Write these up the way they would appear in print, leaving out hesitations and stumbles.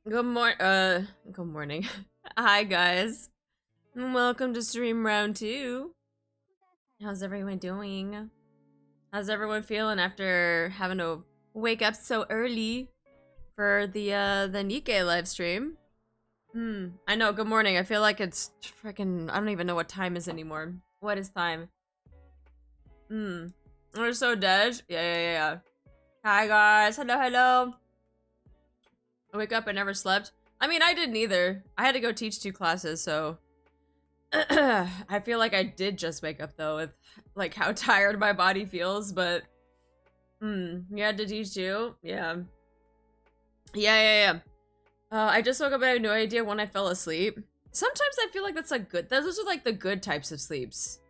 Good morning. Hi guys. Welcome to stream round 2. How's everyone doing? How's everyone feeling after having to wake up so early for the Nikkei live stream? I know, good morning. I feel like it's freaking I don't even know what time is anymore. What is time? We're so dead. Yeah. Hi guys. Hello. I wake up, I never slept. I mean, I didn't either. I had to go teach 2 classes, so I feel like I did just wake up though with like how tired my body feels, but you had to teach too? Yeah. I just woke up, I have no idea when I fell asleep. Sometimes I feel like that's like good. Those are like the good types of sleeps.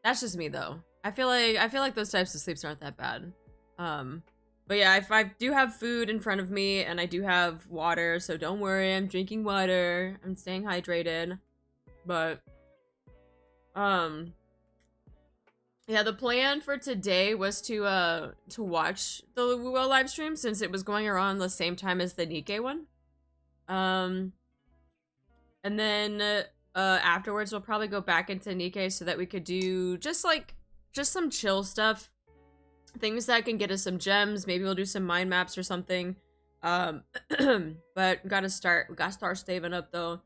That's just me though. I feel like those types of sleeps aren't that bad. But yeah, if I do have food in front of me and I do have water, so don't worry, I'm drinking water. I'm staying hydrated. But yeah, the plan for today was to watch the Wuo live stream since it was going around the same time as the Nikkei one. And then afterwards we'll probably go back into Nikkei so that we could do just some chill stuff. Things that can get us some gems. Maybe we'll do some mind maps or something. But we gotta start saving up though.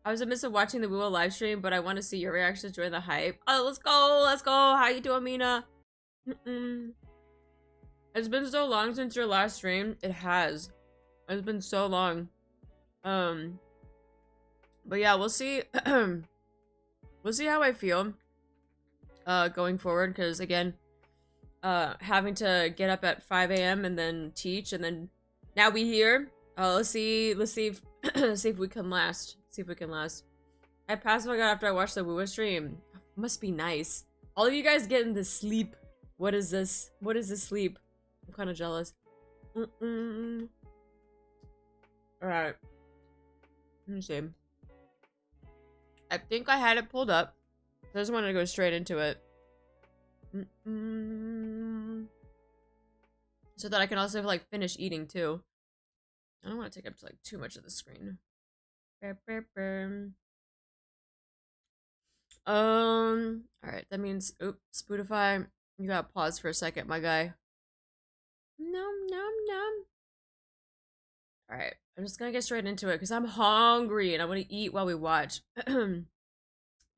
I was a miss of watching the Wuo live stream, but I want to see your reactions during the hype. Oh, let's go. How you doing, Mina? It's been so long since your last stream. It has. It's been so long. But yeah, we'll see. We'll see how I feel going forward, because again, having to get up at 5 a.m. and then teach, and then now we here. Let's see if see if we can last. I passed my god after I watched the Wuo stream. Must be nice. All of you guys getting the sleep. What is this? What is this sleep? I'm kind of jealous. Alright. Let me see. I think I had it pulled up. I just wanted to go straight into it. So that I can also like finish eating too. I don't want to take up like too much of the screen. Alright, that means oops, Spotify, you gotta pause for a second, my guy. Nom. Alright, I'm just gonna get straight into it because I'm hungry and I want to eat while we watch. The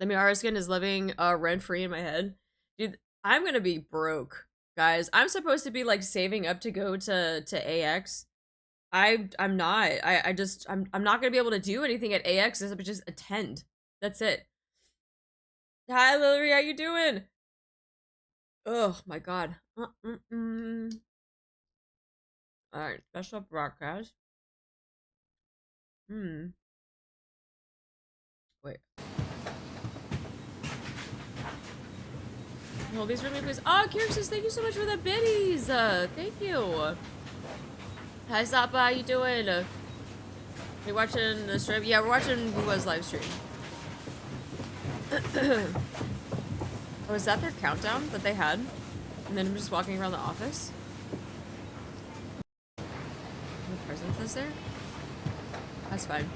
Miara skin is living rent-free in my head. Dude, I'm gonna be broke, guys. I'm supposed to be like saving up to go to AX. I'm not. I'm not gonna be able to do anything at AX except just attend. That's it. Hi Lily, how you doing? Oh my god. Alright, special broadcast. Wait. Hold these for me, please. Oh, Kirsten, thank you so much for the biddies. Thank you. Hi Zappa, how you doing? You watching the stream? Yeah, we're watching Wuo's live stream. Oh, is that their countdown that they had? And then I'm just walking around the office? The presence is there? That's fine.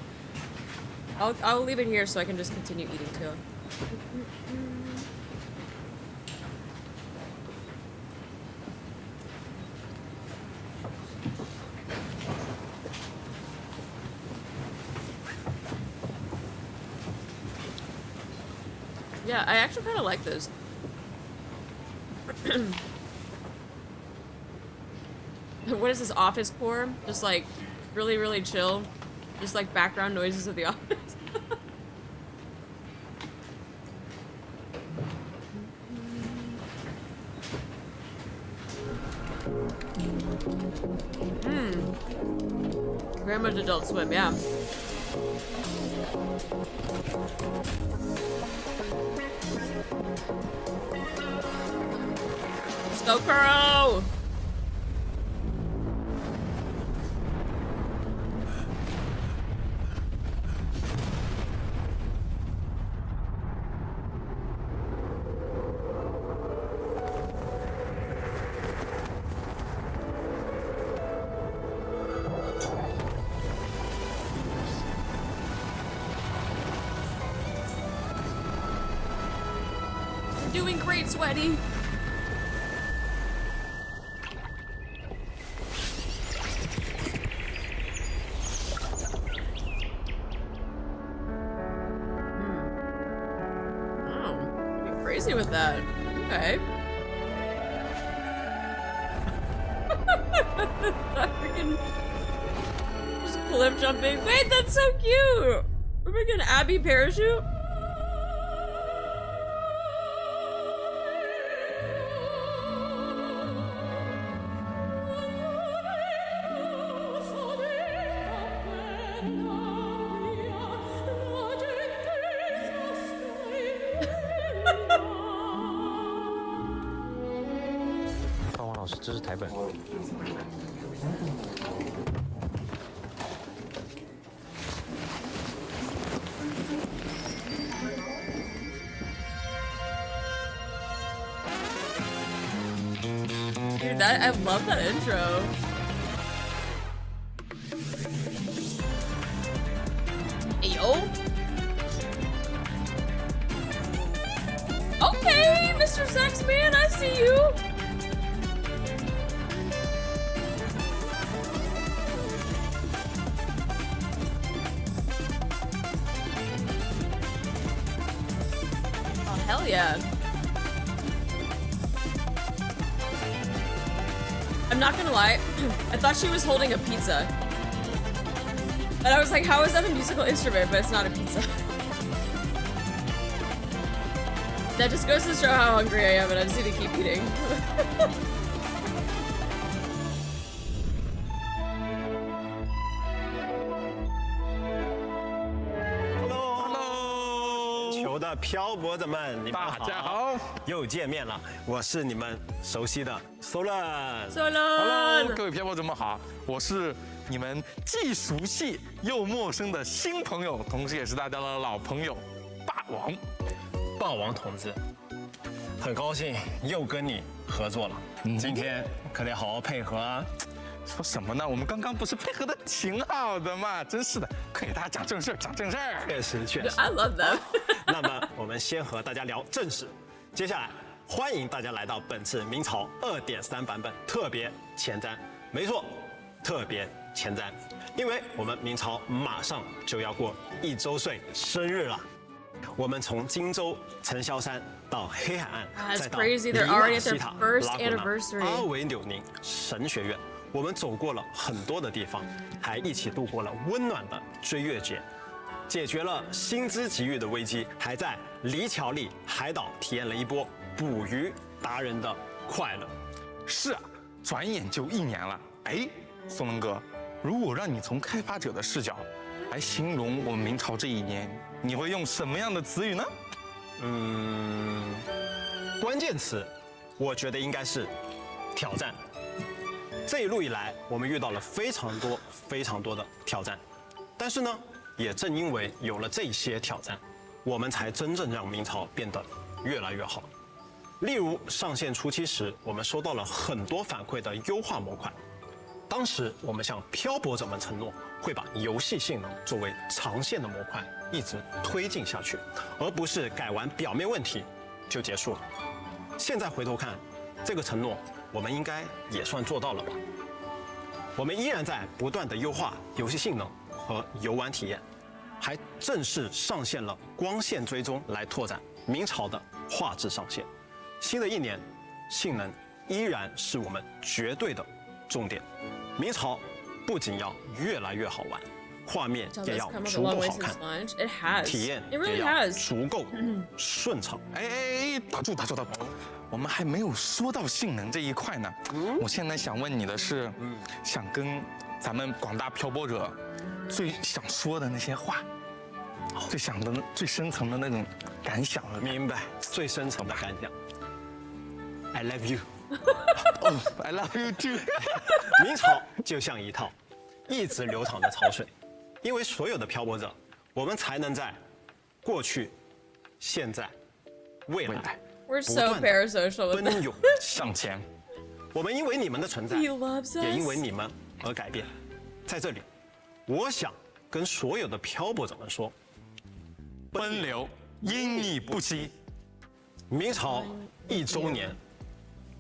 I'll leave it here so I can just continue eating too. Yeah, I actually kind of like those. What is this, office core? Just like really chill. Just like background noises of the office. Very much Adult Swim, yeah. Let's go, Kuro! great, Sweaty. Crazy with that. Okay. Freaking just cliff jumping. Wait, that's so cute. We're making an Abby parachute.这是台本。Dude, I love that intro. Hey, yo. Okay, Mr. Saxman, I see you. Hell yeah. I'm not gonna lie, I thought she was holding a pizza. And I was like, how is that a musical instrument, but it's not a pizza? That just goes to show how hungry I am and I just need to keep eating.漂泊者们，你们好，大家好，又见面了，我是你们熟悉的 Solan。Hello， 各位漂泊者们好，我是你们既熟悉又陌生的新朋友，同时也是大家的老朋友，霸王。霸王同志，很高兴又跟你合作了，今天可得好好配合啊。说什么呢？我们刚刚不是配合的挺好的嘛？真是的，快给大家讲正事儿，讲正事儿。确实确实 I love that 那么我们先和大家聊正事，接下来欢迎大家来到本次明朝2.3版本特别前瞻。没错，特别前瞻，因为我们明朝马上就要过1周岁生日了。我们从荆州城萧山到黑海岸，再到里瓦西塔、拉古纳、阿维纽宁神学院。我们走过了很多的地方，还一起度过了温暖的追月节，解决了薪资给予的危机，还在黎桥里海岛体验了一波捕鱼达人的快乐。是啊，转眼就1年了。哎，松龙哥，如果让你从开发者的视角来形容我们明朝这1年，你会用什么样的词语呢？关键词，我觉得应该是挑战。这一路以来，我们遇到了非常多的挑战，但是呢，也正因为有了这些挑战，我们才真正让明朝变得越来越好。例如上线初期时，我们收到了很多反馈的优化模块。当时我们向漂泊者们承诺，会把游戏性能作为长线的模块一直推进下去，而不是改完表面问题就结束了。现在回头看，这个承诺我们应该也算做到了吧？我们依然在不断的优化游戏性能和游玩体验，还正式上线了光线追踪来拓展明朝的画质上限。新的1年，性能依然是我们绝对的重点。明朝不仅要越来越好玩，画面也要足够好看，体验也要足够顺畅。哎，打住！我们还没有说到性能这一块呢。我现在想问你的是，想跟咱们广大漂泊者最想说的那些话，最深层的那种感想。明白，最深层的感想。I love you。I love you too。明朝就像一套一直流淌的潮水，因为所有的漂泊者，我们才能在过去、现在、未来。We're so parasocial with 奔涌向前。我们因为你们的存在，也因为你们而改变。在这里，我想跟所有的漂泊者们说：奔流因你不息。明朝1周年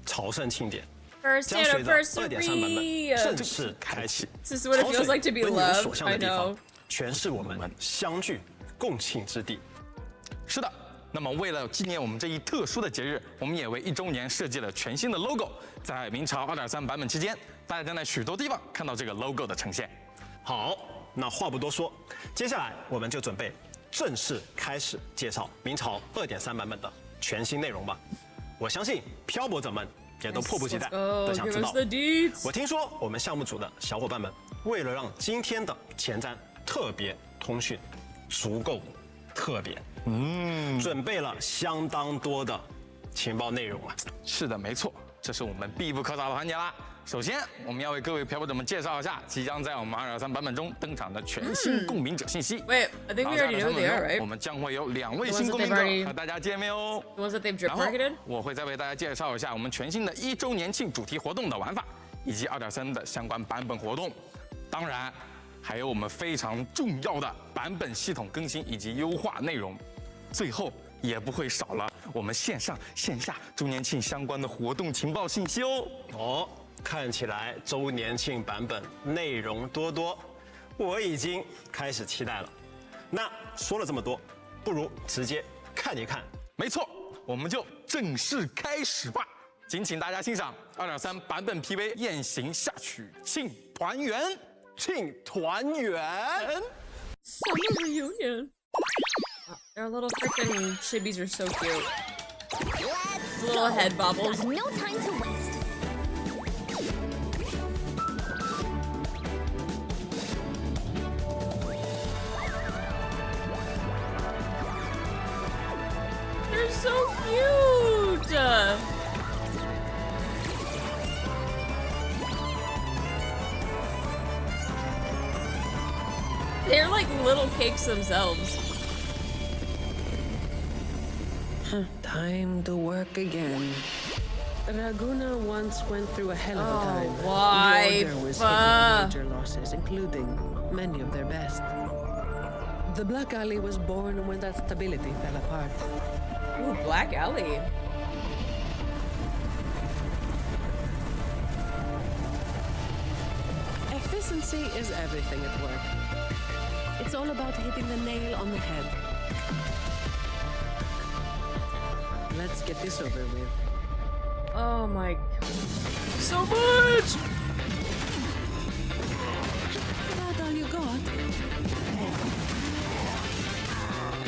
朝圣庆典 First 将随着2.3版本 anniversary. 正式开启。 This is what it feels like to be 潮水奔流所 loved. 向 I 的地方 know.，全是我们相聚共庆之地。是的。那么为了纪念我们这一特殊的节日，我们也为1周年设计了全新的 logo。在明朝2.3版本期间，大家将在许多地方看到这个 logo 的呈现。好，那话不多说，接下来我们就准备正式开始介绍明朝2.3版本的全新内容吧。我相信漂泊者们也都迫不及待的想知 Give 道 us。the deets. 我听说我们项目组的小伙伴们为了让今天的前瞻特别通讯足够特别，准备了相当多的情报内容啊。是的，没错，这是我们必不可少的环节啦。首先，我们要为各位漂泊者们介绍一下即将在我们2.3版本中登场的全新共鸣者信息。 Wait, I think we already know they are, 我 right? 们将会有2位 The ones 新 that 共鸣 they've 者 already- 和大家见面哦。 The ones that they've drip 然后 marketed? 我会再为大家介绍一下我们全新的1周年庆主题活动的玩法，以及2.3的相关版本活动。当然，还有我们非常重要的版本系统更新以及优化内容。最后也不会少了我们线上线下周年庆相关的活动情报信息哦。哦，看起来周年庆版本内容多多，我已经开始期待了。那说了这么多，不如直接看一看。没错，我们就正式开始吧。敬请大家欣赏2.3版本 PV 雁行下曲庆团圆。庆团圆！ Summer reunion. Their little freaking chibis are so cute. Let's Little go. head bobbles. Got no time to waste. They're so cute. They're like little cakes themselves. Time to work again. Raguna once went through a hell of a time. wife. The order was hit with major losses, including many of their best. The Black Alley was born when that stability fell apart. Ooh, Black Alley. Efficiency is everything at work. It's all about hitting the nail on the head. Let's get this over with. Oh my god. So much! That all you got?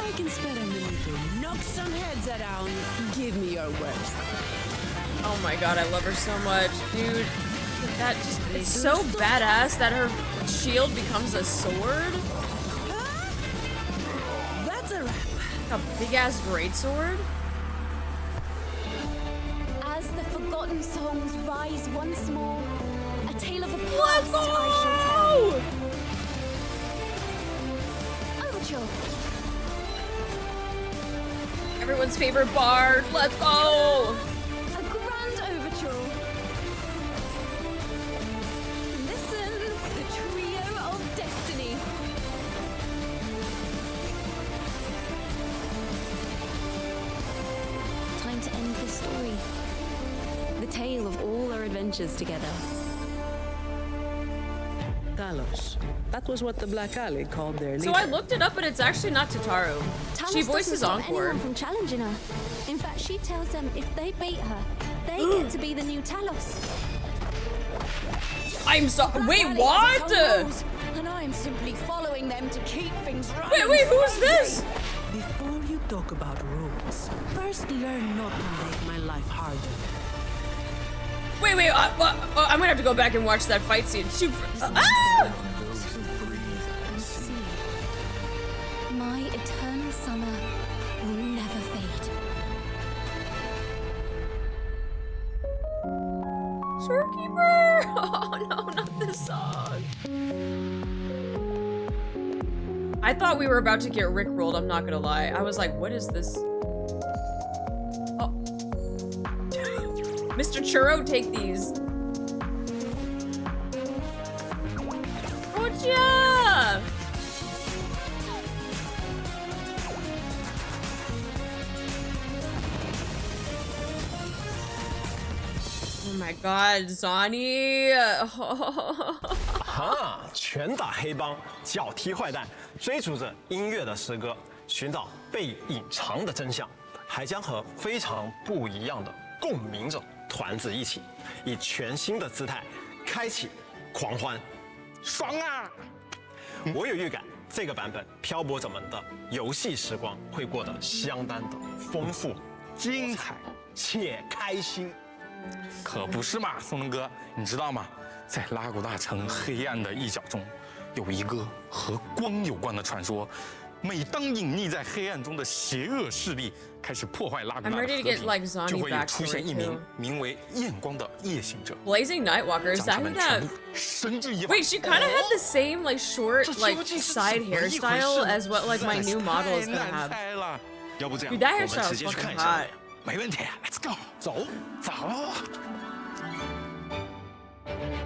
I can spare a minute to knock some heads around. Give me your worst. Oh my god, I love her so much. Dude, that just, it's so badass that her shield becomes a sword. That's a wrap. A big ass greatsword. As the forgotten songs rise once more, a tale of the past Let's go! I shall tell. Overture. Everyone's favorite bard. Let's go! A grand overture. Listen, the trio of destiny. Time to end the story. The tale of all our adventures together. Talos. That was what the Black Alley called their leader. So I looked it up, but it's actually not Tataru. Talos She voices doesn't stop Encore. anyone from challenging her. In fact, she tells them if they beat her, they get to be the new Talos. I'm so. Wait, Alley what? has its own rules, and I'm simply following them to keep things running. Wait, who's this? Before you talk about rules, first learn not to make my life harder. Wait, I'm gonna have to go back and watch that fight scene. Shoot. Those who breathe and see. My eternal summer will never fade. Shorekeeper! Oh no, not this song. I thought we were about to get rickrolled, I'm not gonna lie. I was like, what is this? Oh. Mr. Churro, take these. Oh yeah! my god, Zani! 啊！拳打黑帮，脚踢坏蛋，追逐着音乐的诗歌，寻找被隐藏的真相，还将和非常不一样的共鸣者团子一起，以全新的姿态开启狂欢，爽啊！我有预感，这个版本漂泊者们的游戏时光会过得相当的丰富、精彩。且开心。可不是嘛，松龙哥，你知道吗？在拉古纳城黑暗的一角中，有一个和光有关的传说。每当隐匿在黑暗中的邪恶势力开始破坏拉古纳的和平，就会出现一名名为焰光的夜行者。Blazing Nightwalker, is that that? 绳之以法。 Wait, she kind of had the same like short like side hairstyle as what like my new model is gonna have. 要不这样， Dude, that 我们 hairstyle 直 is 接去看 fucking 一下。 hot. 没问题 ，Let's go， 走。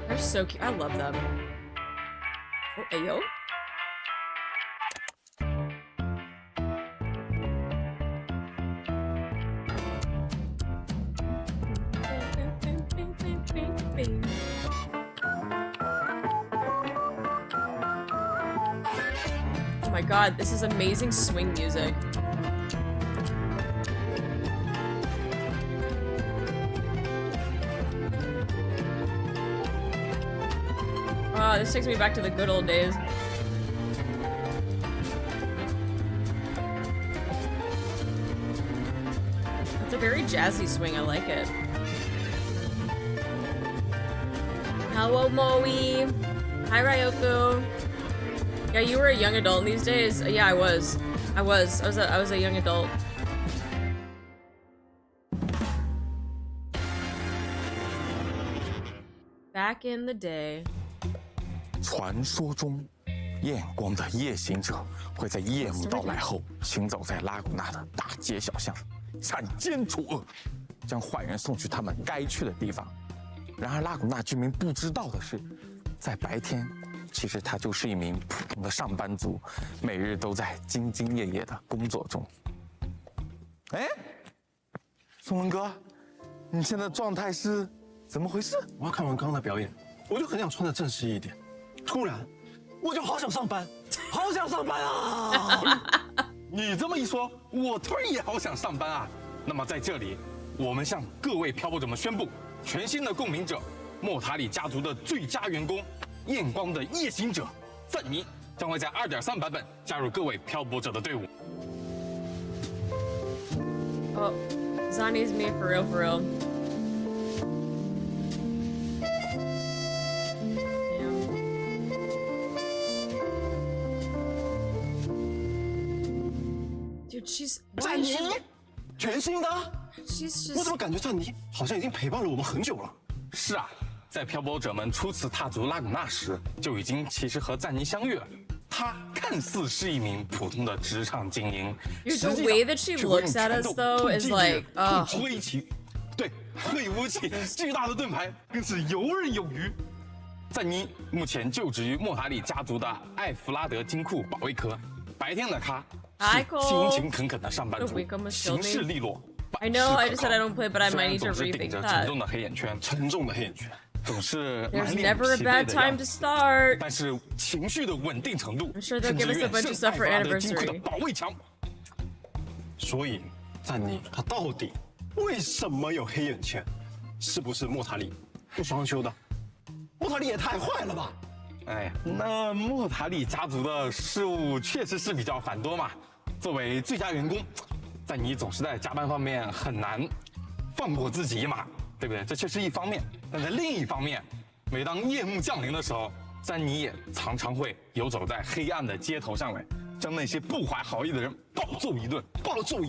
They're so cute. I love them. Oh, ayo. Oh my god, this is amazing swing music. Oh, this takes me back to the good old days. It's a very jazzy swing, I like it. Hello, Moe. Hi, Ryoko. Yeah, you were a young adult these days? Yeah, I was. I was a young adult. Back in the day. 传说中，焰光的夜行者会在夜幕到来后，行走在拉古纳的大街小巷，铲奸除恶，将坏人送去他们该去的地方。然而，拉古纳居民不知道的是，在白天，其实他就是一名普通的上班族，每日都在兢兢业业的工作中。哎，宋文哥，你现在状态是怎么回事？我要看完刚刚的表演，我就很想穿得正式一点。突然，我就好想上班，好想上班啊！你这么一说，我突然也好想上班啊。那么在这里，我们向各位漂泊者们宣布，全新的共鸣者——莫塔里家族的最佳员工——焰光的夜行者赞尼，将会在2.3版本加入各位漂泊者的队伍。Oh, Zani's me for real, for real. Dude, she's 赞尼，全新的。 she's 我怎 just 么感觉赞尼好像已经陪伴了我们很久了？是啊，在漂泊者们初次踏足拉古纳时，就已经其实和赞尼相遇了。他看似是一名普通的职场精英， Dude, 实 the 际 way 上 that she 却会 looks 用 at 拳 us 头 though 碰 is 击 like, 碰挥旗，对，挥武器，巨大的盾牌更是游刃有余。赞尼目前就职于莫塔里家族的艾弗拉德金库保卫科，白天的他是勤勤恳恳的上班族，行事利落。 I know, I just said I don't play, but I might need to 总是顶 rethink 着 that. 沉重的黑眼圈，沉重的黑眼圈。总是 There's 满脸 never a 疲 bad 惫的 time 样 to 子。 start. 但是情绪的稳定程度， I'm sure they'll 甚 give 至 us a bunch 远 of 胜 stuff for 艾弗拉德金库的 anniversary. 保卫强。所以，赞尼他到底为什么有黑眼圈？是不是莫塔里不双休的？莫塔里也太坏了吧！哎，那莫塔里家族的事务确实是比较繁多嘛。作为最佳员工，赞尼总是在加班方面很难放过自己一马，对不对？这却是一方面。但在另一方面，每当夜幕降临的时候，赞尼也常常会游走在黑暗的街头上来，将那些不怀好意的人暴揍一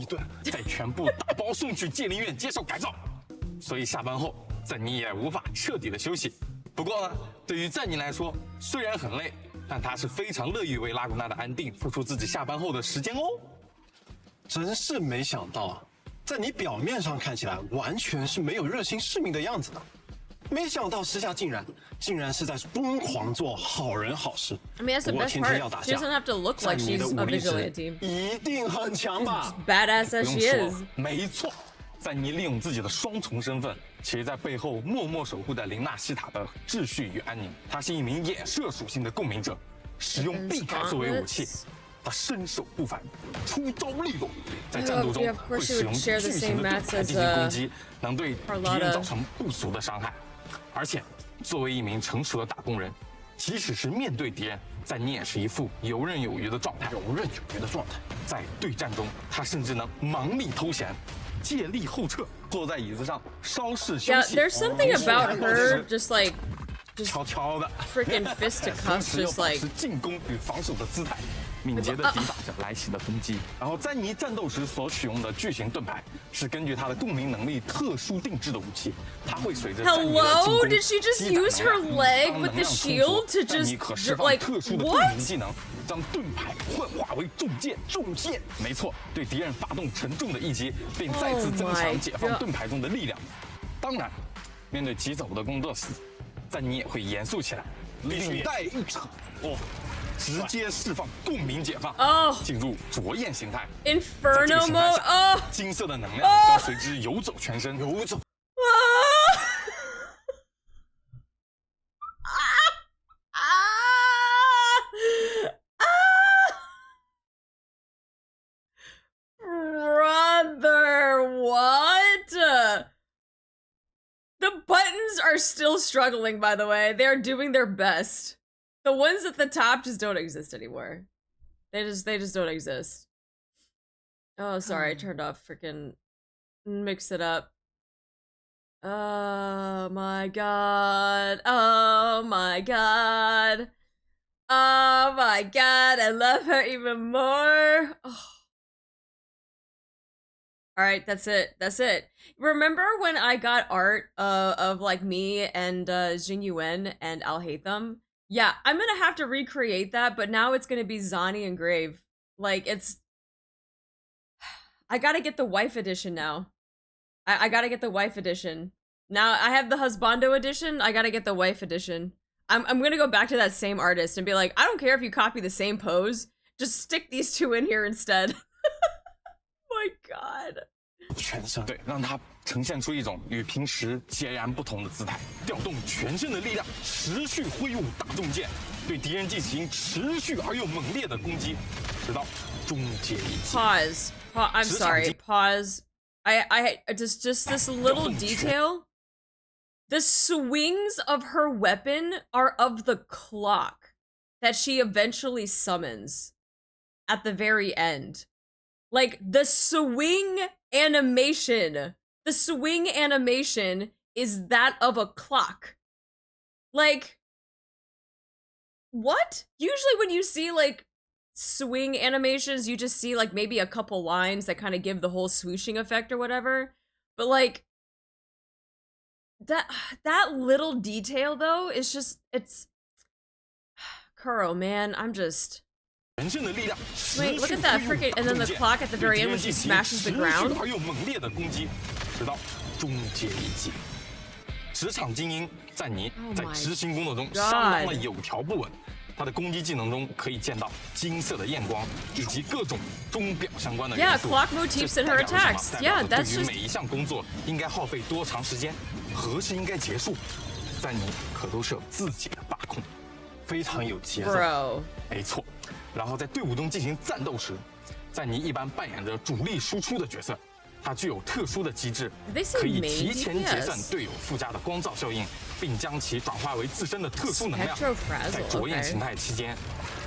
顿，再全部打包送去戒灵院接受改造。所以下班后，赞尼也无法彻底的休息。不过呢，对于赞尼来说，虽然很累，但他是非常乐于为拉古纳的安定付出自己下班后的时间哦。真是没想到啊，在你表面上看起来完全是没有热心市民的样子的，没想到私下竟然是在疯狂做好人好事。 I mean, that's the 不过 best 天天 part. 要打 She 架， doesn't have to look 赞 like 尼 she's 的 a 武力值 vigilante. 一定很强吧？ Badass 不 as 用 she 说 is.，没错，赞妮利用自己的双重身份，其实在背后默默守护着琳娜西塔的秩序与安宁。她是一名衍射属性的共鸣者，使用避开作为武器。他身手不凡，出招利落，在战斗中会使用巨型的盾牌进行攻击，能对敌人造成不俗的伤害。而且，作为一名成熟的打工人，即使是面对敌人，赞妮也是一副游刃有余的状态。在对战中，他甚至能忙里偷闲，借力后撤，坐在椅子上稍事休息。Yeah, there's something about her just like 悄悄的 freaking fisticuffs, just like 进攻与防守的姿态，敏捷的抵挡着来袭的攻击。然后，詹妮战斗时所使用的巨型盾牌是根据她的共鸣能力特殊定制的武器，它会随着詹妮的进 Hello? 攻 Did she just use her leg with the shield to 詹妮 just 可释放 like 特殊的 what? 共鸣技能，将盾牌幻化为重剑。没错，对敌人发动沉重的一击，并再次增强解放盾牌中的力量。当然，面对急走的工作时，赞妮也会严肃起来，领带一扯，直接释放共鸣解放，进入灼焰形态 Inferno mode. 金色的能量将随之游走全身，Brother, what? The buttons are still struggling, by the way. They're doing their best. The ones at the top just don't exist anymore. They just don't exist. Oh, sorry, I turned off freaking mix it up. Oh my god. Oh my god. Oh my god, I love her even more. Oh. Alright, that's it. That's it. Remember when I got art of like me and Jin Yuen and I'll hate them? Yeah, I'm gonna have to recreate that, but now it's gonna be Zani and Grave. Like, it's... I gotta get the wife edition now. I gotta get the wife edition. Now, I have the Husbando edition, I gotta get the wife edition. I'm gonna go back to that same artist and be like, I don't care if you copy the same pose, just stick these two in here instead. My god. 全身对，让它呈现出一种与平时截然不同的姿态，调动全身的力量，持续挥舞大重剑，对敌人进行持续而又猛烈的攻击，直到终结一击。Pause. I'm sorry. Pause. I just this little detail. The swings of her weapon are of the clock that she eventually summons at the very end. Like, the swing animation is that of a clock. Like, what? Usually when you see, like, swing animations, you just see, like, maybe a couple lines that kind of give the whole swooshing effect or whatever. But, like, that little detail, though, is just, it's... Kuro, man, I'm just... Wait, look at that freaking, and then the clock at the very end when she smashes the ground. 直到终结一击。职场精英赞妮在执行工作中相当的有条不紊，她的攻击技能中可以见到金色的焰光以及各种钟表相关的元素。Yeah, clock motifs in her attacks. Yeah, that's 对于 just 每一项工作应该耗费多长时间，何时应该结束，赞妮可都是有自己的把控，非常有节奏。Bro. 没错。然后在队伍中进行战斗时，赞妮一般扮演着主力输出的角色。它具有特殊的机制，可以提前结算队友附加的光照效应，并将其转化为自身的特殊能量。在灼焰形态期间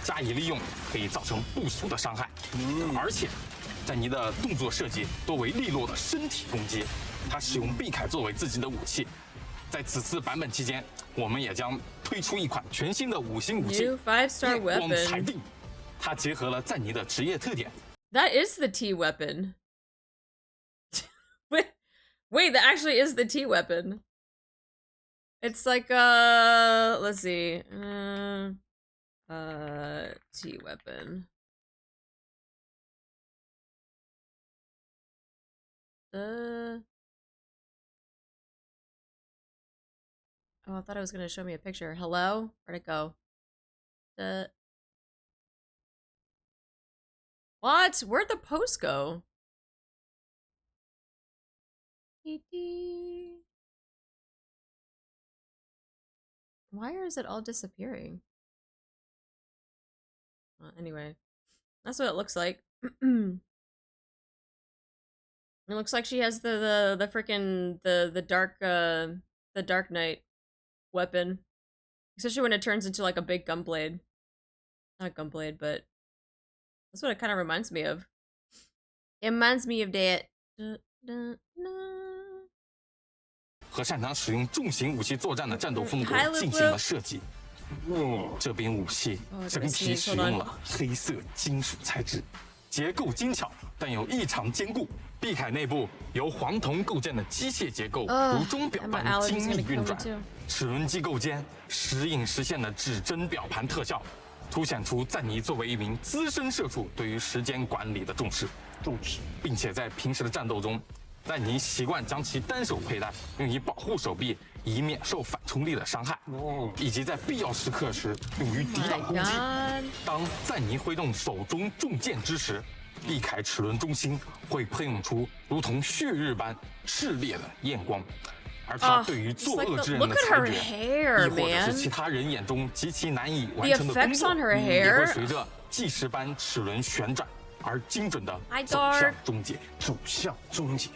加以利用，可以造成不俗的伤害。而且，赞妮的动作设计多为利落的身体攻击，她使用臂铠作为自己的武器。在此次版本期间，我们也将推出一款全新的5星武器——夜光裁定。它结合了赞妮的职业特点。That is the T weapon. Wait, that actually is the T weapon. It's like let's see. T weapon. Oh, I thought it was gonna show me a picture. Hello? Where'd it go? What? Where'd the post go? Why is it all disappearing? Anyway, that's what it looks like. It looks like she has the freaking the Dark Knight weapon, especially when it turns into like a big gunblade. Not gunblade, but that's what it kind of reminds me of. It reminds me of that. 和擅长使用重型武器作战的战斗风格进行了设计。这柄武器整体使用了黑色金属材质，结构精巧，但又异常坚固。臂铠内部由黄铜构建的机械结构，如钟表般精密运转。齿轮机构间时隐时现的指针表盘特效，凸显出赞尼作为一名资深射手对于时间管理的重视，并且在平时的战斗中。 赞尼习惯将其单手佩戴，用以保护手臂，以免受反冲力的伤害，以及在必要时刻时用于抵挡攻击。当赞尼挥动手中重剑之时，臂铠齿轮中心会喷涌出如同血日般炽烈的焰光，而他对于作恶之人的裁决，亦或者是其他人眼中极其难以完成的工作，也会随着计时般齿轮旋转而精准的走向终结，走向终结。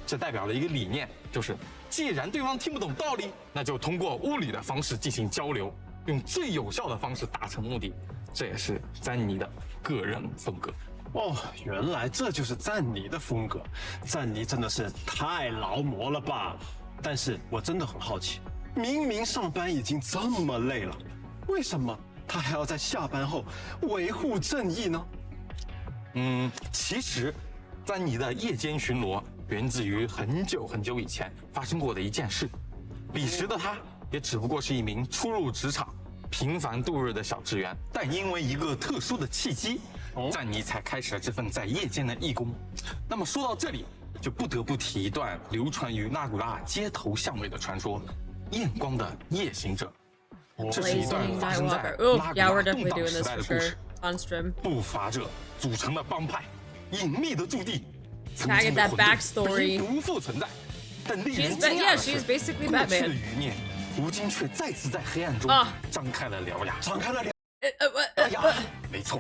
这代表了一个理念，就是既然对方听不懂道理，那就通过物理的方式进行交流，用最有效的方式达成目的。这也是赞尼的个人风格。哦，原来这就是赞尼的风格。赞尼真的是太劳模了吧？但是我真的很好奇，明明上班已经这么累了，为什么他还要在下班后维护正义呢？其实，赞尼的夜间巡逻。 源自于很久很久以前发生过的一件事，彼时的他也只不过是一名初入职场、平凡度日的小职员，但因为一个特殊的契机，赞尼才开始了这份在夜间的义工。那么说到这里，就不得不提一段流传于纳古拉街头巷尾的传说——焰光的夜行者。这是一段发生在纳古拉动荡时代的故事。不法者组成的帮派，隐秘的驻地。 Can I get that backstory? 无复存在，但令人 she's basically Batman. 过去的余念，如今却再次在黑暗中张开了獠牙，张开了獠牙。没错，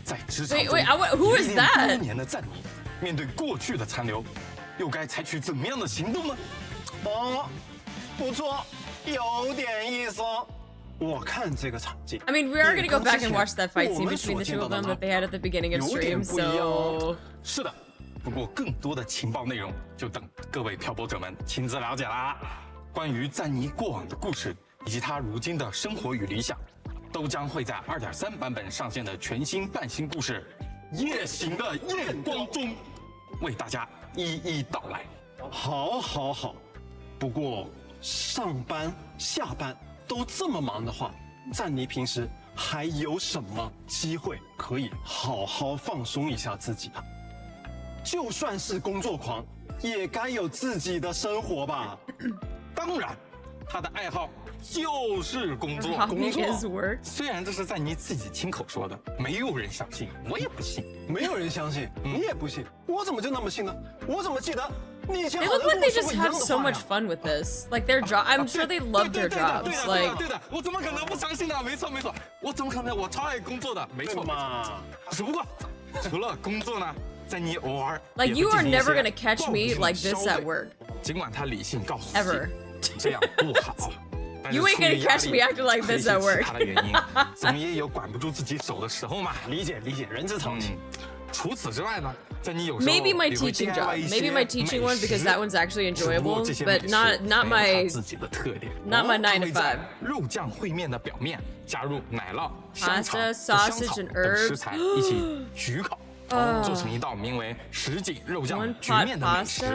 在职场中who is that? 多年的赞尼，面对过去的残留，又该采取怎么样的行动呢？哦，不错，有点意思。我看这个场景 I mean, we are gonna go back and watch that fight scene between the two of them that they had at the beginning of stream. So 是的。 不过，更多的情报内容就等各位漂泊者们亲自了解啦。关于赞尼过往的故事以及他如今的生活与理想，都将会在2.3版本上线的全新半新故事《夜行的焰光》中，为大家一一道来。好。不过上班下班都这么忙的话，赞尼平时还有什么机会可以好好放松一下自己呢？ 就算是工作狂，也该有自己的生活吧。当然，他的爱好就是工作。虽然这是赞尼自己亲口说的，没有人相信，我也不信。没有人相信，你也不信，我怎么就那么信呢？我怎么记得你以前 They look like they just have so much fun with this. Like their job, I'm sure they love their jobs. Like 对的，我怎么可能不相信呢？没错，我怎么可能？我超爱工作的，没错嘛。只不过除了工作呢？ Like you are never gonna catch me like this at work. 尽管他理性告诉 Ever. 这样不好， You ain't gonna catch me acting like this at work. 他的原因，总也有管不住自己手的时候嘛。理解，人之常情。除此之外呢，在你有时候 Maybe my teaching job, maybe my teaching one because that one's actually enjoyable, but not my 自己的特点 not my 9 to 5. 肉酱烩面的表面加入奶酪、 Pasta, sausage, and 等食材一起焗烤。 做成一道名为“什锦肉酱焗面”的美食，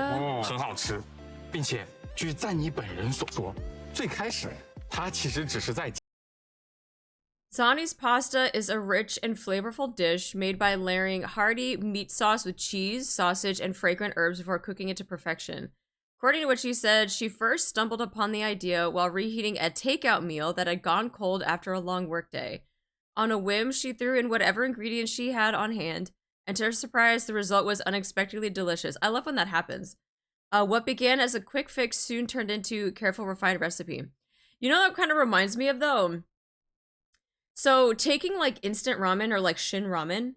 很好吃，并且据赞尼本人所说，最开始他其实只是在。 Zani's pasta is a rich and flavorful dish made by layering hearty meat sauce with cheese, sausage, and fragrant herbs before cooking it to perfection. According to what she said, she first stumbled upon the idea while reheating a takeout meal that had gone cold after a long workday. On a whim, she threw in whatever ingredients she had on hand. And to her surprise, the result was unexpectedly delicious. I love when that happens. What began as a quick fix soon turned into careful, refined recipe. You know what kind of reminds me of though? So taking like instant ramen or like shin ramen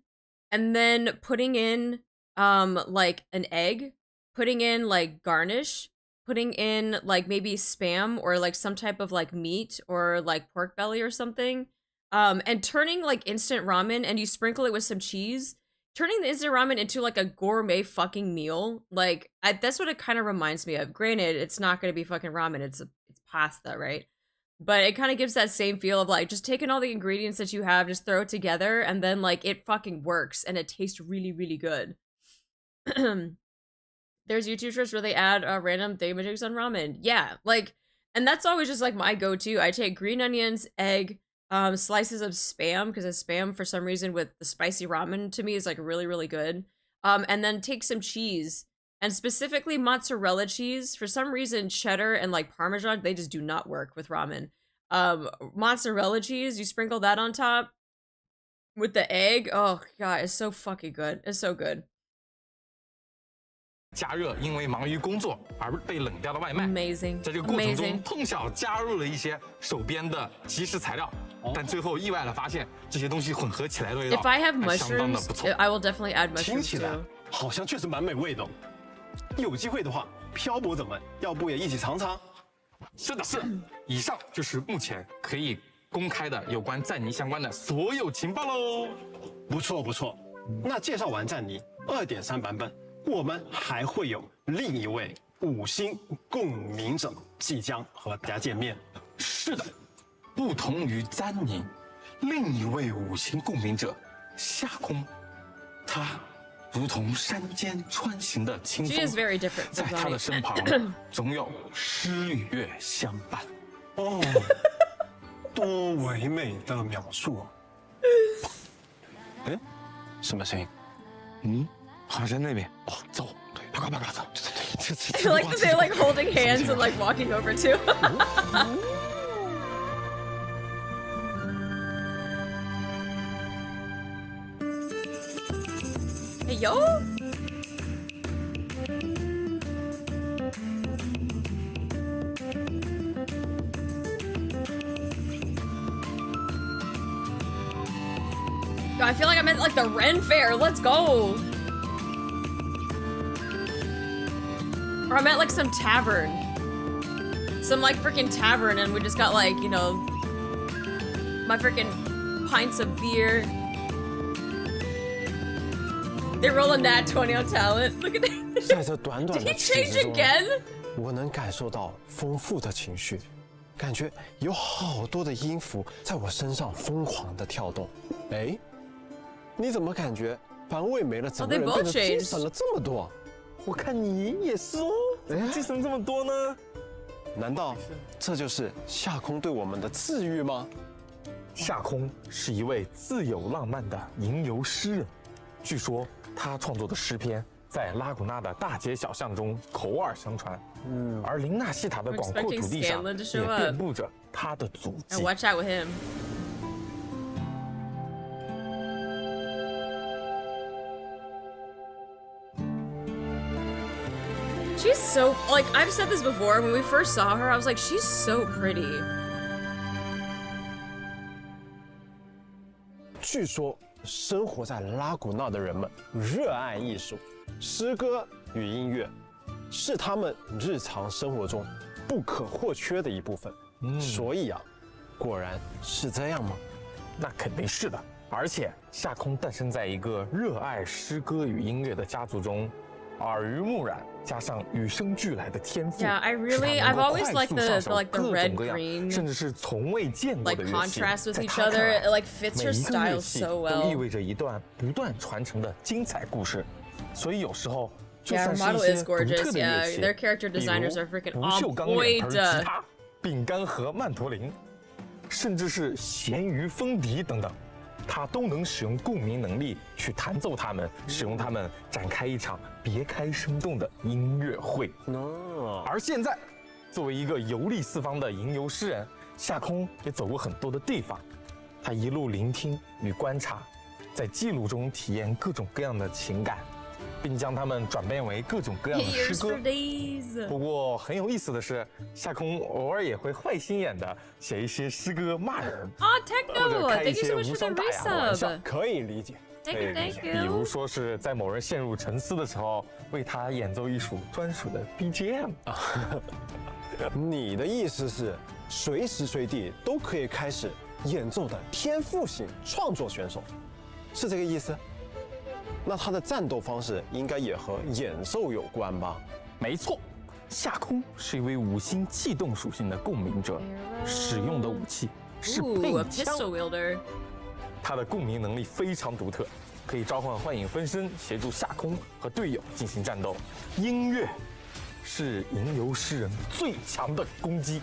and then putting in like an egg, putting in like garnish, putting in like maybe spam or like some type of like meat or like pork belly or something, and turning like instant ramen and you sprinkle it with some cheese, turning the instant ramen into like a gourmet fucking meal. Like that's what it kind of reminds me of. Granted, it's not going to be fucking ramen, it's pasta, right? But it kind of gives that same feel of like just taking all the ingredients that you have, just throw it together, and then like it fucking works and it tastes really, really good. There's YouTube shorts where they add random thingamajigs on ramen. Yeah, like, and that's always just like my go-to. I take green onions, egg, slices of spam, because the spam for some reason with the spicy ramen to me is like really, really good. And then take some cheese, and specifically mozzarella cheese. For some reason, cheddar and like Parmesan, they just do not work with ramen. Mozzarella cheese, you sprinkle that on top with the egg. Oh god, it's so fucking good. It's so good. 加热因为忙于工作而被冷掉的外卖。Amazing. 在这个过程中碰巧加入了一些手边的即食材料，但最后意外的发现这些东西混合起来的味道 If I have 还相当的 mushrooms, 不错。 I will definitely add 听 mushrooms 起来 too. 好像确实蛮美味的。有机会的话，漂泊者们要不也一起尝尝？是的，是的。以上就是目前可以公开的有关赞尼相关的所有情报喽。不错不错。那介绍完赞尼2.3版本，我们还会有另一位5星共鸣者即将和大家见面。是的，不同于詹妮，另一位5星共鸣者夏空，他如同山间穿行的清 She is 风， very different 在 from 他的 Bonnie. 身旁总有诗与乐相伴。哦，多唯美的描述啊！哎，什么声音？嗯，好像在那边。哦，走，对，啪啪啪走。I like that they're like holding hands and like walking over too. Hey yo! I feel like I'm at like the Ren Fair. Let's go. Or I'm at like some tavern. Some like freaking tavern and we just got like, you know, my freaking pints of beer. They roll a nat 20 on talent. Look at that. 在这短短 Did 的 he 曲 change 子中， again? 我能感受到丰富的情绪，感觉有好多的音符在我身上疯狂的跳动。哎，你怎么感觉樊未没了，整个人 Oh, they 变 both 得精 changed. 神了这么多？我看你也是哦，怎么精神这么多呢？难道这就是夏空对我们的治愈吗？夏空是一位自由浪漫的吟游诗人，据说他创作的诗篇在拉古纳的大街小巷中口耳相传。而林纳西塔的广阔土地上 I'm expecting Scanlan to 也 show up. 遍布着他的足迹 And。watch out with him. She's so, like, I've said this before, when we first saw her, I was like, she's so pretty. 据说生活在拉古纳的人们热爱艺术，诗歌与音乐是他们日常生活中不可或缺的一部分。所以啊，果然是这样吗？那肯定是的。而且夏空诞生在一个热爱诗歌与音乐的家族中，耳濡目染加上与生俱来的天赋， Yeah, I 使他 really, 能 I've 够 always 快 liked 速 the 上手 like the 各 red 种各样 green 甚至是从未见过 like 的乐器。 contrast with 在 each 他看 other. 来 It like fits 每 her 一个 style 乐器 so 都意 well. 味着一段不断传承的精彩故事，所以有时候就 Yeah, 算 her 是 model 一 is 些独 gorgeous. 特的 Yeah, 乐器， their character 比 designers 如 are freaking 不 on 锈钢脸盆 point. 吉他、饼干盒曼陀林，甚至是咸鱼风笛等等。他都能使用共鸣能力去弹奏它们，使用它们展开一场别开生动的音乐会。而现在，作为一个游历四方的吟游诗人，夏空也走过很多的地方，他一路聆听与观察，在记录中体验各种各样的情感，并将它们转变为各种各样的 Here's 诗歌 for。days. 不过很有意思的是，夏空偶尔也会坏心眼的写一些诗歌骂人， Oh, 或者 Techno, 开一 thank you 些 so much 无 for 伤 the 大雅的玩笑。 resub. 可以理解。 Thank you, thank 比如 you. 说是在某人陷入沉思的时候，为他演奏一首专属的 BGM。你的意思是，随时随地都可以开始演奏的天赋型创作选手，是这个意思？那他的战斗方式应该也和演奏有关吧？没错，夏空是一位五星气动属性的共鸣者，使用的武器是 Ooh, a 配 pistol 枪。 wielder. 他的共鸣能力非常独特，可以召唤幻影分身协助夏空和队友进行战斗。音乐是吟游诗人最强的攻击。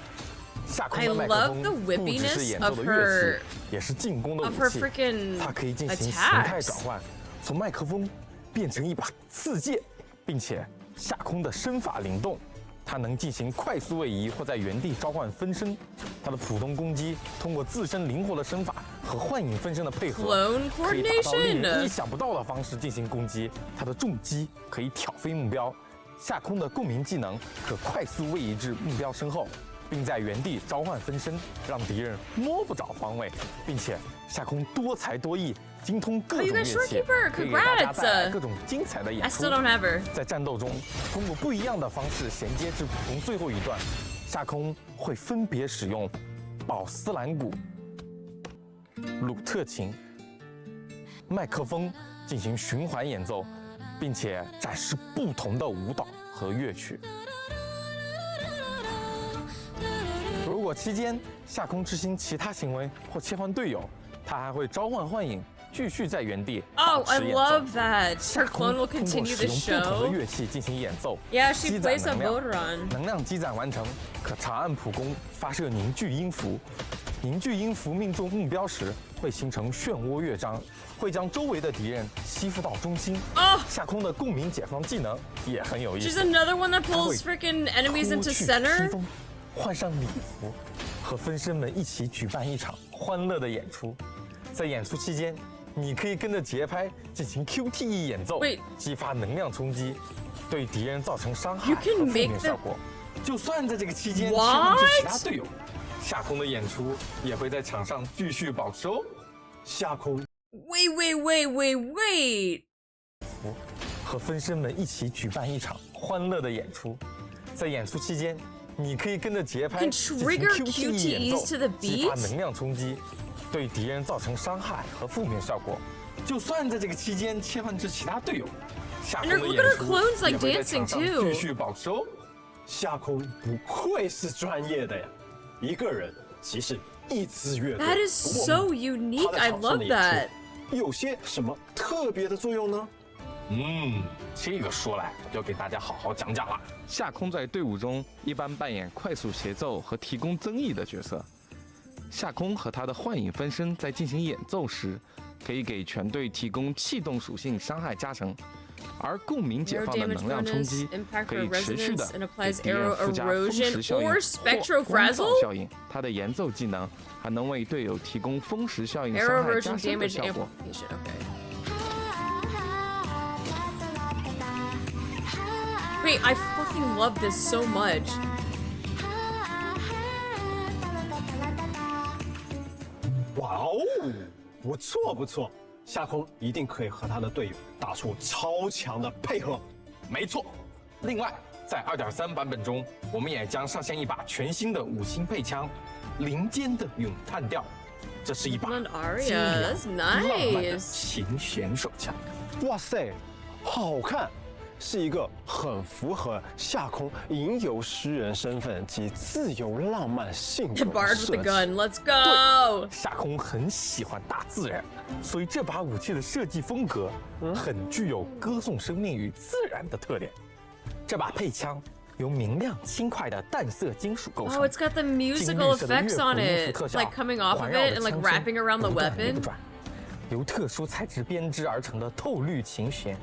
夏空 I 的麦克 love 风 the 不只是 whippiness 演奏 of 的 her 乐器，也是进攻的 of 武 her 器。 freaking 它可以进行形态 attacks. 转换，从麦克风变成一把刺剑，并且夏空的身法灵动，它能进行快速位移或在原地召唤分身。它的普通攻击通过自身灵活的身法和幻影分身的配合， Clone 可以达到令人 coordination. 意想不到的方式进行攻击。它的重击可以挑飞目标。夏空的共鸣技能可快速位移至目标身后，并在原地召唤分身，让敌人摸不着方位，并且夏空多才多艺，精通各 Oh, 种 you 乐 got 器， Shorekeeper, 可以给大家 congrats. 带来各种精彩的 I 演出 still。don't have her. 在战斗中，通过不一样的方式衔接至普通最后一段，夏空会分别使用宝斯兰鼓、鲁特琴、麦克风进行循环演奏，并且展示不同的舞蹈和乐曲。如果期间夏空执行其他行为或切换队友，他还会召唤幻影，继续在原地 Oh, 保 I 持演奏。 love that. 夏 Her 空 clone will 通过 continue 使 the 用不同的 show. 乐器进行演奏， Yeah, she 积攒 plays 能 on 量。 Wuthering. 能量积攒完成，可长按普攻发射凝聚音符。凝聚音符命中目标时会形成漩涡乐章，会将周围的敌人吸附到中心。 Oh, 夏空的共鸣解放技能也很有意 she's 思， another one that 它会 pulls freaking enemies 脱 into 去披 center. 风，换上礼服，和分身们一起举办一场欢乐的演出。在演出期间，你可以跟着节拍进行 QTE 演奏 Wait 激发能量冲击，对敌人造成伤害 You 和 can 负 make 面 the- 效果。就算在这个期间切 What？换至其他队友，夏空的演出也会在场上继续保持哦。夏空 Wait. 和分身们一起举办一场欢乐的演出，在演出期间，你可以跟着节拍 Can 进行 trigger QTE 演 QTEs 奏 to the 激发 beat？能量冲击，对敌人造成伤害和负面效果。就算在这个期间切换至其他队友，夏空 And 的 look 演 at her 出 clones, like, 也会在 dancing 场上 too. 继续保持哦。夏空不愧是专业的呀，一个人即使一支乐队。 That is 不过 so unique. 他在 I 场上 love 的演出 that. 有些什么特别的作用呢？这个说来我就给大家好好讲讲了。夏空在队伍中一般扮演快速协奏和提供增益的角色。夏空和他的幻影分身在进行演奏时，可以给全队提供气动属性伤害加成，而共鸣解 Arrow 放的 damage 能量冲 bonus, 击 impact 可 for 以持续的 resonance, and 给 applies 敌人 arrow 附加风 erosion 蚀效应 or 或 spectral 光照 frazzle? 效应。他的演奏技能还能为队友提供风蚀效应 Arrow 伤害 erosion 加深的 damage 效果。 amplification. Okay. Wait, I fucking love this so much. 哇哦，不错不错，夏空一定可以和他的队友打出超强的配合。没错。另外，在2.3版本中，我们也将上线一把全新的5星配枪——林间的咏叹调。这是一把 Blonde aria, 精良 that's 浪漫的 nice. 琴弦手枪。哇塞，好看，是一个很符合夏空吟游诗人身份及自由浪漫性格 The 的 bard with 设 the 计。 gun. Let's go. 夏空很喜欢大自然，所以这把武器的设计风格很具有歌颂生命与自然的特点。这把配枪由明亮轻快的淡色金属构成。 Oh, it's got the 金 musical 绿色的 effects 乐 on 谱音符 it, 特效 like coming off of 环绕着 it and like 枪身 wrapping around the 不断 weapon. 流转，由特殊材质编织而成的透绿琴弦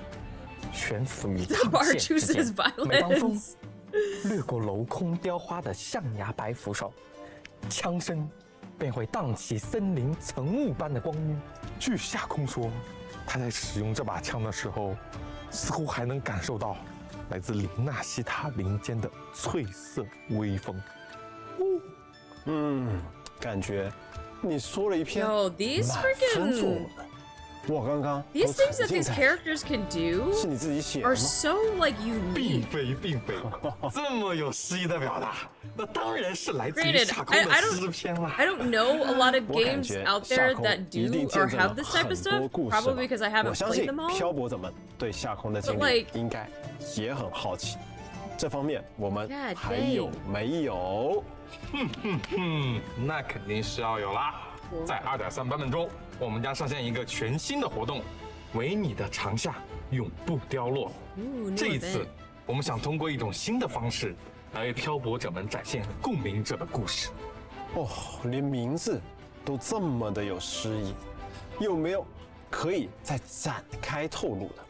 悬浮于 The 膛 bard 线之 chooses 间。每当风 violence. 掠过镂空雕花的象牙白扶手，枪声便会荡起森林层雾般的光晕。据夏空说，他在使用这把枪的时候，似乎还能感受到来自林纳西塔林间的翠色微风。感觉你说了一篇 Yo, these 满分作 freaking 文。我刚刚 these 都 things 沉 that 浸 these 在 characters can do 是你自己写的 are 吗？ so like 并 unique. 非，并非，这么有诗意的表达，那当然是来自于 Granted, 夏空 I 的 don't- 诗篇了。 I don't know a lot of 我感 games 觉 out 夏 there 空 that 一 do 定 or 见证 have 了 this type 很 of 多 stuff. 故事 Probably 吧 because I 我 haven't 相 played 信 them all. 漂泊者们对夏空的经 But 历 like- 应该也很好奇。这方面我们 God 还有 dang 没有？那肯定是要有啦。在2.3版本中，我们将上线一个全新的活动，唯你的长夏永不凋落。 Ooh, new 这一次 event.，我们想通过一种新的方式，来为漂泊者们展现共鸣者的故事。哦，连名字都这么的有诗意，有没有可以再展开透露的？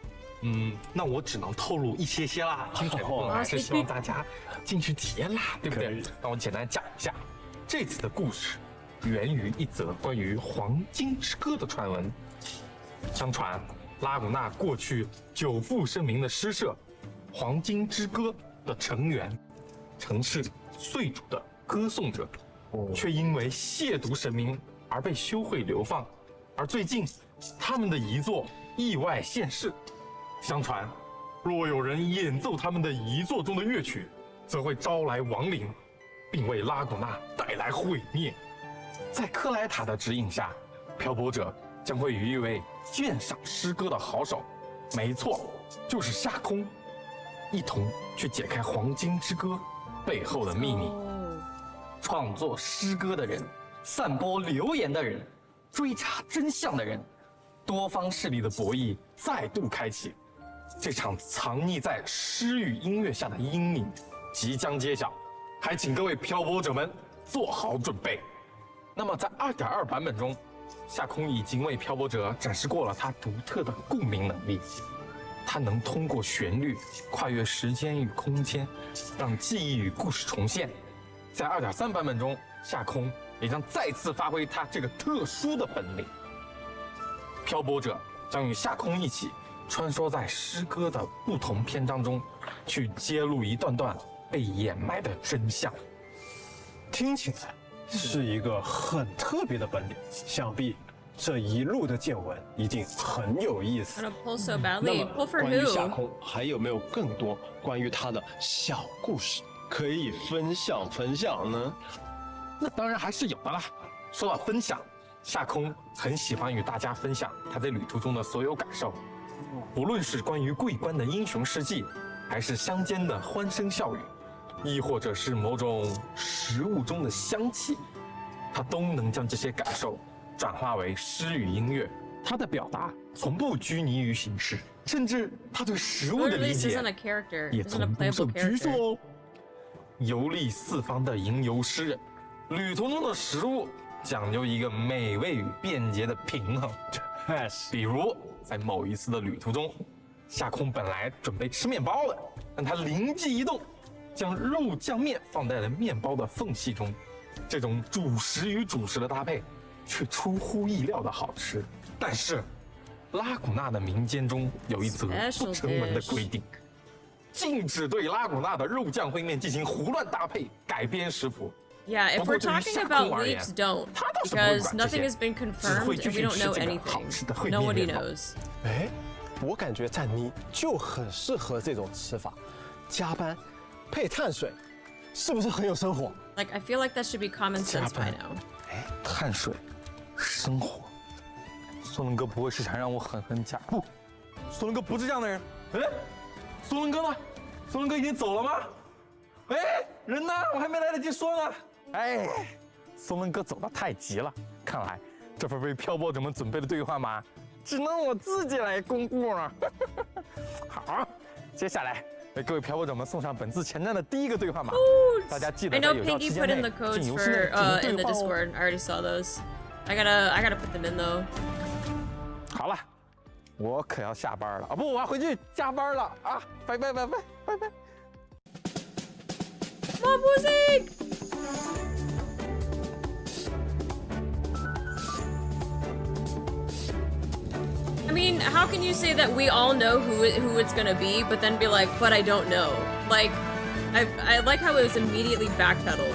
那我只能透露一些啦，精彩部分还是希望大家进去体验啦，对不对？让我简单讲一下，这次的故事源于一则关于黄金之歌的传闻。相传，拉古纳过去久负盛名的诗社“黄金之歌”的成员，曾是岁主的歌颂者，却因为亵渎神明而被休会流放。而最近，他们的遗作意外现世。相传，若有人演奏他们的遗作中的乐曲，则会招来亡灵，并为拉古纳带来毁灭。在克莱塔的指引下，漂泊者将会与一位鉴赏诗歌的好手，没错，就是夏空，一同去解开黄金之歌背后的秘密。 Oh. 创作诗歌的人，散播流言的人，追查真相的人，多方势力的博弈再度开启，这场藏匿在诗与音乐下的阴影即将揭晓，还请各位漂泊者们做好准备。那么在2.2版本中，夏空已经为漂泊者展示过了他独特的共鸣能力，他能通过旋律跨越时间与空间，让记忆与故事重现。在2.3版本中，夏空也将再次发挥他这个特殊的本领。漂泊者将与夏空一起穿梭在诗歌的不同篇章中，去揭露一段段被掩埋的真相。听起来是一个很特别的本领，想必这一路的见闻一定很有意思。 Gonna pull so 那 badly. 么 Pull for 关于夏 who? 空还有没有更多关于他的小故事可以分享呢？那当然还是有的啦。说到分享，夏空很喜欢与大家分享他在旅途中的所有感受，不论是关于桂冠的英雄事迹，还是乡间的欢声笑语，亦或者是某种食物中的香气，他都能将这些感受转化为诗与音乐。他的表达从不拘泥于形式，甚至他对食物 Or 的 at 理 least 解 isn't a character. 也 Isn't 从 a 不受 playable 拘束 character. 哦。游历四方的吟游诗人，旅途中的食物讲究一个美味与便捷的平衡。比如在某一次的旅途中，夏空本来准备吃面包的，但他灵机一动，将肉酱面放在了面包的缝隙中。这种主食与主食的搭配，却出乎意料的好吃。但是，拉古纳的民间中有一则不成文的规定。禁止对拉古纳的肉酱烩面进行胡乱搭配、改编食谱。 Yeah, if we're talking about leaks, don't. 他倒是不会 Because 管这 nothing 些 has been 只 confirmed 会 and 继 we 续 don't 吃 know 这个好 anything. 吃的烩面 Nobody 面包。 knows. 哎，我感觉赞妮就很适合这种吃法，加班配碳水，是不是很有生活？ Like, I feel like that should be common sense by 加班 now. 碳水，生活。索伦哥不会是想让我狠狠加？不，索伦哥不是这样的人。哎，索伦哥呢？索伦哥已经走了吗？哎，人呢？我还没来得及说呢。哎，索伦哥走得太急了，看来这份为漂泊者们准备的兑换码，只能我自己来公布了。好，接下来为各位漂泊者们送上本次前站的第一个兑换码，大家记得 I 在 know 有效 Pinky 期 put 间 in 内 the codes 进游戏内 for 进 in 行 the 兑换哦。 Discord. I already saw those. I gotta put them in though. 好了，我可要下班了啊！不，我要回去加班了啊！拜拜拜拜拜拜。 More music! I mean, how can you say that we all know who it's gonna be, but then be like, but I don't know? Like, I like how it was immediately backpedaled.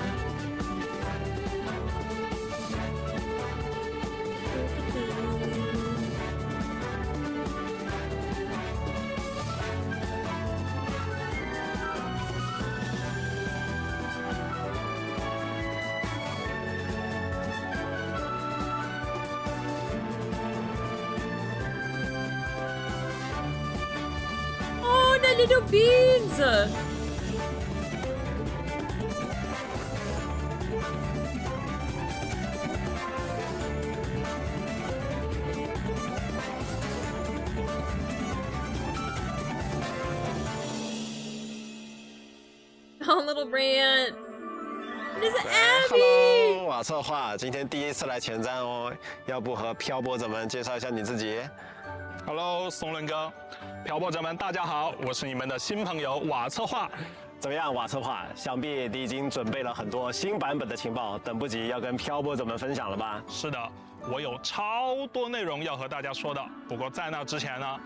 Oh, the little beans! Oh, little Brant. It is Abby! Hello， 瓦策划，今天第一次来前站哦，要不和漂泊者们介绍一下你自己？ Hello， 松伦哥，漂泊者们大家好，我是你们的新朋友瓦策划。怎么样，瓦策划？想必你已经准备了很多新版本的情报，等不及要跟漂泊者们分享了吧？是的，我有超多内容要和大家说的。不过在那之前呢，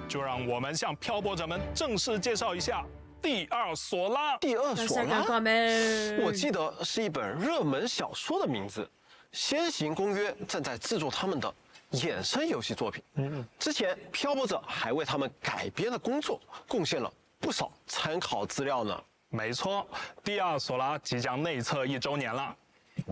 就让我们向漂泊者们正式介绍一下第二索拉。第二索拉，我我记得是一本热门小说的名字。先行公约正在制作他们的衍生游戏作品。之前漂泊者还为他们改编的工作贡献了不少参考资料呢。没错，第二索拉即将内测1周年了。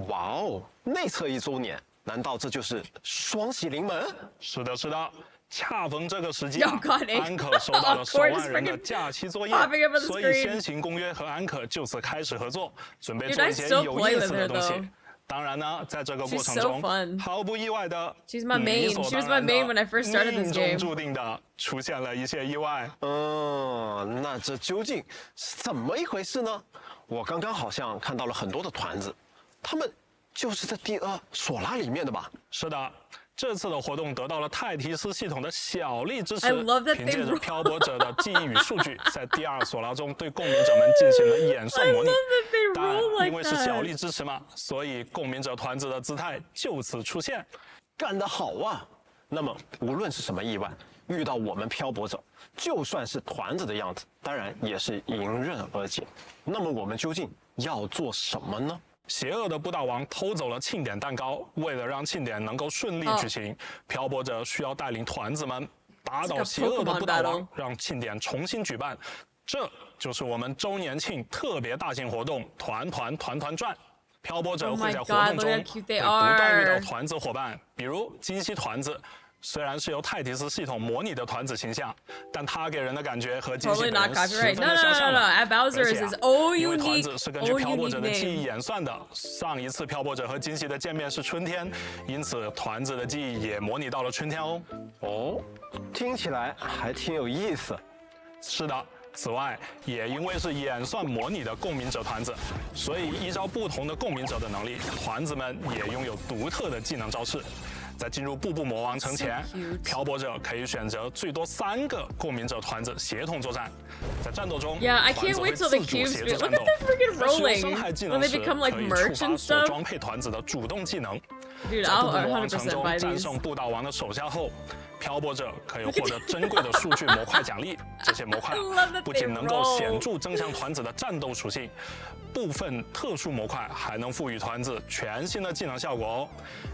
哇哦，内测1周年，难道这就是双喜临门？是的，是的。恰逢这个时机啊 Oh God, 安可收到了 of 10 course, 万人的假期作业 popping up on，the 所以 screen 先行公约和安可就此开始合作，准备 Dude, 做 I 一些 still 有 play 意 with 思 her 的东西 though.。当然呢，在这个过 She's 程 so 中 fun 毫不意外的 She's my main. 理所 She was 当 my 然的 main when I first started this 命 game. 中注定的出现了一些意外。那这究竟是怎么一回事呢？我刚刚好像看到了很多的团子，他们就是在第二索拉里面的吧？是的。这次的活动得到了泰提斯系统的小力支持 I love that， 凭借 they 着漂泊者的记忆与数据，在第二索拉中对共鸣者们进行了演算模拟。但因为是小力支持嘛，所以共鸣者团子的姿态就此出现。干得好啊！那么无论是什么意外，遇到我们漂泊者，就算是团子的样子，当然也是迎刃而解。那么我们究竟要做什么呢？邪恶的布大王偷走了庆典蛋糕，为了让庆典能够顺利举行，漂泊者需要带领团子们打倒邪恶的布大王，让庆典重新举办。这就是我们周年庆特别大型活动“团团转”。漂泊者会在活动中会不断遇到团子伙伴，比如金希团子。虽然是由泰迪斯系统模拟的团子形象，但它给人的感觉和金希本人十分的相像。而且因为团子是根据漂泊者的记忆演算的，上一次漂泊者和金希的见面是春天，因此团子的记忆也模拟到了春天哦。哦，听起来还挺有意思。是的。此外，也因为是演算模拟的共鸣者团子，所以依照不同的共鸣者的能力，团子们也拥有独特的技能招式。在进入步步魔王城前，漂泊者可以选择最多3个共鸣者团子协同作战。在战斗中， Yeah, I 团 can't 子会 wait till 自 the 主 cubes 协 be. 作 Look 战 at 斗。 them freaking 在使用 rolling 伤害技 when 能 they 时， become like 可以触 merch 发 and 所 stuff. 装配团子的主动技能。 Dude, 在 I'll 步步魔王 100% 城中 buy 战 these. 胜布大王的手下后，漂泊者可以获得珍贵的数据模块奖励。这些模块 I love that 不仅 they 能够 roll. 显著增强团子的战斗属性，部分特殊模块还能赋予团子全新的技能效果哦。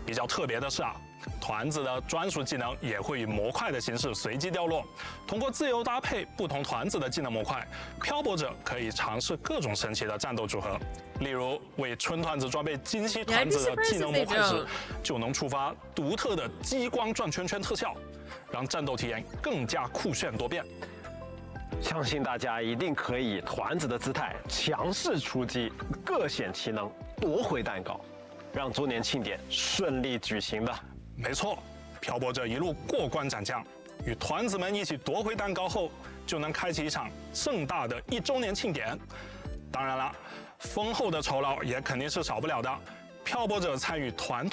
比较特别的是啊，团子的专属技能也会以模块的形式随机掉落。通过自由搭配不同团子的技能模块，漂泊者可以尝试各种神奇的战斗组合。例如，为春团子装备金希团子的技能模块时，就能触发独特的激光转圈圈特效，让战斗体验更加酷炫多变。相信大家一定可以团子的姿态强势出击，各显其能，夺回蛋糕，让周年庆典顺利举行的。没错，漂泊者一路过关斩将，与团子们一起夺回蛋糕后，就能开启一场盛大的1周年庆典。当然了，丰厚的酬劳也肯定是少不了的。漂泊者参与团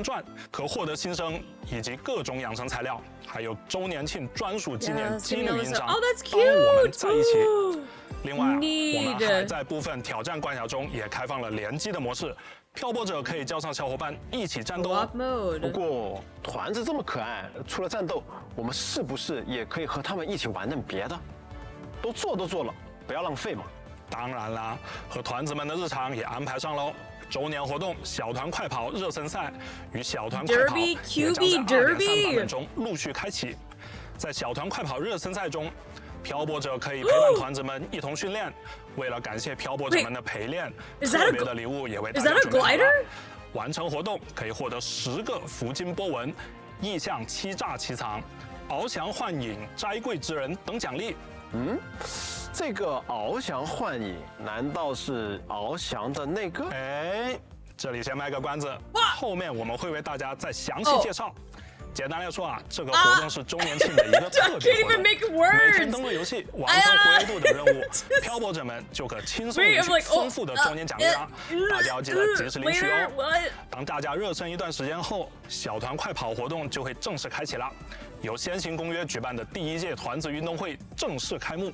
转，可获得新生以及各种养成材料，还有周年庆专属纪念激励印章， Oh, that's 帮我们在一起。 cute. 另外啊，我们还在部分挑战关卡中也开放了联机的模式，漂泊者可以叫上小伙伴一起战斗哦。 Co-op mode. 不过团子这么可爱，除了战斗，我们是不是也可以和他们一起玩点别的？都做了，不要浪费嘛。当然啦，和团子们的日常也安排上喽。周年活动小团快跑热身赛与小团快跑 Derby 也将在 QB Derby 2.3版本中陆续开启。在小团快跑热身赛中，漂泊者可以陪伴团子们一同训练。为了感谢漂泊者们的陪练， Is that a 特别的礼物也为大 Is 家 that a 准备好了 glider? 完成活动可以获得10个福金波纹、意象欺诈奇藏、翱翔幻影、摘桂之人等奖励。这个翱翔幻影难道是翱翔的那个？哎，这里先卖个关子，后面我们会为大家再详细介绍。简单来说啊，这个活动是周年庆的一个特别 Can't 活 even 动。 make 每 words. 天登录游戏，完成活跃度的任务，漂泊者们就可轻松领 Wait, I'm 取 like, oh, 丰富的周年奖励啦！大家要记得及时领取 Later, 哦。 what? 当大家热身一段时间后，小团快跑活动就会正式开启啦。由先行公约举办的第1届团子运动会正式开幕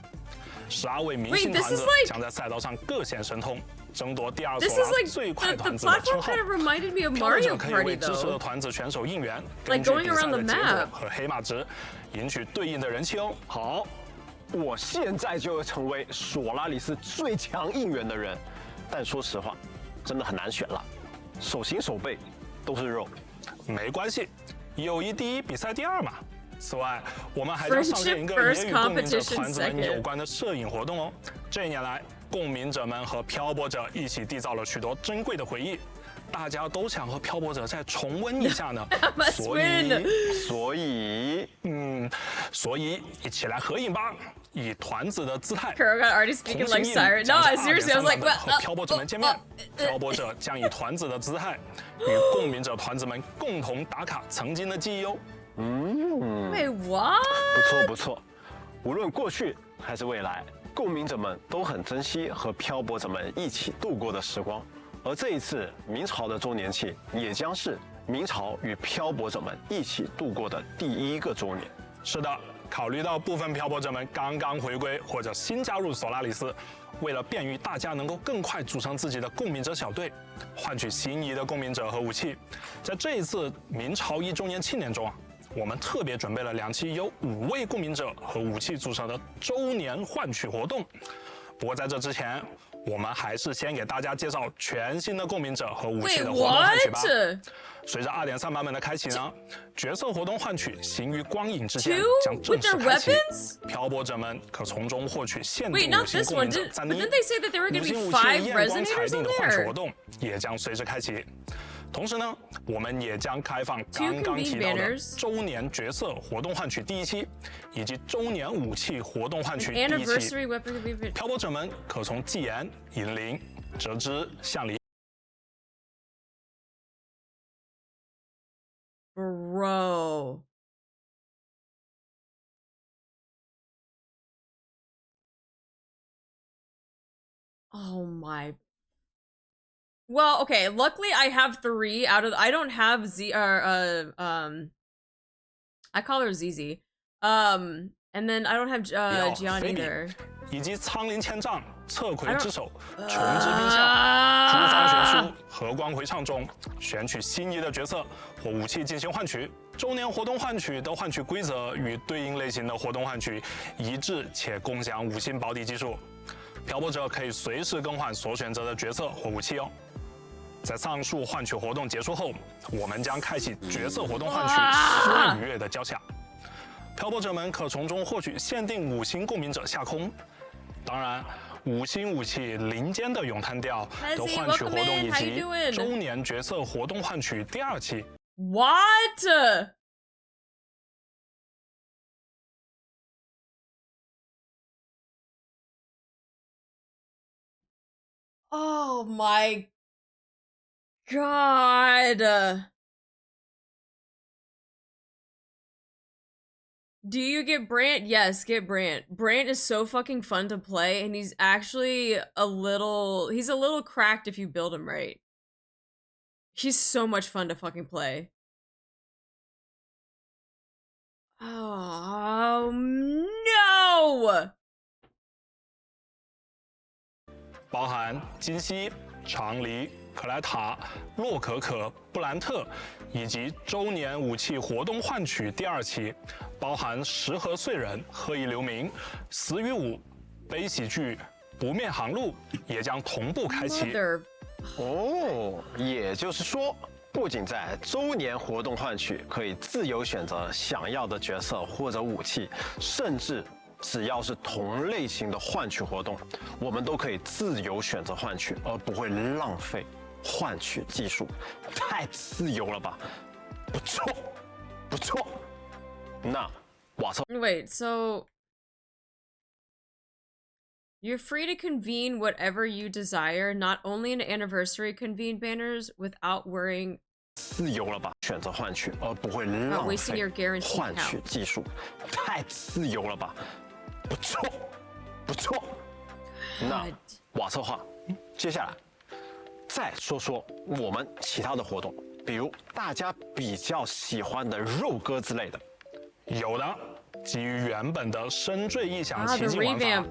，12位明星 Wait, this 团 is 子 like- 将在赛道上各显神通，争夺第2 This 所 is like 最快 the 团子的称 platform 号 kind。of reminded me of 漂泊 Mario 者可以 Party 为支持的 though. 团子选手应援， Like 根据 going 比赛 around 的 the 结 map. 果和黑马值，赢取对应的人气哦。好，我现在就要成为索拉里斯最强应援的人，但说实话，真的很难选了，手心手背都是肉。没关系，友谊第一，比赛第2嘛。此外，我们还将上线一个也与共鸣者团子们有关的摄影活动哦。这一年来，共鸣者们和漂泊者一起缔造了许多珍贵的回忆，大家都想和漂泊者再重温一下呢。所以一起来合影吧，以团子的姿态。 Kuro got already speaking like Siren. No, seriously, I was like, what? 和漂泊者们见面，漂泊者将以团子的姿态与共鸣者团子们共同打卡曾经的记忆哦。 Wait, what? 不错，无论过去还是未来，共鸣者们都很珍惜和漂泊者们一起度过的时光。而这一次明朝的周年庆，也将是明朝与漂泊者们一起度过的第1个周年。是的，考虑到部分漂泊者们刚刚回归或者新加入索拉里斯，为了便于大家能够更快组成自己的共鸣者小队，换取心仪的共鸣者和武器，在这一次明朝1周年庆典中啊。 我们特别准备了2期由5位共鸣者和武器组成的周年换取活动。不过在这之前，我们还是先给大家介绍全新的共鸣者和武器 Wait, 的活动换取吧。 what? 随着2.3版本的开启呢，角色活动换取行于光影之间 Two 将正 with 式 their 开启。 weapons? 漂泊者们可从中获取限度 Wait, 5 not 星 this 共 one. 鸣者 Did, 赞 but 励。 didn't they say that there were 5 going to 星 be 武器 5 验光裁 resonators 定 in 的换取 there? 活动也将随之开启。同时呢，我们也将开放 Two 刚刚提 convened 到的 banners. 周年角色活动换取第1期，以及周年武器活动换取第1期。 Anniversary weapon could be. 漂泊者们可从祭言、引灵、折枝、向里。 Bro. Oh my. Well, okay, luckily I have 3 out of I don't have Z or I call her ZZ. And then I don't have Gian either. 以及苍林千丈、侧魁之手、琼之冰笑、诸方玄书、和光回唱中选取心仪的角色或武器进行换取。周年活动换取的换取规则与对应类型的活动换取一致，且共享5星保底技术。漂泊者可以随时更换所选择的角色或武器哦。在上述换取活动结束后，我们将开启角色活动换取12与月的交响。漂泊者们可从中获取限定5星共鸣者下空。 当然，5星武器林间的咏叹调的换取活动以及周年角色活动换取第2期。What? Oh my god. Do you get Brant? Yes, get Brant. Brant is so fucking fun to play, and he's actually he's a little cracked if you build him right. He's so much fun to fucking play. Oh no! 包含金溪、长离、克莱塔、洛可可、布兰特，以及周年武器活动换取第2期，包含十和岁人、何以留名、死与舞、悲喜剧、不灭航路也将同步开启。哦，也就是说，不仅在周年活动换取可以自由选择想要的角色或者武器，甚至只要是同类型的换取活动，我们都可以自由选择换取，而不会浪费换取技术。太自由了吧？不错，不错。那瓦特 Wait, so you're free to convene whatever you desire, not only in anniversary convene banners without worrying 自由了吧？选择换取，而不会 about 浪 wasting 费 your guarantee 换取 count. 技术。太自由了吧？不错，不错。那 God. 瓦策划，接下来再说说我们其他的活动，比如大家比较喜欢的肉鸽之类的。有的，基于原本的深坠异想奇 the 境玩法 revamp.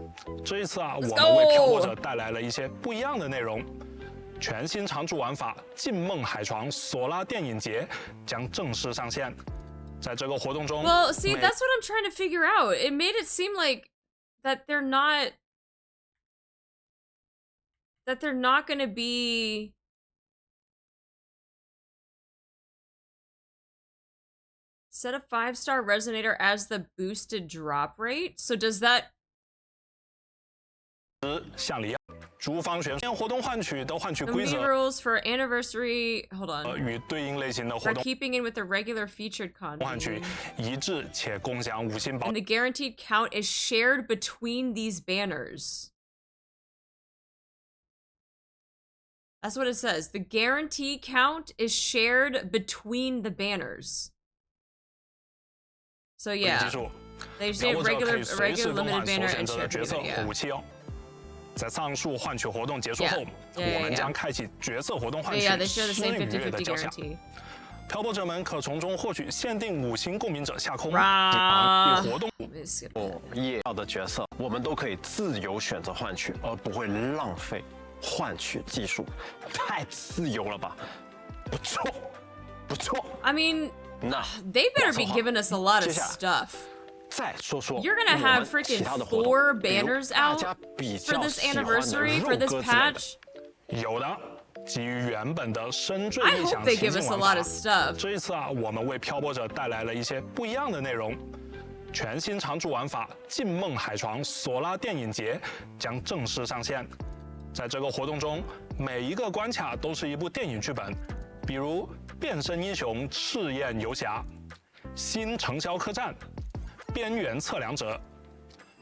这一次啊，我 Let's 们为 go 漂泊者带来了一些不一样的内容。全新常驻玩法“静梦海床索拉电影节”将正式上线。在这个活动中 Well, see, 每 that's what I'm trying to figure out. It made it seem like that they're not going to be set a 5-star resonator as the boosted drop rate. So does that 像里诸方选活动换取的换取 the 规 mean 则 rules for anniversary? Hold on. 与对应类型的活 Are 动 keeping in with the regular featured 换取 content. 一致且共享5星宝 And the guaranteed count is shared between these banners. That's what it says. The guarantee count is shared between the banners. So 记 yeah, 住， they 漂 say 泊者可 regular 以随时 regular 更 limited 换所 banner 选 and 择的 shared 角色 banner. 和 Yeah. 武器哦。在上述换取活动结束 Yeah. 后 Yeah, 我们 yeah, 将 yeah. 开启角色活动换 But 取 yeah, they share the 诗 same 与月的 50-50交响。 guarantee. 漂泊者们可从中获取限定5星共鸣者下空， Rah. 活动 Let me skip 哦 that. 也要的角色，我们都可以自由选择换取，而不会浪费换取技术。太自由了吧？不错，不错。 I mean, 那 they better be 瓦策划 giving us a lot of 接下来 stuff. 再说说 You're gonna 我 have 们 freaking 其他的活动 4比如 banners 大 out 家比 for 较 this 喜欢的 anniversary, 肉 for this 鸽之类的。 patch. 有的，基于原本的深坠 I 异 hope 想 they 奇 give 境 us a 玩 lot 法 of。stuff. 这一次啊，我们为漂泊者带来了一些不一样的内容。全新常驻玩法“静梦海床索拉电影节”将正式上线。在这个活动中，每一个关卡都是一部电影剧本，比如《变身英雄赤焰游侠》、《新城郊客栈》、《边缘测量者》。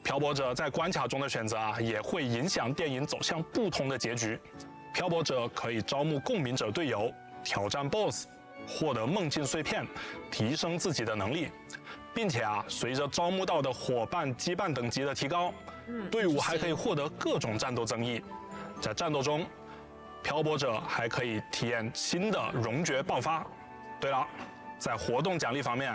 漂泊者在关卡中的选择啊，也会影响电影走向不同的结局。漂泊者可以招募共鸣者队友，挑战 BOSS， 获得梦境碎片，提升自己的能力，并且啊，随着招募到的伙伴羁绊等级的提高，队伍还可以获得各种战斗增益。在战斗中，漂泊者还可以体验新的荣爵爆发。对了，在活动奖励方面，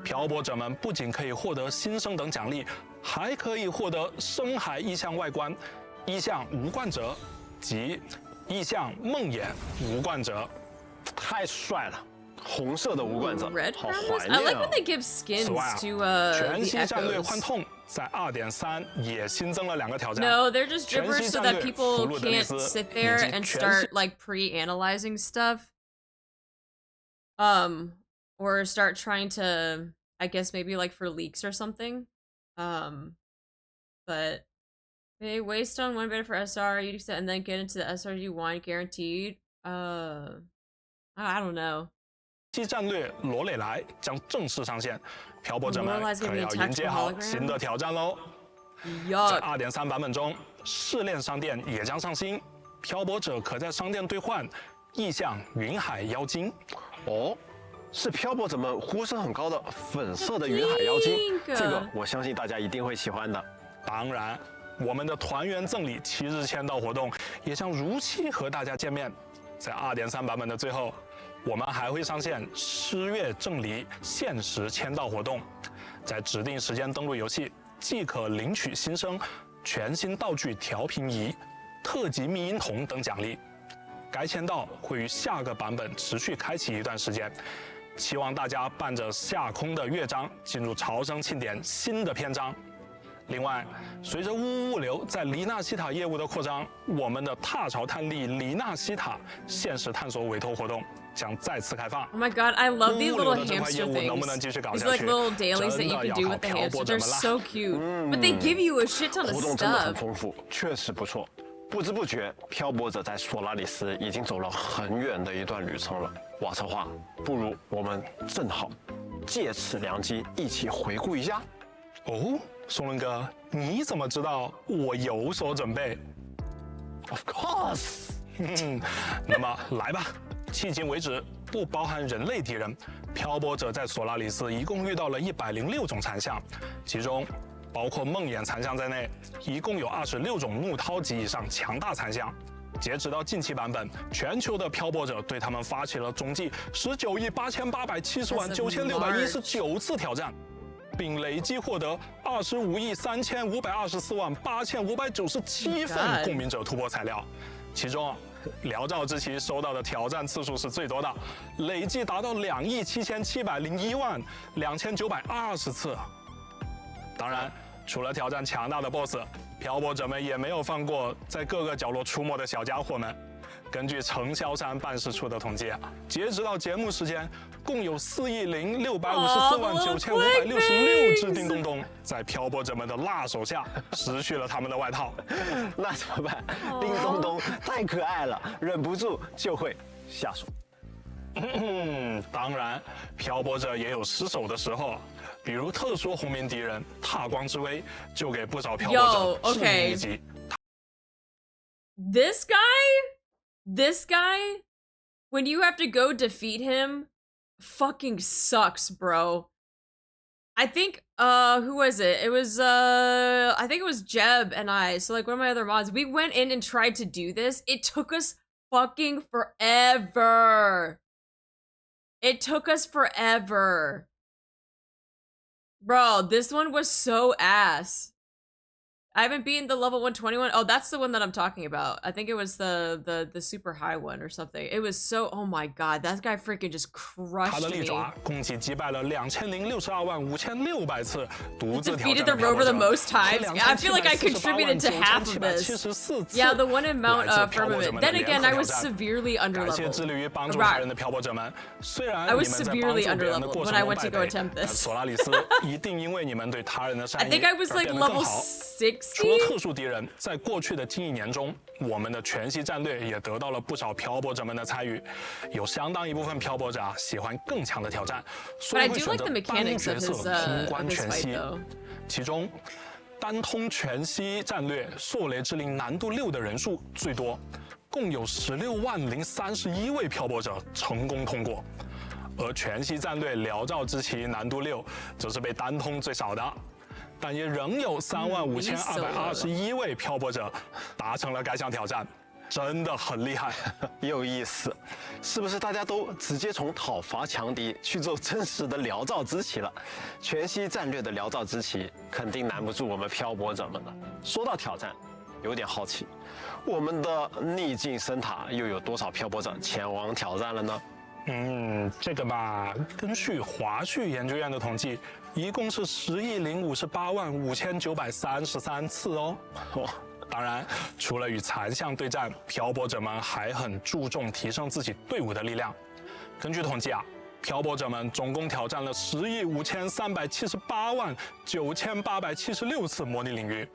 漂泊者们不仅可以获得新生等奖励，还可以获得深海意象外观、意象无冠者及意象梦魇无冠者。太帅了！红色的无冠者， Red 好 crowns? 怀 I 念 like 啊 when！they give skins 此外啊， to 全 the 息战略 echoes. 幻痛在2.3也新增了2个挑战。 No, they're just 全 gibberish 息 so 战 that 略 people 俘虏的丽 can't 丝 sit 以 there 及 and 全 start 息 like pre-analyzing stuff. Or start trying to, I guess maybe like for leaks or something. But they waste on one bit for SR, you and then get into the SR you want guaranteed. I don't know. 西战略罗蕾莱将正式上线，漂泊者们 Lorelai's gonna 可 be a 要迎接 tactical 好 hologram? 新的挑战喽。在 Yuck. 2.3版本中，试炼商店也将上新，漂泊者可在商店兑换意象云海妖精。哦，是漂泊者们呼声很高的粉色的云海妖精， Pink 这个我相信大家一定会喜欢的。当然，我们的团员赠礼7日签到活动也将如期和大家见面。在2.3版本的最后，我们还会上线诗月赠礼限时签到活动，在指定时间登录游戏，即可领取新生、全新道具调频仪、特级密音筒等奖励。该签到会于下个版本持续开启一段时间，期望大家伴着下空的乐章进入朝圣庆典新的篇章。另外，随着物流在黎纳西塔业务的扩张，我们的踏潮探利黎纳西塔现实探索委托活动将再次开放。 Oh my god, I love these 物 little 流的这块业 hamster 务能不能 things. 继续搞 These 下 like 去？ little dailies that 真 you 的 can 要 do 靠 with the 漂 hamster. 泊者 They're 们了。 so cute. But they give you a shit ton of 活动真的很 stuff. 丰富，确实不错。不知不觉，漂泊者在索拉里斯已经走了很远的一段旅程了。瓦策划，不如我们正好借此良机，一起回顾一下。哦，松伦哥，你怎么知道我有所准备？ Of course。那么来吧。迄今为止，不包含人类敌人，漂泊者在索拉里斯一共遇到了106种残像，其中包括梦魇残像在内，一共有26种怒涛级以上强大残像。截止到近期版本，全球的漂泊者对他们发起了总计19.870.9,619次挑战，并累计获得25.3,524.8597份共鸣者突破材料。其中，辽兆之旗收到的挑战次数是最多的，累计达到27701.2920次。当然，除了挑战强大的 BOSS， 漂泊者们也没有放过在各个角落出没的小家伙们。根据承销山办事处的统计，截止到节目时间，共有4.654.9566只叮咚咚在漂泊者们的辣手下失去了他们的外套。那怎么办？叮咚咚太可爱了，忍不住就会下手。当然，漂泊者也有失手的时候，比如特殊红名敌人踏光之威，就给不少漂泊者致命一击。This guy, when you have to go defeat him, fucking sucks, bro. I think, who was it? It was, I think it was Jeb and I, so like one of my other mods, we went in and tried to do this. It took us fucking forever. It took us forever. Bro, this one was so ass. I haven't beaten the level 121. Oh, that's the one that I'm talking about. I think it was the super high one or something. It was so, oh my god, that guy freaking just crushed 他的利 me. 爪共计击败了20625600次，独自挑 Defeated 战 the 了漂 rover 泊 the 者 most times. I feel like I contributed to half of this. 2774次 Yeah, the one in Mount 来自漂泊者 Firmament. 们的 Then 联 again, 合 I 挑 was 战。 severely 感谢 underleveled. 致力于帮助他人的漂泊者们。虽然 I 你 was 们在 severely 帮助别人的 underleveled 过 when 程 I 中 went to 败 go 北， attempt 但 this. 索拉里斯一定因为你们对他人的 I 善意 think I was 而 like 变得更 level 好。 60. 除了特殊敌人，在过去的近1年中，我们的全息战略也得到了不少漂泊者们的参与。有相当一部分漂泊者喜欢更强的挑战，所 But I 以会 do 选 like 择 the 单 mechanics 角 of 色 his 通 of 关 his 全 fight 息。 though. 其中，单通全息战略朔雷之灵难度6的人数最多，共有16万031位漂泊者成功通过。而全息战略辽兆之旗难度6则是被单通最少的，但也仍有35221位漂泊者达成了该项挑战，真的很厉害。有意思，是不是大家都直接从讨伐强敌去做真实的辽兆之旗了？全息战略的辽兆之旗肯定难不住我们漂泊者们的。说到挑战，有点好奇，我们的逆境深塔又有多少漂泊者前往挑战了呢？这个吧，根据华旭研究院的统计，一共是10.058.5933次哦。当然，除了与残像对战，漂泊者们还很注重提升自己队伍的力量。根据统计啊，漂泊者们总共挑战了10.5378.9876次模拟领域。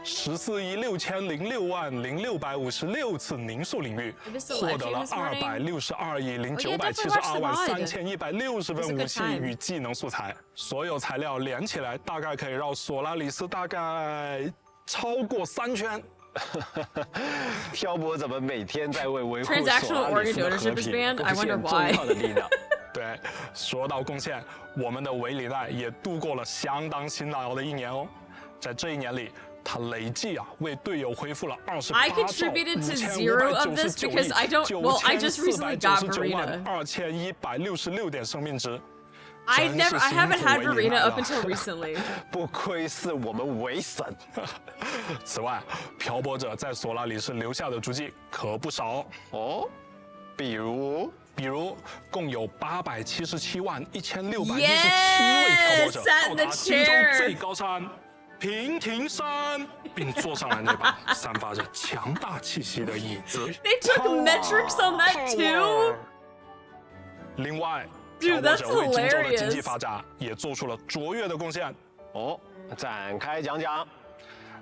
14.6006.0656次凝塑领域，获得了262.0972.3160份武器与技能素材。所有材料连起来，大概可以绕索拉里斯大概超过3圈。漂泊者们每天在为维护索 Transactional 拉里斯的 organ 和 ownership is 平 banned. 贡 I 献 wonder 重 why. 要的力量。对，说到贡献，我们的维里奈也度过了相当辛劳的1年哦。在这1年里，他累计为队友恢复了28 I contributed to 0 of this because I don't. Well, I just recently got Verena. 2166点生命值。I 真是 never, I 辛 haven't 苦 had 为你 Verena 耐 up 了 until recently. 不愧是我们维神。此外，漂泊者在索拉里是留下的足迹可不少哦，比如共有8771617位 Yes, 漂泊者 sat 到 in the 达金州 chair. 最高山平亭山，并坐上了那把散发着强大气息的椅子。They took metrics on that too. 另外， Dude, 漂泊 that's 者为金州的经济 hilarious. 发展也做出了卓越的贡献。哦，展开讲讲。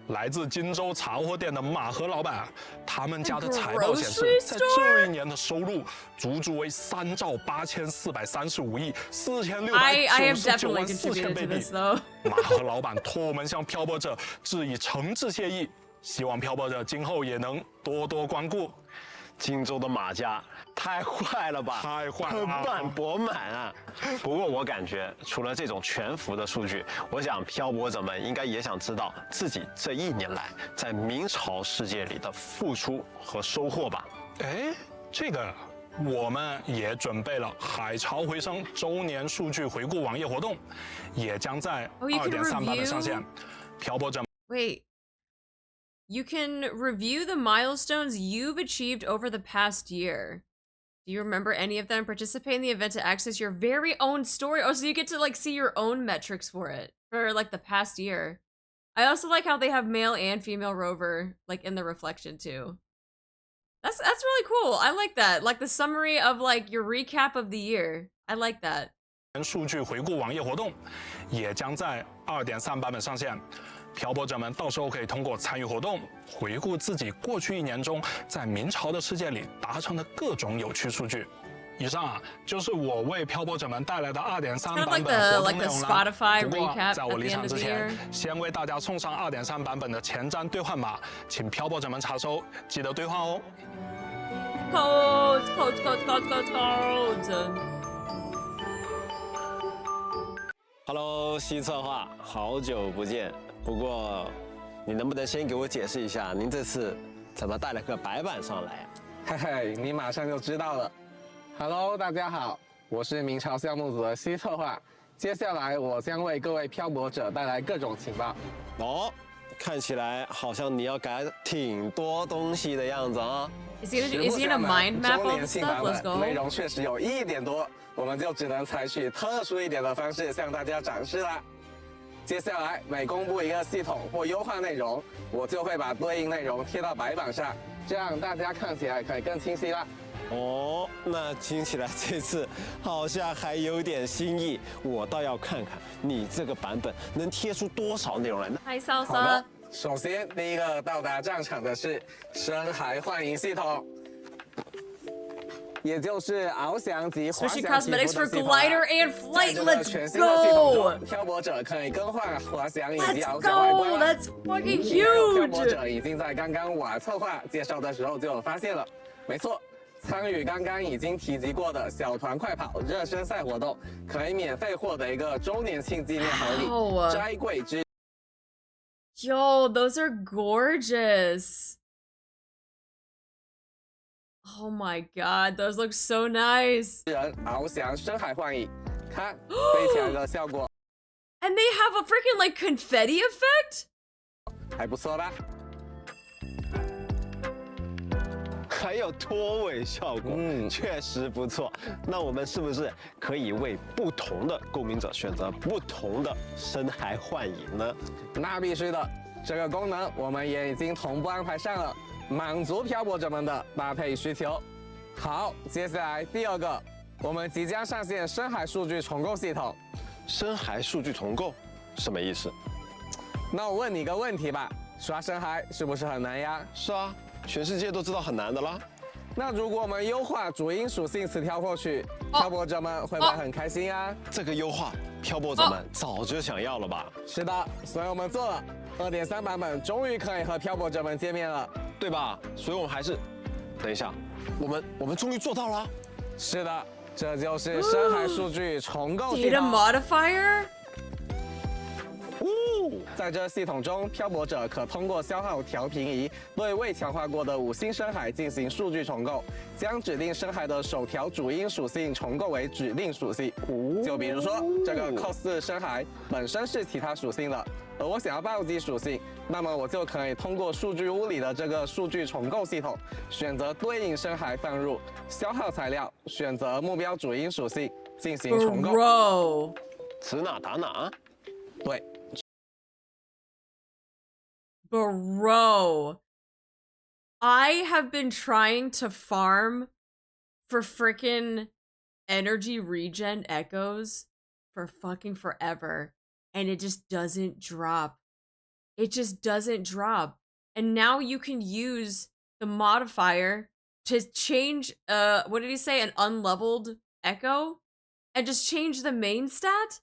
来自金州杂货店的马和老板，他们家的财报显示， Grocery 在这一年的收入足足为3兆8435亿4699 I have 万 definitely 4000 contributed 倍 to 币 this。though. 马和老板托我们向漂泊者致以诚挚谢意，希望漂泊者今后也能多多光顾。荆州的马家太坏了吧，太坏了盆满钵满啊！不过我感觉，除了这种全幅的数据，我想漂泊者们应该也想知道自己这1年来在明朝世界里的付出和收获吧。哎，这个我们也准备了海潮回声周年数据回顾网页活动，也将在 Oh, you can 2.3版本 review? 上线。漂泊者 Wait. You can review the milestones you've achieved over the past year. Do you remember any of them? Participate in the event to access your very own story. Oh, so you get to like see your own metrics for it for like the past year. I also like how they have male and female rover like in the reflection too. That's really cool. I like that. Like the summary of like your recap of the year. I like that. 数据回顾网页活动也将在2.3版本上线。漂泊者们到时候可以通过参与活动，回顾自己过去1年中在明朝的世界里达成的各种有趣数据。以上就是我为漂泊者们带来的2.3版本活动内容了。不过，在我离场之前，先为大家送上2.3版本的前瞻兑换码，请漂泊者们查收，记得兑换哦。Codes. Hello， 西策划，好久不见。不过，你能不能先给我解释一下，您这次怎么带了个白板上来啊？嘿嘿，你马上就知道了。Hello， 大家好，我是明朝项目组的西策划。接下来我将为各位漂泊者带来各种情报。哦，看起来好像你要改挺多东西的样子啊。Is he gonna mind map all the 周年庆 stuff? 版 Let's 本 go. 内容确实有1点多，我们就只能采取特殊一点的方式向大家展示啦。接下来每公布一个系统或优化内容，我就会把对应内容贴到白板上，这样大家看起来可以更清晰啦。哦，那听起来这次好像还有点新意，我倒要看看你这个版本能贴出多少内容来呢？ Hi, 好 Salsa. 的，首先第一个到达战场的是深海幻影系统，也就是翱翔及滑 Switching 翔起伏的 cosmetics 系 for 统啊。 glider and 在 flight. 这个 Let's 全新的系统 go. 中，漂泊者可以更换滑翔以及 Let's 翱翔外观 go. 了。 That's fucking 漂泊 huge. 者已经在刚刚我策划介绍的时候就有发现了，没错。参与刚刚已经提及过的小团快跑热身赛活动，可以免费获得一个周年庆纪念盒 Wow. 礼斋柜之 Yo, those are gorgeous. Oh my god, those look so nice. 人翱翔深海幻影，看飞起来的效果 And they have a freaking like confetti effect? 还不错吧？还有拖尾效果，确实不错。那我们是不是可以为不同的购名者选择不同的深海幻影呢？那必须的，这个功能我们也已经同步安排上了，满足漂泊者们的搭配需求。好，接下来第二个，我们即将上线深海数据重构系统。深海数据重构什么意思？那我问你个问题吧，刷深海是不是很难呀？是啊，全世界都知道很难的啦。那如果我们优化主因属性词条获取，漂泊者们会不会很开心呀？这个优化，漂泊者们早就想要了吧？是的，所以我们做了。2.3版本终于可以和漂泊者们见面了，对吧？所以我们还是，等一下，我们终于做到了。是的，这就是深海数据重构系 Data 统。 modifier? 在在这系统中，漂泊者可通过消耗调频仪对未强化过的5星深海进行数据重构，将指定深海的首条主因属性重构为指定属性。就比如说，这个 cos 深海本身是其他属性的，而我想要暴击属性，那么我就可以通过数据屋里的这个数据重构系统，选择对应深海放入，消耗材料，选择目标主因属性进行重构。Bro. 指哪打哪。对。 Bro, I have been trying to farm for frickin' energy regen echoes for fucking forever, and it just doesn't drop. It just doesn't drop. And now you can use the modifier to change, what did he say? An unleveled echo? And just change the main stat?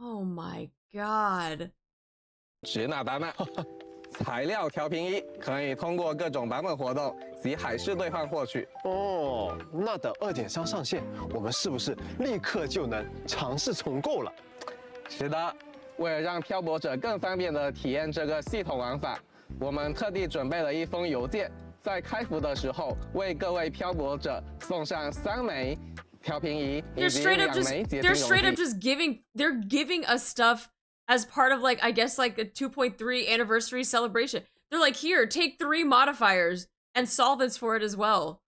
Oh my god. 指哪打哪。材料调频仪可以通过各种版本活动及海事兑换获取。哦，那等2.3上线，我们是不是立刻就能尝试重构了？是的，为了让漂泊者更方便地体验这个系统玩法，我们特地准备了一封邮件，在开服的时候为各位漂泊者送上3枚。 They're straight up just giving us stuff as part of like I guess like a 2.3 anniversary celebration. They're like, here, take 3 modifiers and solvents for it as well.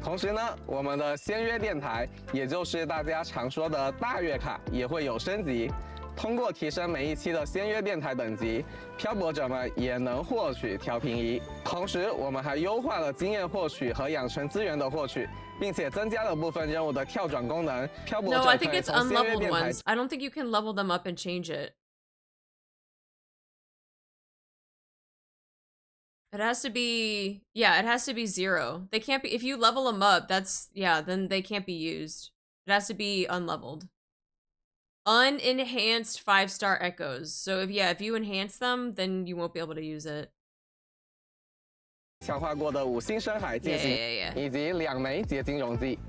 同时呢，我们的仙约电台，也就是大家常说的大月卡，也会有升级。通过提升每一期的仙约电台等级，漂泊者们也能获取调频仪。同时，我们还优化了经验获取和养成资源的获取。 并且增加了部分任务的跳转功能。漂泊者 No, I think it's unleveled ones. I don't think you can level them up and change it. It has to be, yeah, it has to be 0. They can't be, if you level them up, that's, yeah, then they can't be used. It has to be unleveled. Unenhanced 5-star echoes. So if, yeah, if you enhance them, then you won't be able to use it. 强化过的5星深海进行，以及2枚结晶溶剂。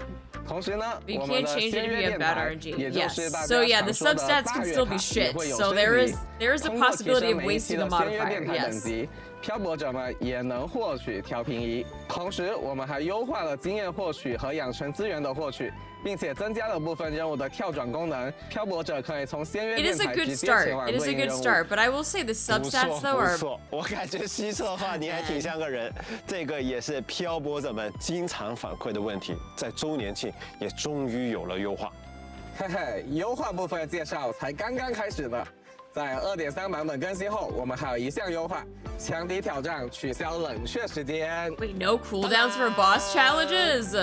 同时呢，我们的仙约电台，也就是大家常说的大月卡，也会有升级。通过提升每一期的仙约电台等级，漂泊者们也能获取调频仪。同时，我们还优化了经验获取和养成资源的获取。 并且增加了部分任务的跳转功能，漂泊者可以从仙约电台直接前往对应任务。 It is a good start, but I will say the substats though are. 不错，我感觉西策划你还挺像个人。这个也是漂泊者们经常反馈的问题，在周年庆也终于有了优化。嘿嘿，优化部分介绍才刚刚开始呢。 在2.3版本更新后，我们还有一项优化：强敌挑战取消冷却时间。Wait, no cooldowns for boss challenges.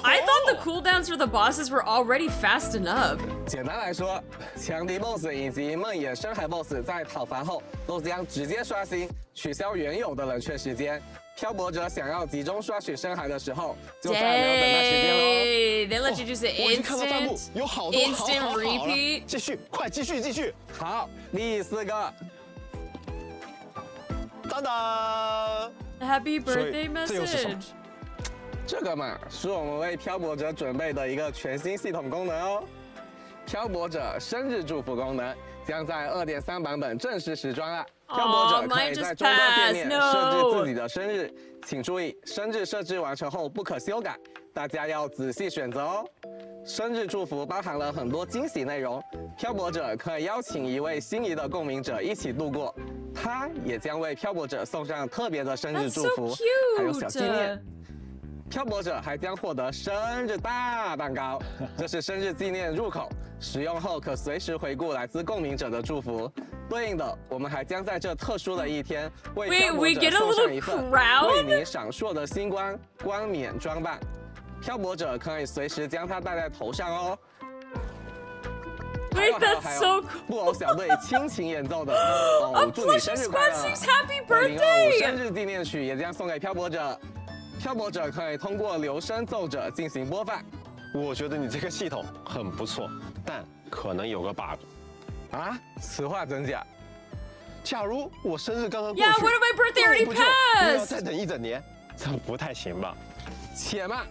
I thought the cooldowns for the bosses were already fast enough. 简单来说，强敌 BOSS 以及梦魇深海 BOSS 在讨伐后都将直接刷新，取消原有的冷却时间。漂泊者想要集中刷取深海的时候，就再没有等待时间喽。They let you just instant repeat. 继续，快继续。好，第4个。当当 ！Happy birthday message. 这个嘛，是我们为漂泊者准备的一个全新系统功能哦。漂泊者生日祝福功能将在2.3版本正式时装了。 漂泊者可以在终端界面设置自己的生日，请注意，生日设置完成后不可修改，大家要仔细选择哦。生日祝福包含了很多惊喜内容，漂泊者可以邀请一位心仪的共鸣者一起度过，他也将为漂泊者送上特别的生日祝福，还有小纪念。 漂泊者还将获得生日大蛋糕，这是生日纪念入口，使用后可随时回顾来自共鸣者的祝福。对应的，我们还将在这特殊的一天为漂泊者送上一份为你闪烁的星光冠冕装扮，漂泊者可以随时将它戴在头上哦。 Wait, that's so cool. 布偶小队亲情演奏的哦，祝你生日快乐 ！Happy birthday！ 生日纪念曲也将送给漂泊者。 漂泊者可以通过留声奏者进行播放。我觉得你这个系统很不错，但可能有个 bug。啊？此话怎讲？假如我生日刚刚过去 ，Yeah, what if my birthday already passed？ 要再等1整年，这不太行吧？且慢，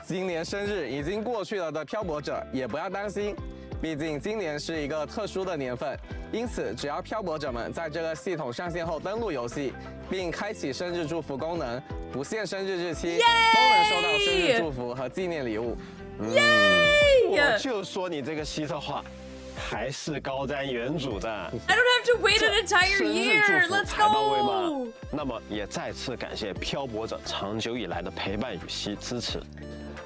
今年生日已经过去了的漂泊者也不要担心，毕竟今年是一个特殊的年份，因此只要漂泊者们在这个系统上线后登录游戏，并开启生日祝福功能，不限生日日期，都能收到生日祝福和纪念礼物。我就说你这个希特话，还是高瞻远瞩的。I don't have to wait an entire 生日 year. 祝福 Let's 才到位 go. 吗？那么也再次感谢漂泊者长久以来的陪伴与支持。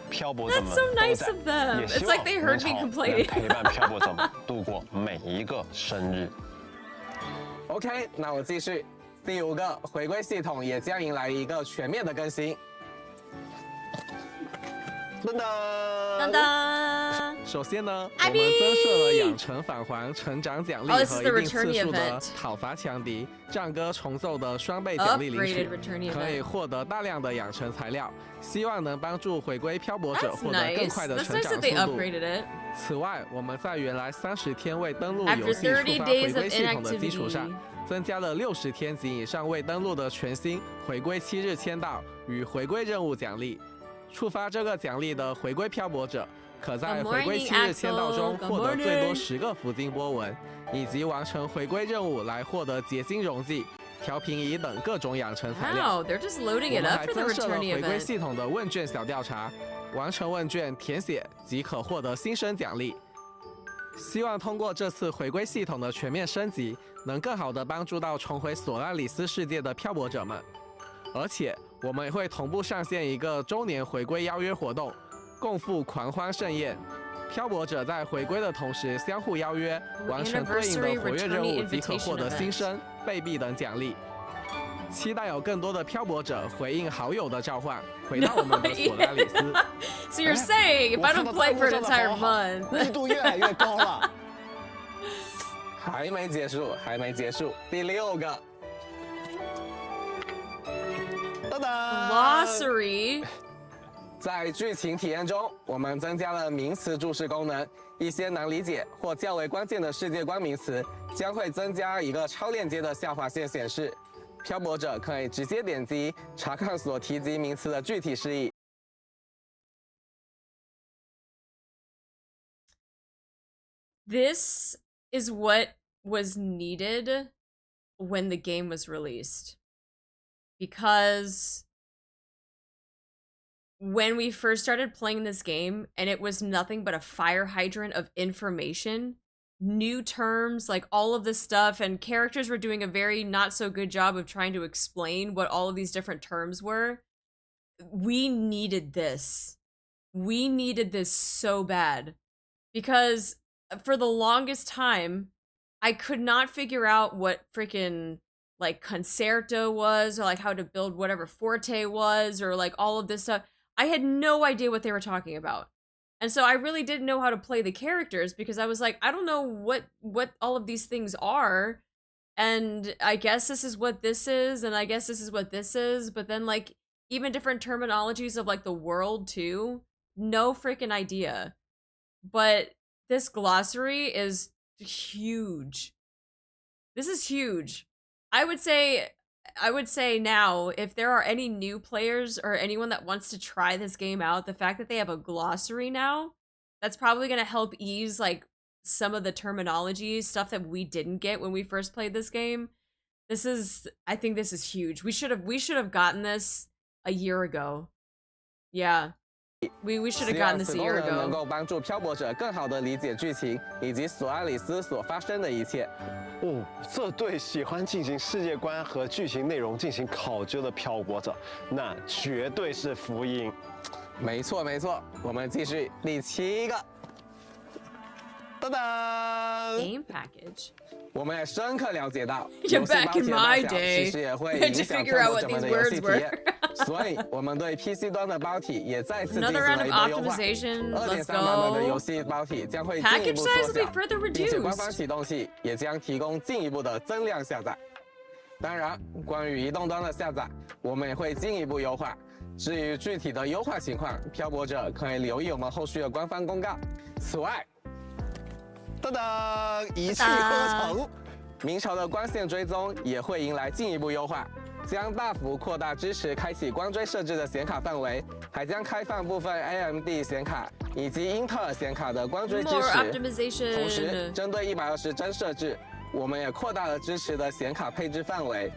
漂泊者们 That's so 都 nice 在 of them. 也 It's 希 like 望 they heard me 能 complaining. 陪伴漂泊者们度过每一个生日。OK， 那我继续。第5个，回归系统也将迎来一个全面的更新。噔噔当当。首先呢，我 I 们增设了养成返还、成长奖励 Oh, this is 和 the 一定次 return 数的 event. 讨伐强敌、战歌重奏的双倍奖励领 Upgraded 取， return 可以 event. 获得大量的养成材料，希望能帮助回归漂泊者 That's 获得更 nice. 快的 That's 成 nice 长 that they 速度。 upgraded it. 此外，我们在原来30天未登录 After 游戏触30发 days 回 of 归系统的基础上 inactivity.，增加了60天及以上未登录的全新回归7日签到与回归任务奖励。触发这个奖励的回归漂泊者，可在 Good 回归 morning, 7日签到中 Axel. 获得 Good 最多 morning. 10个福金波纹，以及完成回归任务来获得结晶溶剂、调频仪等各种养成材料。 Wow, they're just loading 我 it 们 up 还 for the 增设了 return 回归 event. 系统的问卷小调查，完成问卷填写即可获得新生奖励。希望通过这次回归系统的全面升级，能更好地帮助到重回索拉里斯世界的漂泊者们。而且我们也会同步上线一个周年回归邀约活动，共赴狂欢盛宴。漂泊者在回归的同时相互邀约，完成对应的活跃任务即可获得新生、贝币等奖励。期待有更多的漂泊者回应好友的召唤，回到我们的索拉里斯。So you're saying if I don't play for an entire month. 密度越来越高了。还没结束，还没结束。第6个，噔噔 Glossary. 在剧情体验中，我们增加了名词注释功能，一些难理解或较为关键的世界观名词将会增加一个超链接的下划线显示，漂泊者可以直接点击查看所提及名词的具体释义。This is what was needed when the game was released. Because when we first started playing this game and it was nothing but a fire hydrant of information, new terms, like all of this stuff, and characters were doing a very not so good job of trying to explain what all of these different terms were. We needed this. We needed this so bad. Because for the longest time, I could not figure out what freaking like concerto was, or like how to build whatever forte was, or like all of this stuff. I had no idea what they were talking about. And so I really didn't know how to play the characters because I was like, I don't know what all of these things are. And I guess this is what this is, and I guess this is what this is, but then like even different terminologies of like the world too. No freaking idea. But this glossary is huge. This is huge. I would say now, if there are any new players or anyone that wants to try this game out, the fact that they have a glossary now, that's probably going to help ease like some of the terminology stuff that we didn't get when we first played this game. I think this is huge. We should have gotten this a year ago. Yeah. We should have gotten this a year 希望此功能能 ago. 够帮助漂泊者更好地理解剧情以及索拉里斯所发生的一切。哦，这对喜欢进行世界观和剧情内容进行考究的漂泊者，那绝对是福音。没错没错，我们继续第7个。噔噔 Game package. 我们也深刻了解到， Yeah, 游戏 back 包 in 铁大 my 小 day, 其实也会 to 影响 figure 漂 out 泊 what 者 these 们的游 words 戏体 were. 验。所以，我们对 PC 端的包体也再次进行 Another 了 round of 一波优化。 optimization. Let's 2.3版本的游 go. 戏包体将会进一 Package 步 size 缩 will be 小， further 并且官方 reduced. 启动器也将提供进一步的增量下载。当然，关于移动端的下载，我们也会进一步优化。至于具体的优化情况，漂泊者可以留意我们后续的官方公告。此外，噔噔，一气呵成。明朝的光线追踪也会迎来进一步优化。将大幅扩大支持开启光追设置的显卡范围，还将开放部分 AMD 显卡以及英特尔显卡的光追支 More 持。 optimization. 同时，针对120帧设置，我们也扩大了支持的显卡配置范围。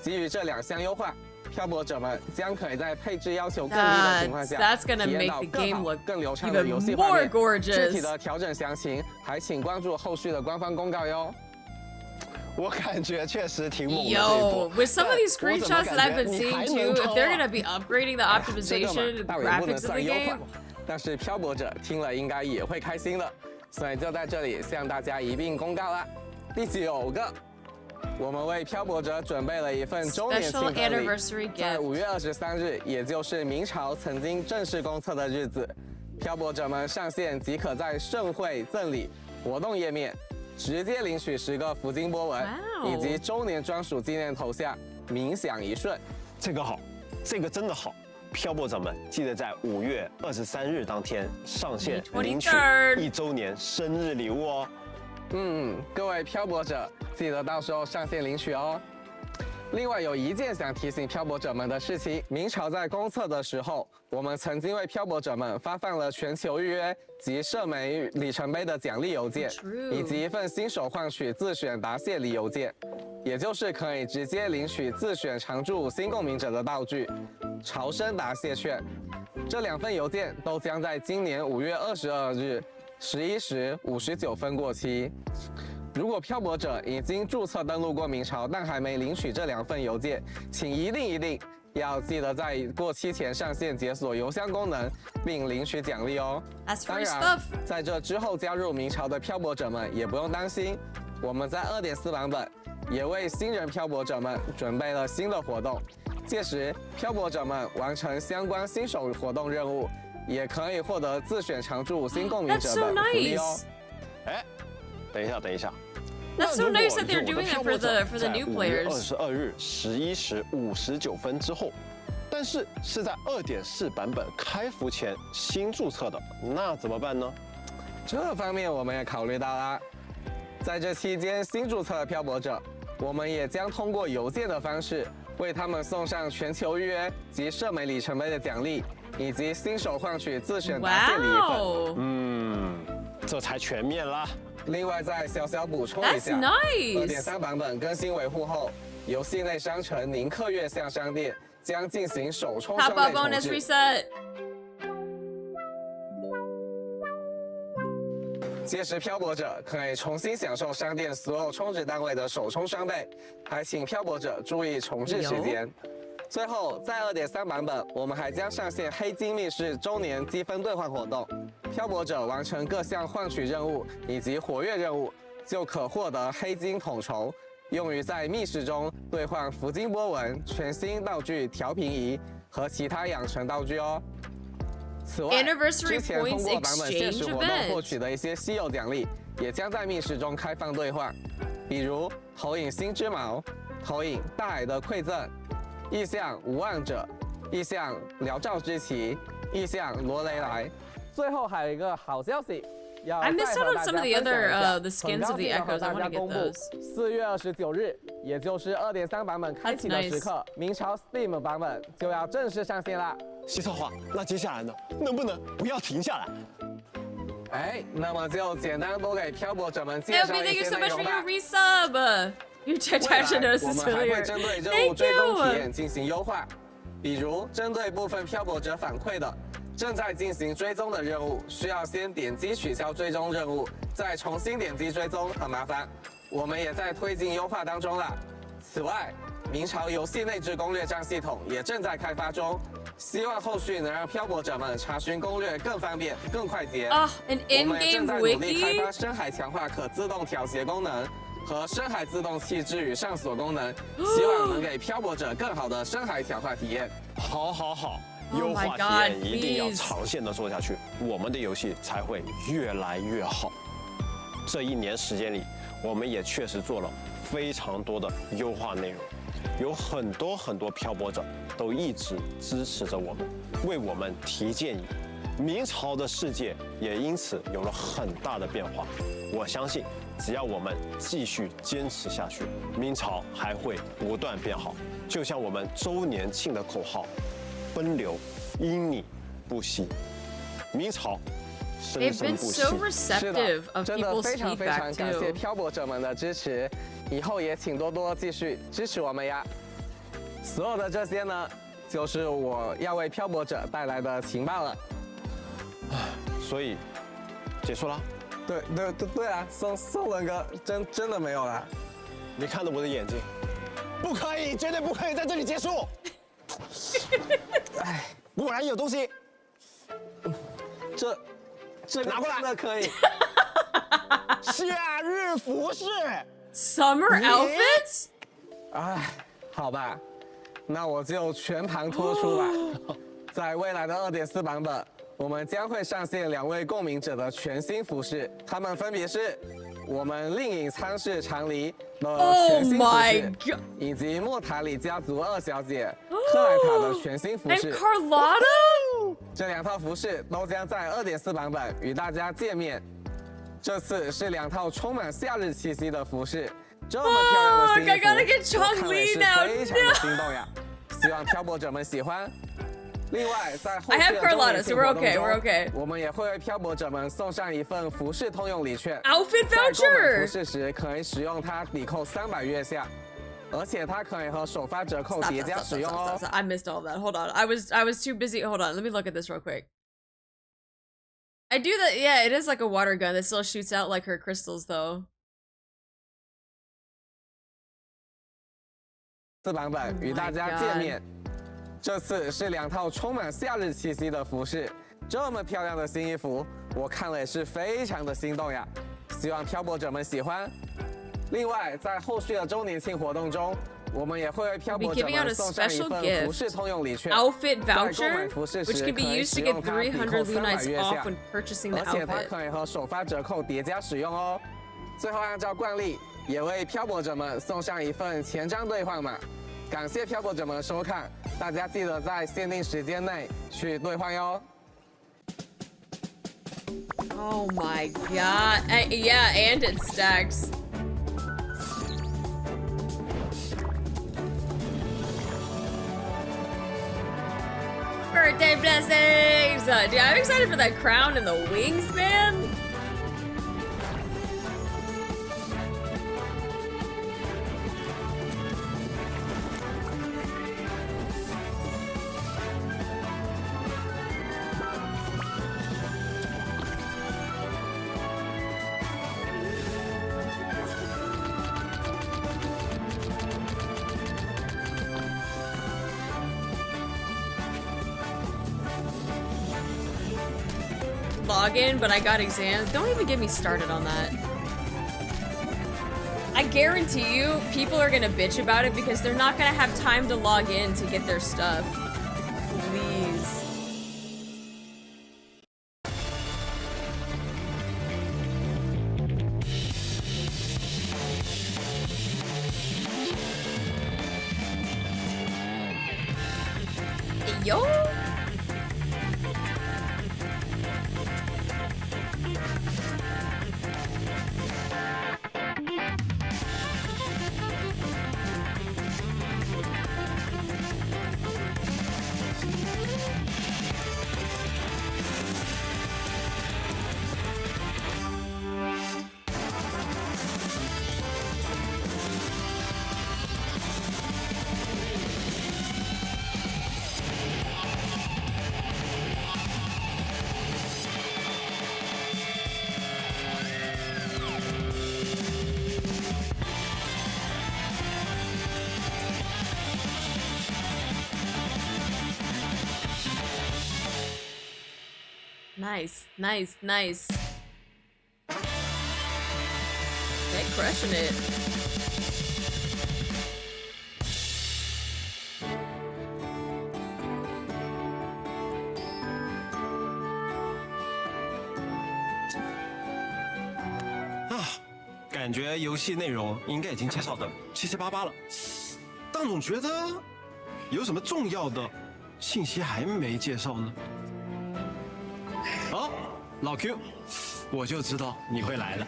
基于这2项优化，漂泊者们将可以在配置要求更低的情况下， That's gonna 体验 make 到 the 更 game 好、 look 更流畅的游 even 戏画 more 面。具 gorgeous. 体的调整详情，还请关注后续的官方公告哟。我感觉确实挺猛的这一 Yo, 波。 with some of these 但我怎么 screenshots that I've 感觉 been 你 seeing 还 too, 能 if 偷 they're 啊 gonna be upgrading the 这个 optimization, 嘛 the 倒也不 graphics 能 of the 算优化 game. 但是漂泊者听了应该也会开心的，所以就在这里向大家一并公告啦。第9个，我们为漂泊者准备了一份周年庆 Special 贺礼， anniversary 在 gift. 5月23日，也就是明朝曾经正式公测的日子，漂泊者们上线即可在盛会赠礼活动页面直接领取10个福金波纹 Wow 以及周年专属纪念头像，冥想一瞬。这个好，这个真的好。漂泊者们记得在5月23日当天上线领取1周年生日礼物哦。各位漂泊者，记得到时候上线领取哦。另外有一件想提醒漂泊者们的事情，明朝在公测的时候，我们曾经为漂泊者们发放了全球预约及社媒里程碑的奖励邮件， True 以及一份新手换取自选答谢礼邮件，也就是可以直接领取自选常驻5星共鸣者的道具朝生答谢券。这2份邮件都将在今年5月22日11时59分过期。如果漂泊者已经注册登录过明朝，但还没领取这2份邮件，请一定要记得在过期前上线解锁邮箱功能，并领取奖励哦。 That's 当 free 然 stuff. 在这之后加入明朝的漂泊者们也不用担心，我们在2.4版本也为新人漂泊者们准备了新的活动，届时漂泊者们完成相关新手活动任务，也可以获得自选常驻5星共鸣 That's 者 so 的福利哦。 nice. 哎，等一下。 That's so 那 nice 如 that they're 果 doing 有 it 的 for 漂泊者 the 在 new 5月 players. 22日11时59分之后，但是在2.4版本开服前新注册的，那怎么办呢？这方面我们也考虑到啦。在这期间，新注册的漂泊者，我们也将通过邮件的方式为他们送上全球预约及社媒里程碑的奖励，以及新手换取自选答谢礼一份。 Wow. 这才全面啦。另外再小补充一 That's 下 nice. ，2.3版本更新维护后，游戏内商城宁客悦巷商店将进行首充 Top 商 up 类重 bonus 置。 reset. 届时漂泊者可以重新享受商店所有充值单位的首充双倍，还请漂泊者注意重置时间。最后，在2.3版本，我们还将上线黑金密室周年积分兑换活动，漂泊者完成各项换取任务以及活跃任务，就可获得黑金统筹，用于在密室中兑换福金波纹、全新道具调频仪和其他养成道具哦。此外， Anniversary 之前通 points 过版本限时 exchange 活动 event 获取的一些稀有奖励，也将在密室中开放兑换，比如投影新之矛、投影大海的馈赠、意象无望者、意象辽赵之旗、意象罗雷莱。最后还有一个好消息，要 I 再 missed 和 out on 大家 some of 分 the 享 other 一下 the skins 很高 of the 兴地和 echoes. I 大 want 家 to get 公布 those. 4月29日，也就是2.3版本开启的 That's nice 时刻，明朝 Steam 版本就要正式上线啦。西策划，那接下来呢？能不能不要停下来？那么就简单多给漂泊者们介 Hey, 绍 thank 一 you 些 so 内 much 容 for 吧 your。resub. You 未 actually 来 noticed 我 this 们还会 earlier. 针对任务 Thank 追踪体 you. 验进行优化，比如针对部分漂泊者反馈的正在进行追踪的任务，需要先点击取消追踪任务，再重新点击追踪，很麻烦。我们也在推进优化当中啦。此外，明朝游戏内置攻略站系统也正在开发中，希望后续能让漂泊者们查询攻略更方便、更快捷。 An 我们也正 in-game 在努力开 wiki. 发深海强化可自动调节功能和深海自动弃置与上锁功能，希望能给漂泊者更好的深海强化体验。好， Oh 优 my 化 God, 体验一定要 please 长线的做下去，我们的游戏才会越来越好。这1年时间里，我们也确实做了非常多的优化内容，有很多漂泊者都一直支持着我们，为我们提建议。明朝的世界也因此有了很大的变化。我相信，只要我们继续坚持下去，明朝还会不断变好。就像我们周年庆的口号：奔流，因你不息。明朝。 生 They've 生 been 不息。 so 是 receptive 的， of 真的 people's 非常非常 feedback 感谢 too. 漂泊者们的支持，以后也请多多继续支持我们呀。所有的这些呢，就是我要为漂泊者带来的情报了。所以，结束了。对啊，宋文哥真的没有了。你看着我的眼睛，不可以，绝对不可以在这里结束。哎，果然有东西。这个拿过来真的可以。夏日服饰。Summer outfits? 哎，好吧，那我就全盘托出吧。在未来的2.4版本，我们将会上线2位共鸣者的全新服饰，他们分别是我们令尹仓室长梨的全新服 Oh 饰 my god 以及莫塔里家族2小姐克莱塔的全新服 And 饰。Carlotta? 这2套服饰都将在2.4版本与大家见面。这次是2套充满夏日气息的服饰，这么漂亮的新衣 I gotta get 服，我看了也是 Chong-Li now. 非常的心动呀！希望漂泊者们喜欢。另外，在后 I 续 have 的 Carlotta, so we're 周年庆 okay, 活 we're 动中 okay. 我们也会为漂泊者们送上一份服饰通用礼券。 Outfit 在购买 voucher! 服饰时可以使用它抵扣300月下，而且它可以和首发折扣 Stop, 叠 stop, 加 stop, 使 stop, 用 stop, 哦 stop. I missed all of that. Hold on. I was too busy. Hold on. Let me look at this real quick. I do that. Yeah, it is like a water gun that still shoots out like her crystals though. 版本与大家见面。这次是2套充满夏日气息的服饰，这么漂亮的新衣服，我看了也是非常的心动呀！希望漂泊者们喜欢。另外，在后续的周年庆活动中，我们也会为漂泊者们送上一份服饰通用礼券 outfit 在购 voucher, 买服饰 which 时 can 可 be 以 used 使 to 用 get 它抵扣300 Lunites 300月 off 下， when purchasing the 而且它 outfit. 可以和首发折扣叠加使用哦。最后按照惯例，也为漂泊者们送上一份钱章兑换码。感谢漂泊者们收看，大家记得在限定时间内去兑换哟。 Oh my god. Yeah, and it stacks. Birthday blessings! Dude, I'm excited for that crown and the wings, man. Login, but I got exams. Don't even get me started on that. I guarantee you, people are gonna bitch about it because they're not gonna have time to log in to get their stuff. Please. Yo! Nice, nice, nice. They crushing it. Ah, 感觉游戏内容应该已经介绍的七七八八了，但总觉得有什么重要的信息还没介绍呢？哦，老 Q， 我就知道你会来了。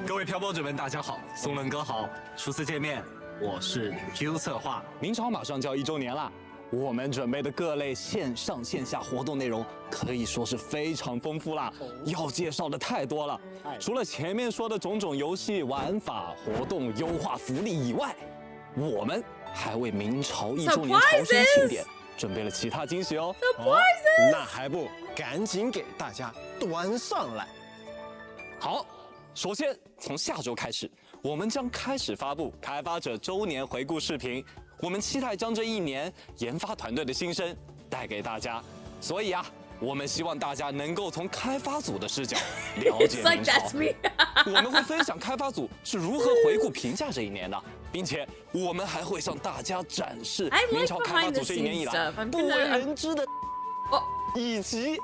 各位漂泊者们，大家好，松仁哥好，初次见面，我是 Q 策划。明朝马上就要1周年了，我们准备的各类线上线下活动内容可以说是非常丰富啦，要介绍的太多了。除了前面说的种种游戏玩法、活动优化福利以外，我们还为明朝1周年朝鲜庆典准备了其他惊喜哦。那还不赶紧给大家端上来？好，首先从下周开始，我们将开始发布开发者周年回顾视频。我们期待将这1年研发团队的心声带给大家。所以啊，我们希望大家能够从开发组的视角了解明朝。我们会分享开发组是如何回顾评价这1年的，并且我们还会向大家展示明朝开发组这1年以来不为人知的，以及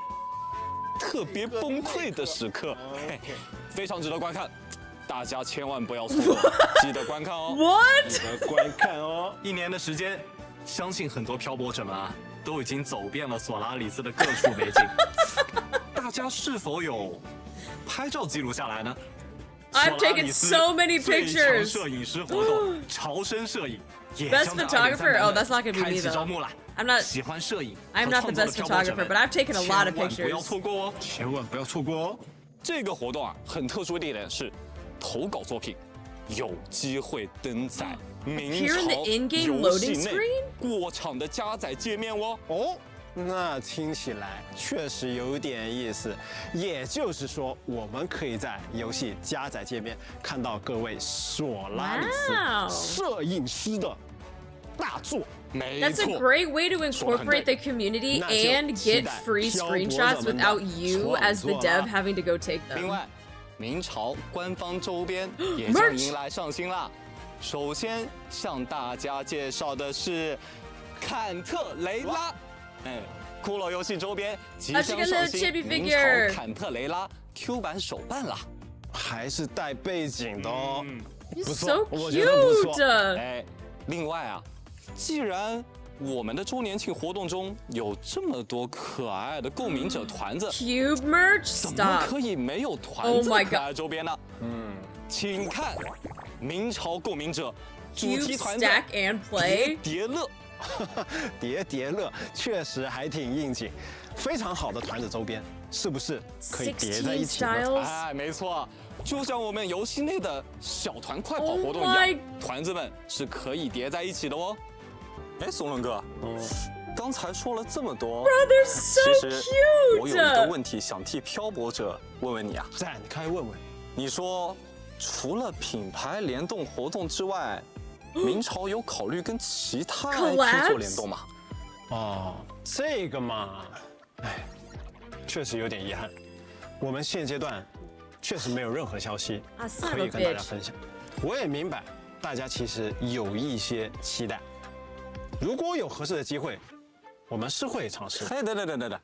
特别崩溃的时刻，非常值得观看。大家千万不要错过，记得观看哦。What？ 记得观看哦。1年的时间，相信很多漂泊者们啊，都已经走遍了索拉里斯的各处美景。大家是否有拍照记录下来呢？ I've taken so many pictures. 摄影师活动，朝生摄影也 Best photographer? Oh, that's not gonna be 开 me 启招 though. 募了。 I'm not. 喜欢摄影 I'm not the best photographer, but I've taken a lot of 不要 pictures. 错过哦，千万不要错过哦。这个活动啊，很特殊的一点是，投稿作品有机会登载明 Appear in the 朝 in-game 游戏 loading 内 screen? 过场的加载界面哦。哦，那听起来确实有点意思。也就是说，我们可以在游戏加载界面看到各位索拉里 Wow. 斯摄影师的大作。没 That's a 错， great way to incorporate the community 那就 and 期 get 待 free 漂泊者 screenshots 们的 without you as the 创作 dev 啦。 having to go take 另 them. 外，明朝官方周边也将迎来上新啦。首先向大家介绍的是坎特雷拉，骷髅游戏周边即将上新明朝坎特雷拉 Q 版手办啦，还是带背景的哦。 He's 不 so 错，我觉得不错。 cute. 另外啊，既然我们的周年庆活动中有这么多可爱的共鸣者团子， Cube merch? 怎么 Stop. 可以没有团 Oh 子 my 可爱周边呢？请看明朝共鸣者主 Cube 题团子 stack and 叠 play. 叠乐。叠叠乐确实还挺应景，非常好的团子周边，是不是可以叠在一16起呢？ styles. 哎，没错，就像我们游戏内的小团快跑活动一 Oh 样 my，团子们是可以叠在一起的哦。哎，松伦哥，刚才说了这么多， They're so 其实我有一个 cute. 问题想替漂泊者问问你啊。赞，你快问问。你说，除了品牌联动活动之外，明朝有考虑跟其他 IP 做联动吗？哦，这个嘛，哎，确实有点遗憾。我们现阶段确实没有任何消息 son of 可 a 以跟大家 bitch. 分享。我也明白大家其实有一些期待，如果有合适的机会，我们是会尝试。哎，等，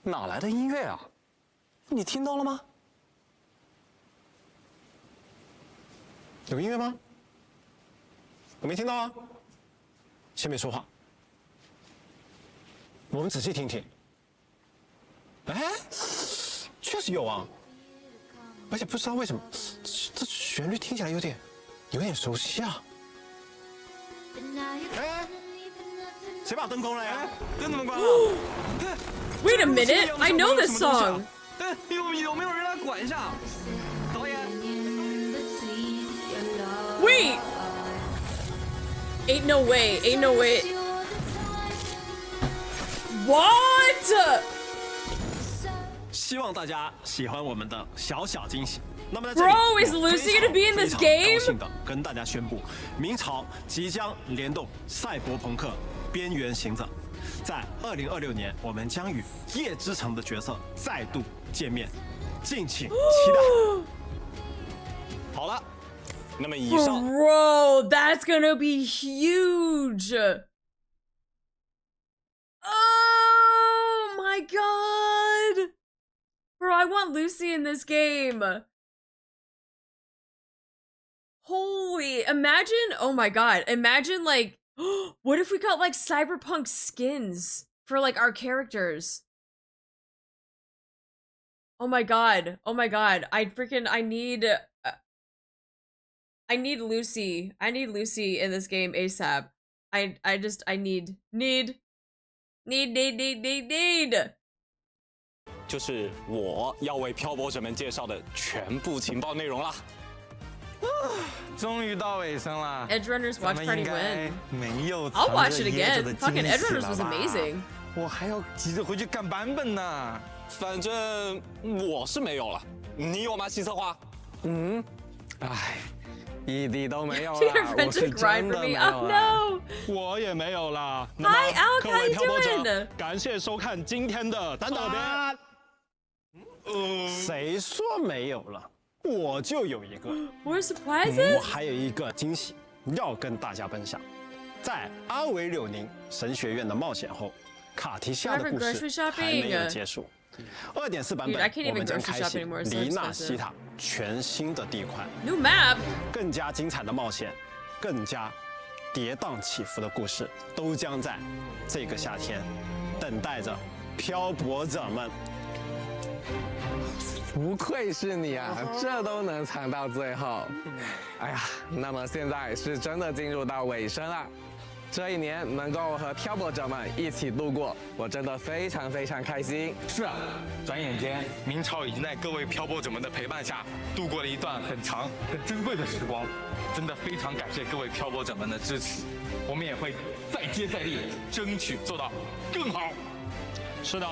哪来的音乐啊？你听到了吗？有音乐吗？我没听到啊。先别说话，我们仔细听听。哎，确实有啊，而且不知道为什么，这旋律听起来有点熟悉啊。哎，谁把灯关了呀？灯怎么关了？ Wait a minute. I know this song. 有没有人来管一下？导演。 Wait. Ain't no way. Ain't no way. What? 希望大家喜欢我们的小小惊喜。那么在这里 Bro, is Lucy gonna be in this 非常 game? 高兴的跟大家宣布，明朝即将联动赛博朋克边缘行者，在2026年，我们将与夜之城的角色再度见面，敬请期待。好了，那么以上 Bro, that's gonna be huge. Oh my god. Bro, I want Lucy in this game. Holy, imagine, oh my god, imagine like, what if we got like cyberpunk skins for like our characters? Oh my god, I need, I need Lucy. I need Lucy in this game ASAP. I need. 就是我要为漂泊者们介绍的全部情报内容啦。终于到尾声了。 Edge Runners Watch 咱们 Party 应该 win. 没有 I'll 藏 watch 着 it 掖着 again. 的 Fucking 惊 Edge 喜 Runners 了 was 吧 amazing. 我还要急着回去赶版本呢。反正我是没有了，你有吗，西策划？唉，一滴都没有 Your 啦， friend 我是 took ride 真 for 的 me. 没有 Oh 啦。 no. 我也没有啦。 Hi, Alec, 各 how 位 you 漂泊者， doing? 感谢收看今天的特别。谁说没有了？我就有一个， More 我 surprises? 还有一个惊喜要跟大家分享。在阿维柳宁神学院的冒险后，卡提夏的故 Forever grocery 事 shopping 还没有结束。2.4版 Dude, I can't 本，我 even 们将 grocery 开 shop 启 anymore, it's so 黎纳 expensive. 西塔全新的地块， New map. 更加精彩的冒险，更加跌宕起伏的故事，都将在这个夏天等待着漂泊者们。不愧是你啊，这都能藏到最后。哎呀，那么现在是真的进入到尾声了。这一年能够和漂泊者们一起度过，我真的非常非常开心。是啊，转眼间，明朝已经在各位漂泊者们的陪伴下，度过了一段很长、很珍贵的时光。真的非常感谢各位漂泊者们的支持，我们也会再接再厉，争取做到更好。是的，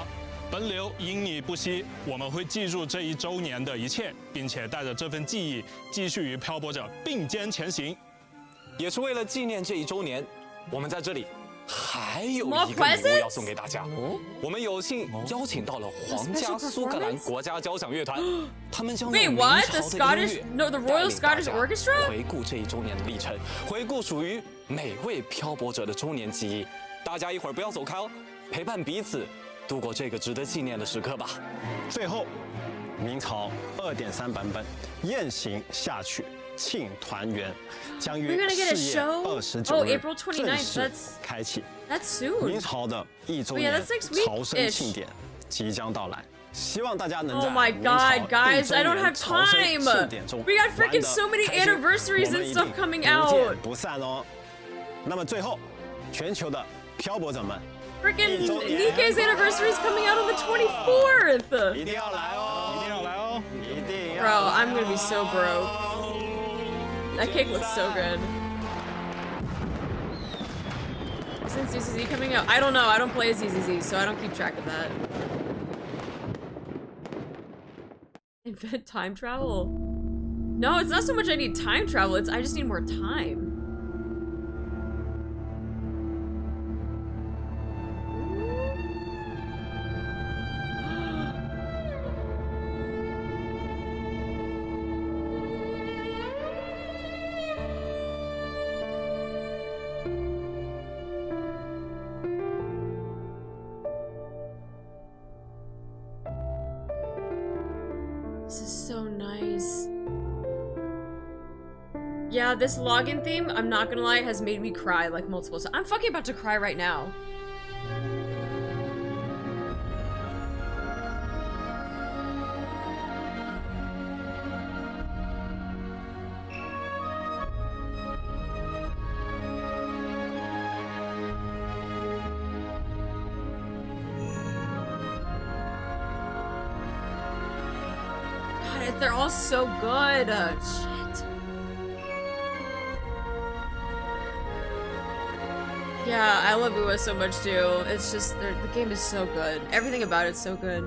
奔流因你不息，我们会记住这1周年的一切，并且带着这份记忆，继续与漂泊者并肩前行。也是为了纪念这1周年，我们在这里还有一个礼物要送给大家。我们有幸邀请到了皇家苏格兰国家交响乐团，他们将用 Wait, 明 what? 朝 The 的 Scottish- 音乐 no, the Royal 带领大 Scottish 家 Orchestra? 回顾这1周年的历程，回顾属于每位漂泊者的周年记忆。大家一会儿不要走开哦，陪伴彼此度过这个值得纪念的时刻吧。最后，明朝2.3版本雁行下曲庆团圆将于 We're gonna get a 4月 show? 29 Oh, 日 April 29th, 正式 that's- 开启。 That's 明 soon. 朝的1周 Yeah, 年 that's next week-ish. 朝生庆典即将到来，希望大家能 Oh 在 my 明朝 god, guys, 1 I 周 don't 年 have 朝生 time. 盛典中 We got 玩 freaking 得 so many 开心 anniversaries 我们 and 一 stuff 定 coming 不 out. 见不散哦。那么最后，全球的漂泊者们 Freaking 1周年 Nike's anniversary is coming out on the 24th. 一定要来哦，一定要来哦！一定要 Bro, I'm gonna be so broke. That cake looks so good. Isn't ZZZ coming out? I don't know. I don't play ZZZ, so I don't keep track of that. Invent time travel? No, it's not so much I need time travel, it's I just need more time. This is so nice. Yeah, this login theme, I'm not gonna lie, has made me cry like multiple times. I'm fucking about to cry right now. God, they're all so good. Shit. Yeah, I love UA so much too. It's just, the game is so good. Everything about it's so good.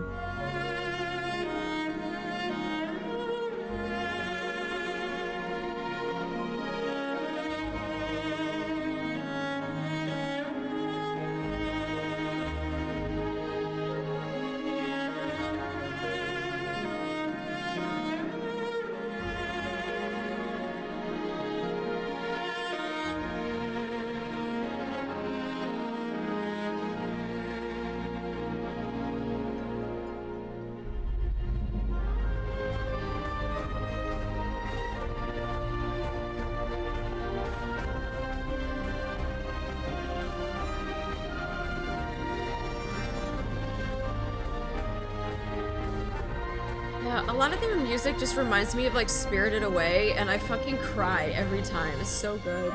Yeah, a lot of their music just reminds me of like Spirited Away, and I fucking cry every time. It's so good.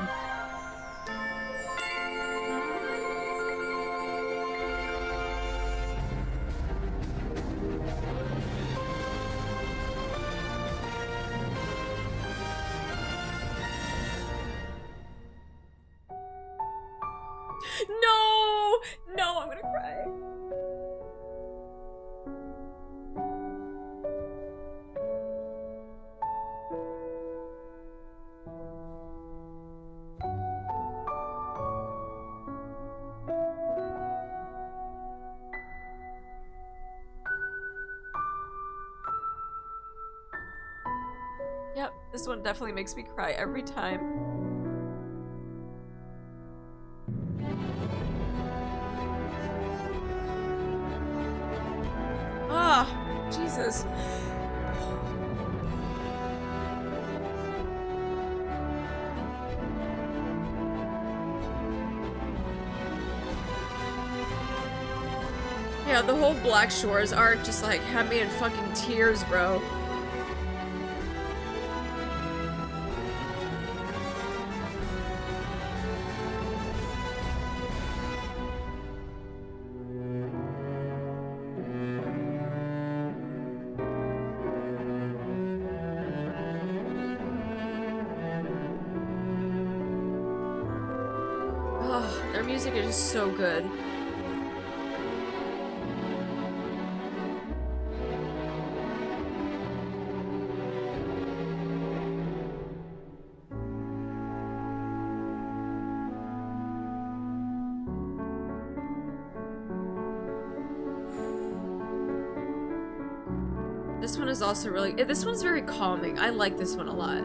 No! No, I'm gonna cry. Yep, this one definitely makes me cry every time. Ah, Jesus. Yeah, the whole Black Shores arc just like had me in fucking tears, bro. Oh, their music is just so good. This one is also really, this one's very calming. I like this one a lot.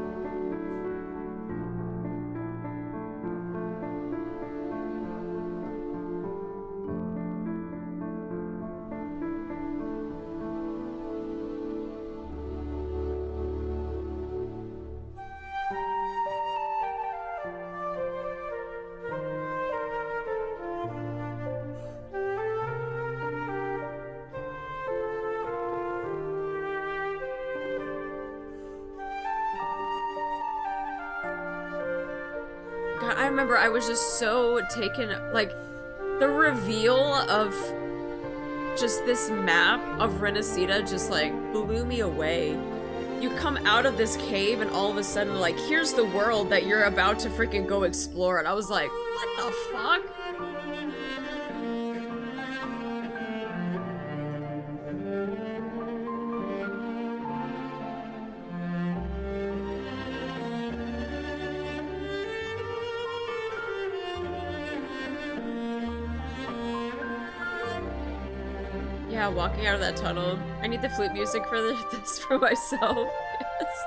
God, I remember I was just so taken, like, the reveal of just this map of Renacida just, like, blew me away. You come out of this cave and all of a sudden, like, here's the world that you're about to freaking go explore, and I was like, what the fuck? Yeah, walking out of that tunnel. I need the flute music for this for myself. Yes.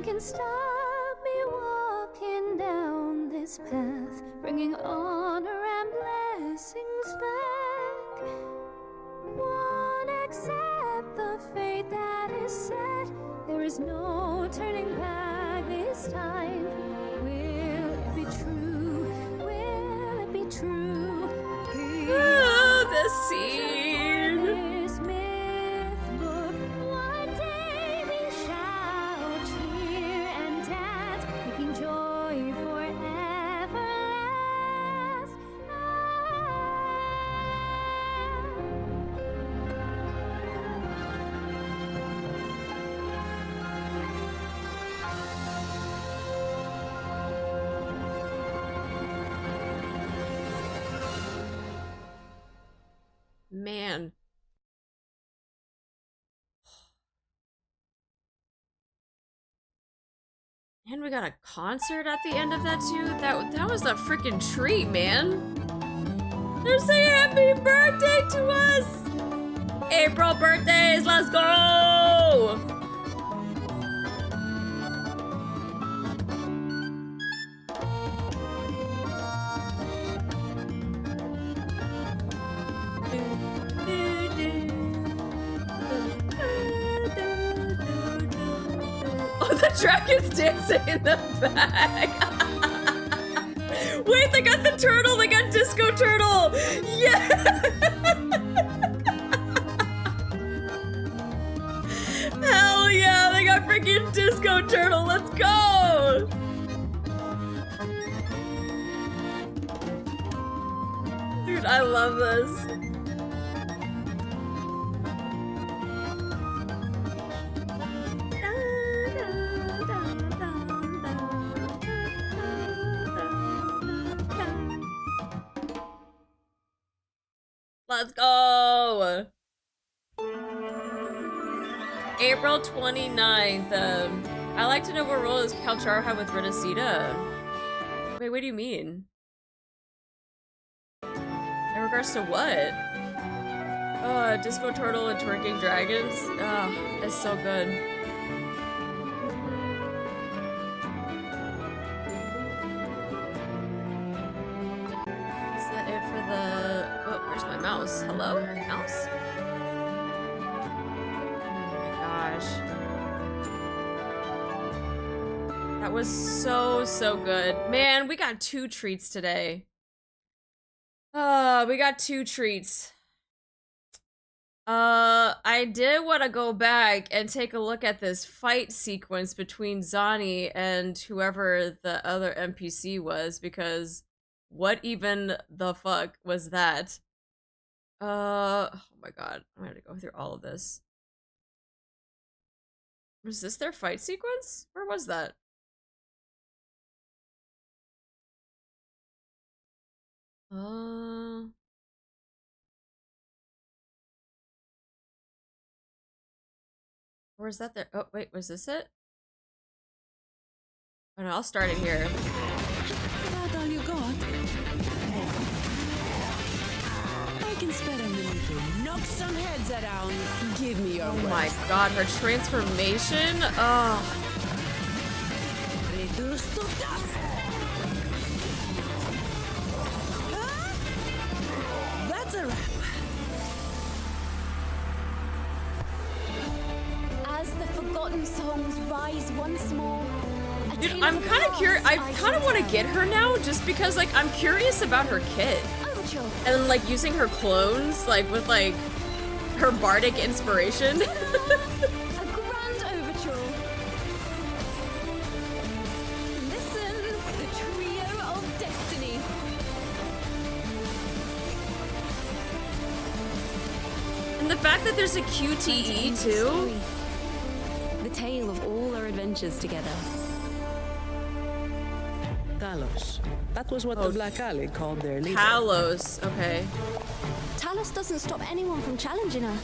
nothing can stop me walking down this path, bringing honor and blessings back. Won't accept the fate that is set. There is no turning back this time. Will it be true? Will it be true? The scene. This myth book. One day we shall cheer and dance, making joy forever last. Man. And we got a concert at the end of that too. That was a freaking treat, man. They're saying happy birthday to us. April birthdays, let's go. Oh, the dragon's dancing in the back. Wait, they got the turtle. They got Disco Turtle. Yeah. Hell yeah, they got freaking Disco Turtle. Let's go. Dude, I love this. Let's go! April 29th. I like to know what role is Kalchar had with Renacita. Wait, what do you mean? In regards to what? Oh, Disco Turtle and Twerking Dragons? Oh, it's so good. Is that it for the... Oh, where's my mouse? Hello? Mouse? Oh my gosh. That was so good. Man, we got 2 treats today. We got 2 treats. I did want to go back and take a look at this fight sequence between Zani and whoever the other NPC was, because what even the fuck was that? Oh my god, I'm gonna go through all of this. Was this their fight sequence? Where was that? Or is that there? Oh, wait, was this it? Oh no, I'll start it here. That all you got? I can spare a minute to knock some heads around. Give me your Oh my god, her transformation? Oh. Reduce to dust. That's a wrap. As the forgotten songs rise once more. Dude, I'm kind of curious. I kind of want to get her now, just because, like, I'm curious about her kit. And, like, using her clones, like, with, like, her bardic inspiration. A grand overture. Listen, the trio of destiny. And the fact that there's a QTE, too. The tale of all our adventures together. Talos. That was what the Black Alley called their leader. Talos, okay. Talos doesn't stop anyone from challenging her.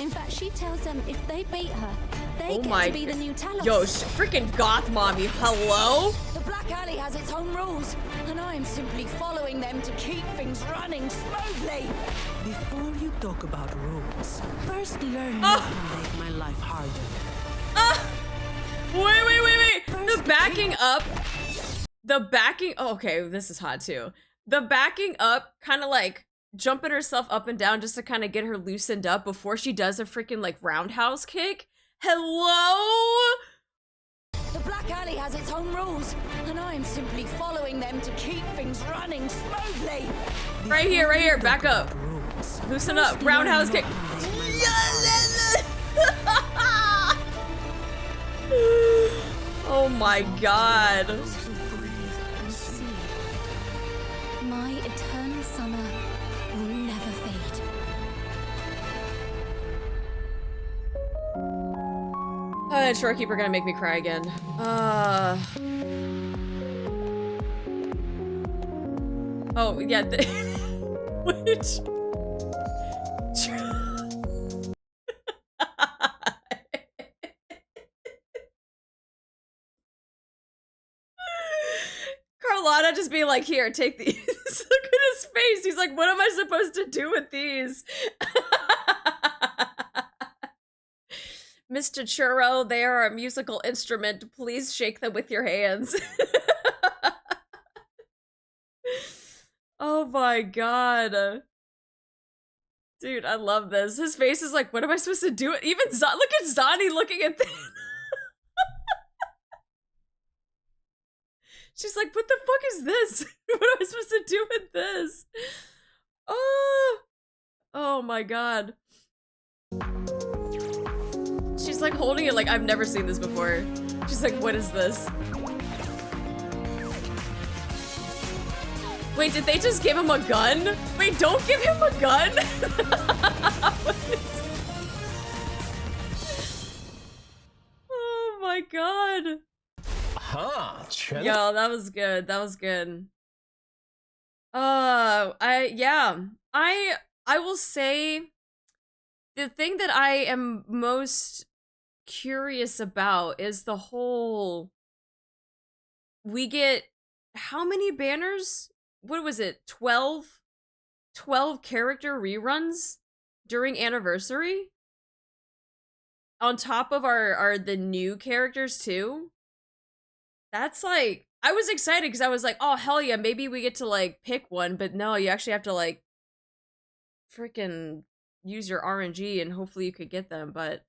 In fact, she tells them if they beat her, they Oh get my to be the new Talos. Yo, freaking goth mommy, hello? The Black Alley has its own rules, and I am simply following them to keep things running smoothly. Before you talk about rules, first learn how to make my life harder. Wait. backing up, oh, okay, this is hot too. The backing up, kind of like jumping herself up and down just to kind of get her loosened up before she does a freaking like roundhouse kick. Hello? The Black Alley has its own rules, and I am simply following them to keep things running smoothly. Right here, back up. Loosen up, roundhouse kick. Oh my god. My eternal summer will never fade. And Shorekeeper gonna make me cry again. Oh, yeah. Which? Carlotta just being like, here, take these. Look at his face. He's like, what am I supposed to do with these? Mr. Churro, they are a musical instrument. Please shake them with your hands. Oh my god. Dude, I love this. His face is like, what am I supposed to do? Even look at Zani looking at this. She's like, what the fuck is this? What am I supposed to do with this? Oh my god. She's like holding it like, I've never seen this before. She's like, what is this? Wait, did they just give him a gun? Wait, don't give him a gun? Oh my god. Yo, that was good. That was good. I will say the thing that I am most curious about is the whole, we get how many banners? What was it? 12 character reruns during anniversary? On top of the new characters too? That's like, I was excited because I was like, oh hell yeah, maybe we get to like pick one, but no, you actually have to like freaking use your RNG and hopefully you could get them, but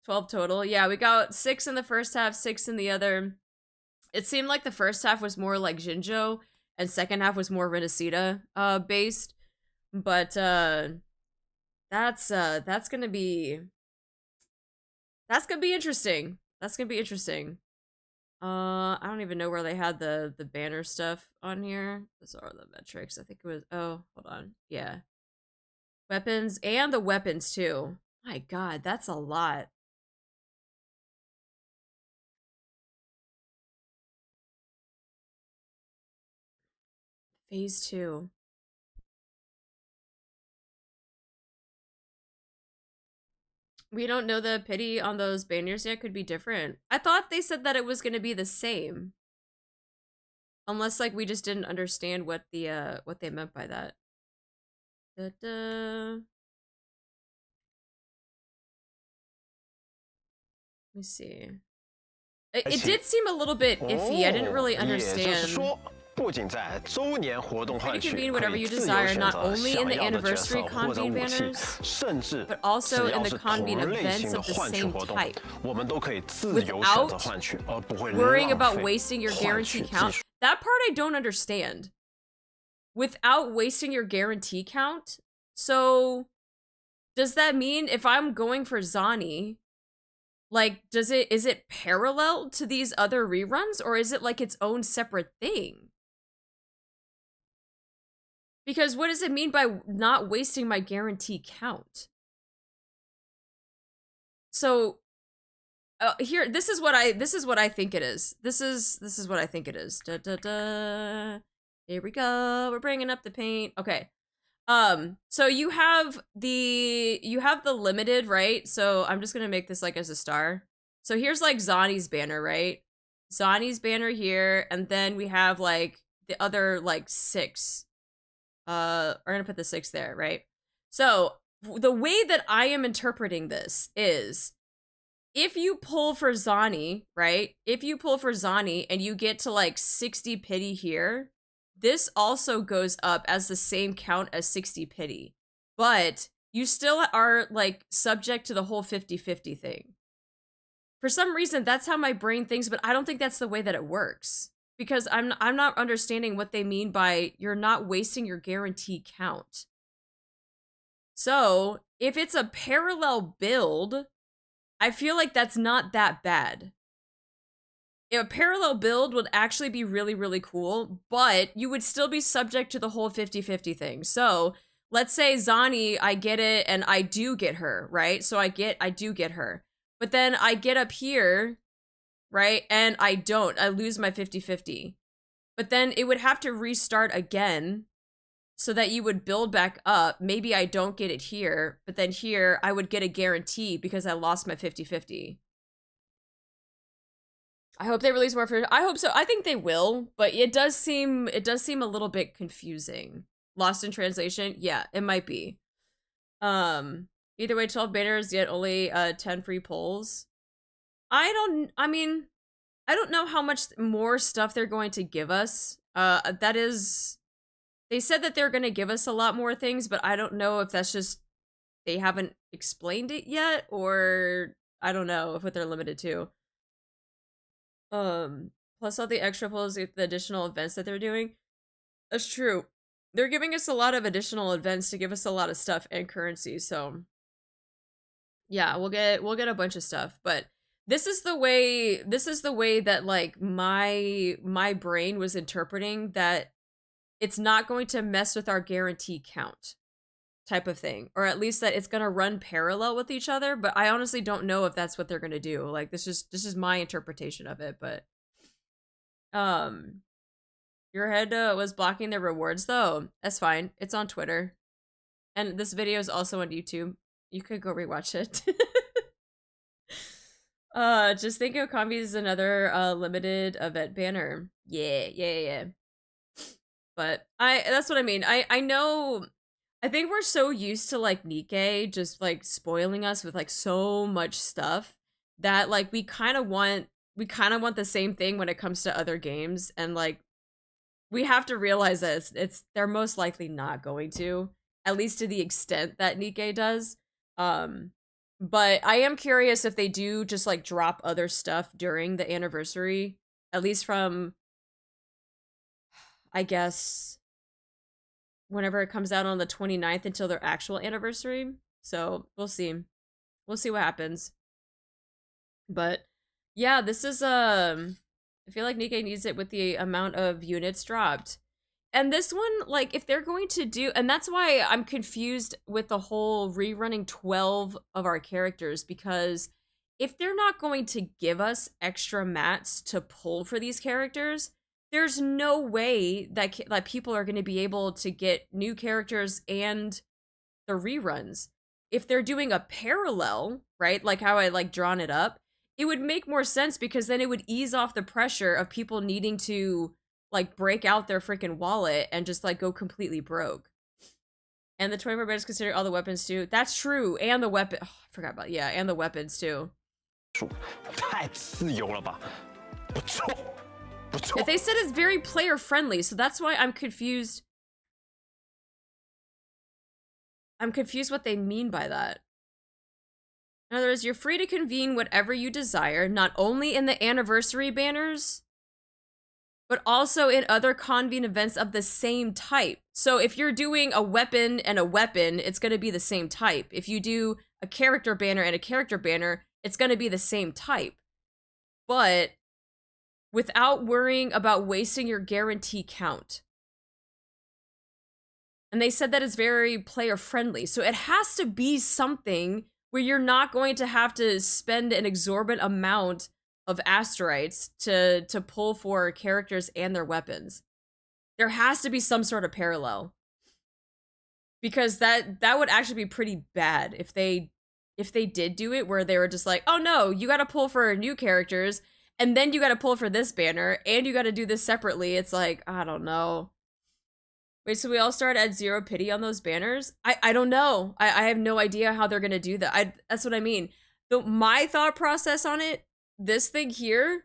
12 total. Yeah, we got 6 in the first half, 6 in the other. It seemed like the first half was more like Jinjo and second half was more Renacida based, but that's gonna be interesting. That's gonna be interesting. I don't even know where they had the banner stuff on here. Those are the metrics. I think it was, oh, hold on. Yeah. Weapons and the weapons too. My god, that's a lot. Phase 2. We don't know the pity on those banners yet. Could be different. I thought they said that it was going to be the same. Unless like we just didn't understand what the what they meant by that. Let me see. It did seem a little bit iffy. I didn't really understand. Pretty convene whatever you desire, not only in the anniversary convene banners, but also in the convene events of the same type, without worrying about wasting your guarantee count. That part I don't understand. Without wasting your guarantee count? So, does that mean if I'm going for Zani, like, is it parallel to these other reruns, or is it like its own separate thing? Because what does it mean by not wasting my guarantee count? So here, this is what I think it is. This is what I think it is. Da, da, da. Here we go. We're bringing up the paint. Okay. So you have the limited, right? So I'm just gonna make this like as a star. So here's like Zani's banner, right? Zani's banner here, and then we have like the other like 6. We're gonna put the 6 there, right? So the way that I am interpreting this is if you pull for Zani, right? If you pull for Zani and you get to like 60 pity here, this also goes up as the same count as 60 pity. But you still are like subject to the whole 50-50 thing. For some reason, that's how my brain thinks, but I don't think that's the way that it works. Because I'm not understanding what they mean by you're not wasting your guarantee count. So, if it's a parallel build, I feel like that's not that bad. A parallel build would actually be really, really cool, but you would still be subject to the whole 50-50 thing. So, let's say Zani, I get it, and I do get her, right? So I do get her. But then I get up here, right? And I don't. I lose my 50-50. But then it would have to restart again so that you would build back up. Maybe I don't get it here, but then here I would get a guarantee because I lost my 50-50. I hope they release more for I hope so. I think they will, but it does seem a little bit confusing. Lost in translation? Yeah, it might be. Either way, 12 banners, yet only 10 free polls. I don't know how much more stuff they're going to give us. They said that they're going to give us a lot more things, but I don't know if that's just they haven't explained it yet, or I don't know if what they're limited to. Plus all the extra polls, the additional events that they're doing. That's true. They're giving us a lot of additional events to give us a lot of stuff and currency, so yeah, we'll get a bunch of stuff, but this is the way that like my brain was interpreting that it's not going to mess with our guarantee count type of thing, or at least that it's going to run parallel with each other, but I honestly don't know if that's what they're going to do. Like this is my interpretation of it, but your head was blocking the rewards though. That's fine. It's on Twitter. And this video is also on YouTube. You could go rewatch it. Just think of Combi as another limited event banner. Yeah. But that's what I mean. I know, I think we're so used to like Nikkei just like spoiling us with like so much stuff that like we kind of want the same thing when it comes to other games, and like we have to realize that they're most likely not going to, at least to the extent that Nikkei does. But I am curious if they do just like drop other stuff during the anniversary, at least from, I guess, whenever it comes out on the 29th until their actual anniversary. So we'll see. We'll see what happens. But yeah, this is, I feel like Nikkei needs it with the amount of units dropped. And this one, like, if they're going to do, and that's why I'm confused with the whole rerunning 12 of our characters, because if they're not going to give us extra mats to pull for these characters, there's no way that people are going to be able to get new characters and the reruns. If they're doing a parallel, right, like how I like drawn it up, it would make more sense, because then it would ease off the pressure of people needing to like break out their freaking wallet and just like go completely broke. And the 24 banners consider all the weapons too. That's true. And the weapon, oh, I forgot about, yeah, and the weapons too. If they said it's very player friendly, so that's why I'm confused. I'm confused what they mean by that. In other words, you're free to convene whatever you desire, not only in the anniversary banners, but also in other convene events of the same type. So if you're doing a weapon and a weapon, it's going to be the same type. If you do a character banner and a character banner, it's going to be the same type. But without worrying about wasting your guarantee count. And they said that it's very player friendly. So it has to be something where you're not going to have to spend an exorbitant amount of asteroids to pull for characters and their weapons. There has to be some sort of parallel. Because that would actually be pretty bad if they did do it, where they were just like, oh no, you gotta pull for new characters, and then you gotta pull for this banner, and you gotta do this separately. It's like, I don't know. Wait, so we all start at 0 pity on those banners? I don't know. I have no idea how they're gonna do that. That's what I mean. my thought process on it, this thing here,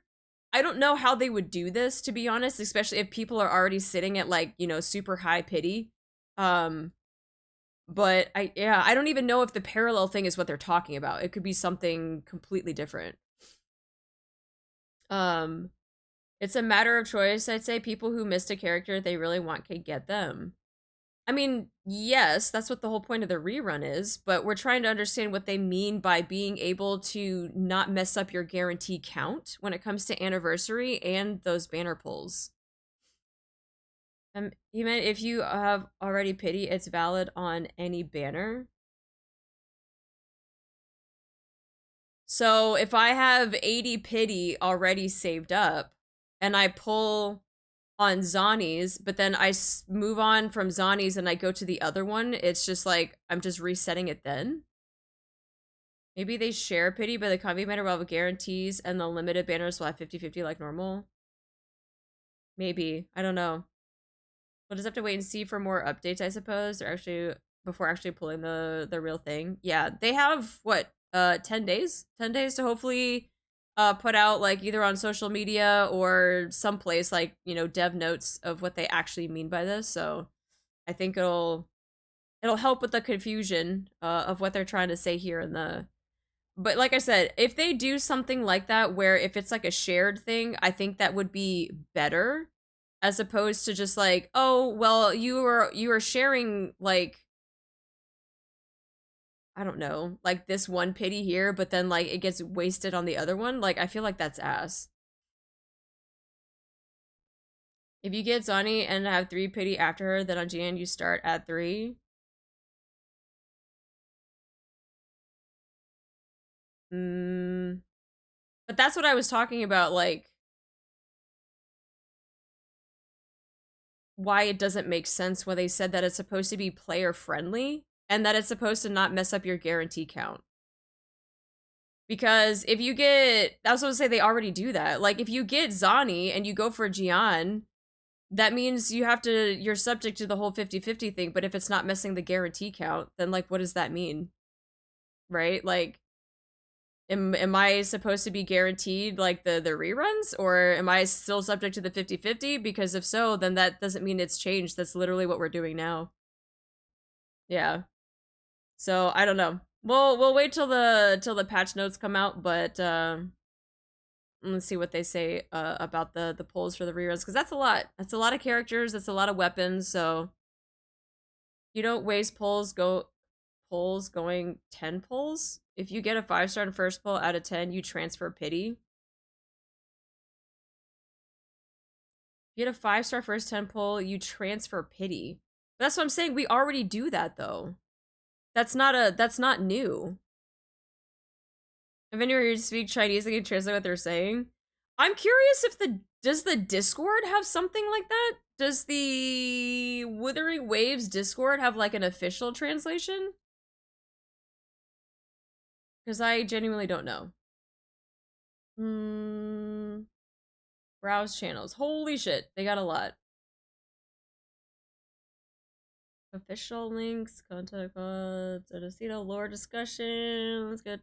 I don't know how they would do this, to be honest, especially if people are already sitting at like, you know, super high pity. But I don't even know if the parallel thing is what they're talking about. It could be something completely different. It's a matter of choice. I'd say people who missed a character they really want can get them. I mean, yes, that's what the whole point of the rerun is, but we're trying to understand what they mean by being able to not mess up your guarantee count when it comes to anniversary and those banner pulls. Even if you have already pity, it's valid on any banner. So if I have 80 pity already saved up and I pull on Zani's, but then I move on from Zani's and I go to the other one, it's just like, I'm just resetting it then? Maybe they share pity, but the convey banner will have guarantees and the limited banners will have 50-50 like normal? Maybe. I don't know. We'll just have to wait and see for more updates, I suppose, or actually, before actually pulling the real thing. Yeah, they have, what, 10 days? 10 days to hopefully put out like either on social media or someplace like, you know, dev notes of what they actually mean by this. So I think it'll help with the confusion of what they're trying to say here in the. But like I said, if they do something like that where if it's like a shared thing, I think that would be better as opposed to just like, oh, well, you are sharing like, I don't know, like this one pity here, but then like it gets wasted on the other one. Like, I feel like that's ass. If you get Zani and have 3 pity after her, then on GN you start at 3. But that's what I was talking about, like, why it doesn't make sense when they said that it's supposed to be player friendly and that it's supposed to not mess up your guarantee count. Because if you get, I was supposed to say they already do that. Like, if you get Zani and you go for Jian, that means you're subject to the whole 50-50 thing, but if it's not messing the guarantee count, then like, what does that mean? Right? Like, am I supposed to be guaranteed like the reruns, or am I still subject to the 50-50? Because if so, then that doesn't mean it's changed. That's literally what we're doing now. Yeah. So I don't know. We'll wait till the patch notes come out, but let's see what they say about the pulls for the reruns, because that's a lot. That's a lot of characters. That's a lot of weapons. So you don't waste pulls going 10 pulls. If you get a 5-star in first pull out of 10, you transfer pity. You get a 5-star first 10 pull, you transfer pity. That's what I'm saying. We already do that though. That's not new. If anyone here to speak Chinese, they can translate what they're saying. I'm curious if does the Discord have something like that? Does the Wuthering Waves Discord have like an official translation? Because I genuinely don't know. Browse channels. Holy shit, they got a lot. Official links, contact pods, Odacito lore discussions. I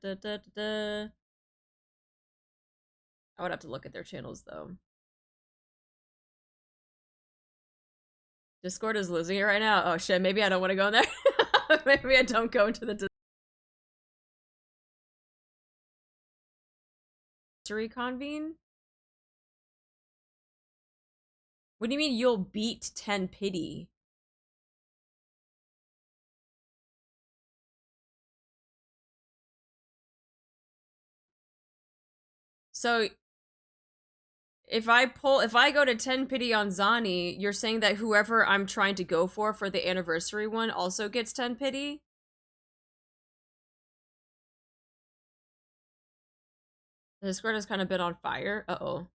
would have to look at their channels though. Discord is losing it right now. Oh shit, maybe I don't want to go in there. Maybe I don't go into the reconvene. What do you mean you'll beat 10 pity? So if I go to 10 pity on Zani, you're saying that whoever I'm trying to go for the anniversary one also gets 10 pity? The Discord has kind of been on fire. Uh-oh.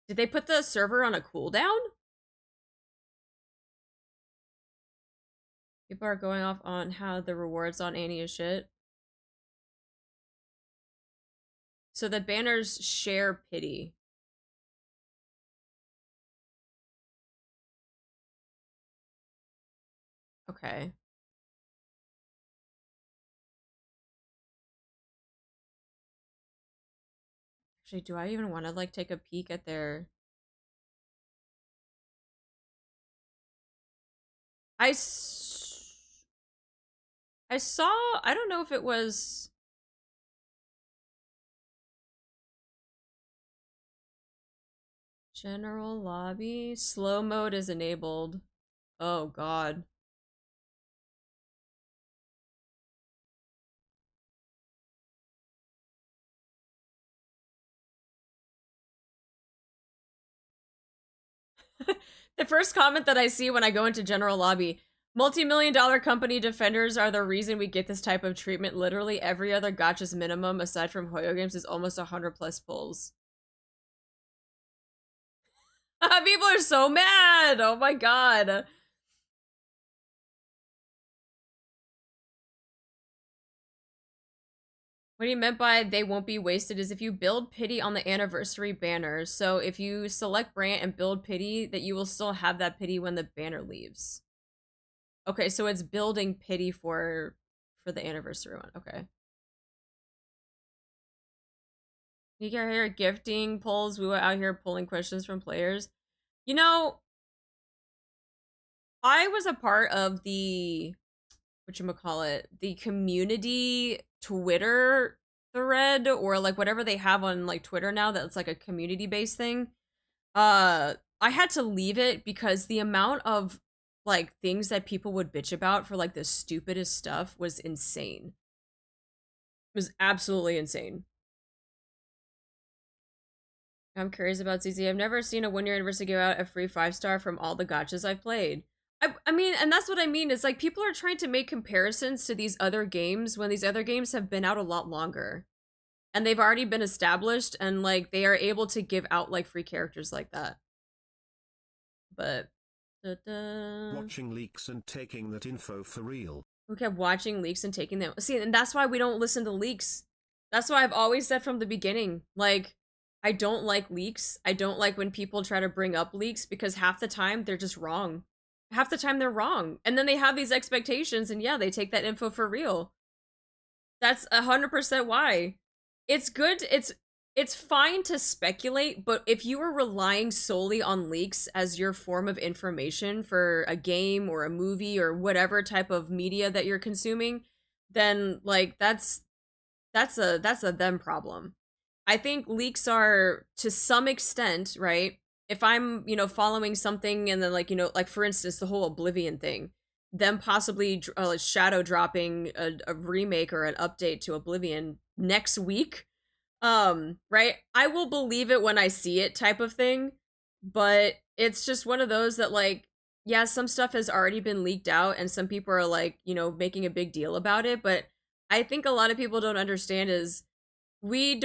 Did they put the server on a cooldown? People are going off on how the rewards on Annie is shit. So the banners share pity. Okay. Actually, do I even want to like take a peek at their... I saw, I don't know if it was... General lobby. Slow mode is enabled. Oh god. The first comment that I see when I go into general lobby, multi-million-dollar company defenders are the reason we get this type of treatment. Literally every other gacha's minimum, aside from Hoyo games, is almost 100 plus pulls. People are so mad! Oh my god. What he meant by they won't be wasted is if you build pity on the anniversary banner. So if you select Brant and build pity, that you will still have that pity when the banner leaves. Okay, so it's building pity for the anniversary one. Okay. You get here gifting polls. We were out here pulling questions from players. You know, I was a part of the whatchamacallit, the community Twitter thread, or like whatever they have on like Twitter now that's like a community based thing. I had to leave it because the amount of like things that people would bitch about for like the stupidest stuff was insane. It was absolutely insane. I'm curious about ZZ. I've never seen a 1-year anniversary give out a free 5-star from all the gachas I've played. I mean, and that's what I mean. It's like people are trying to make comparisons to these other games when these other games have been out a lot longer. And they've already been established, and like they are able to give out like free characters like that. But watching leaks and taking that info for real. We kept watching leaks and taking them. See, and that's why we don't listen to leaks. That's why I've always said from the beginning, like, I don't like leaks. I don't like when people try to bring up leaks because half the time they're just wrong. Half the time they're wrong. And then they have these expectations and yeah, they take that info for real. That's 100% why. It's good. It's fine to speculate, but if you are relying solely on leaks as your form of information for a game or a movie or whatever type of media that you're consuming, then like that's a them problem. I think leaks are to some extent, right? If I'm, you know, following something and then like, you know, like for instance, the whole Oblivion thing, them possibly shadow dropping a remake or an update to Oblivion next week, right? I will believe it when I see it type of thing, but it's just one of those that like, yeah, some stuff has already been leaked out and some people are like, you know, making a big deal about it, but I think a lot of people don't understand is we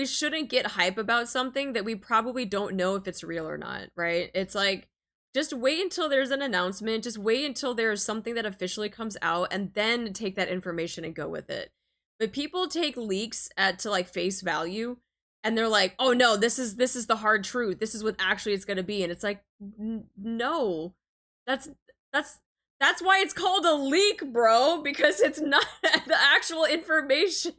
shouldn't get hype about something that we probably don't know if it's real or not, right? It's like, just wait until there's an announcement, just wait until there's something that officially comes out and then take that information and go with it. But people take leaks to like face value and they're like, oh no, this is the hard truth. This is what actually it's gonna be. And it's like, no, that's why it's called a leak, bro, because it's not the actual information.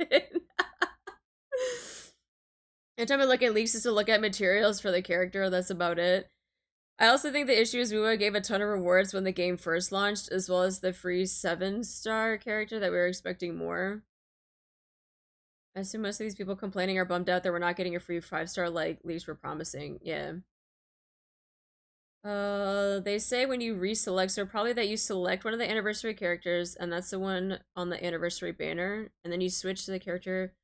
Anytime I look at leaks is to look at materials for the character, that's about it. I also think the issue is Wuwa gave a ton of rewards when the game first launched, as well as the free 7-star character that we were expecting more. I assume most of these people complaining are bummed out that we're not getting a free 5-star like leaks were promising. Yeah. They say when you reselect, so probably that you select one of the anniversary characters, and that's the one on the anniversary banner, and then you switch to the character.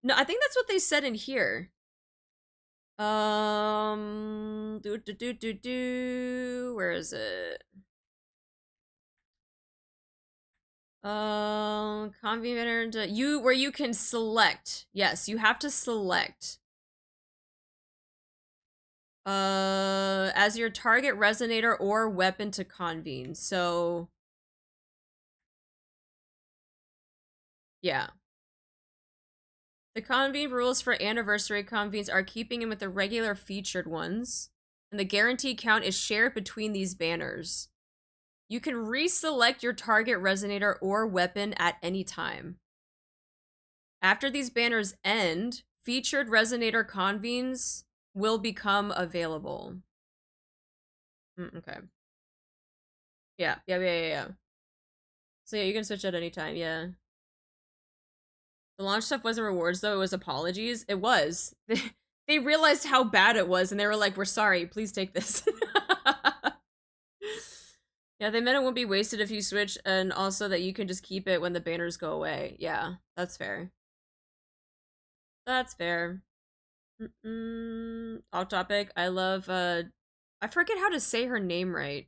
No, I think that's what they said in here. Where is it? Convenient where you can select. Yes, you have to select. As your target resonator or weapon to convene. So yeah. The convene rules for anniversary convenes are keeping in with the regular featured ones, and the guarantee count is shared between these banners. You can reselect your target resonator or weapon at any time. After these banners end, featured resonator convenes will become available. Okay. Yeah. So yeah, you can switch at any time, yeah. The launch stuff wasn't rewards, though. It was apologies. It was. They realized how bad it was, and they were like, we're sorry. Please take this. Yeah, they meant it won't be wasted if you switch, and also that you can just keep it when the banners go away. Yeah, that's fair. That's fair. Off topic. I love, I forget how to say her name right.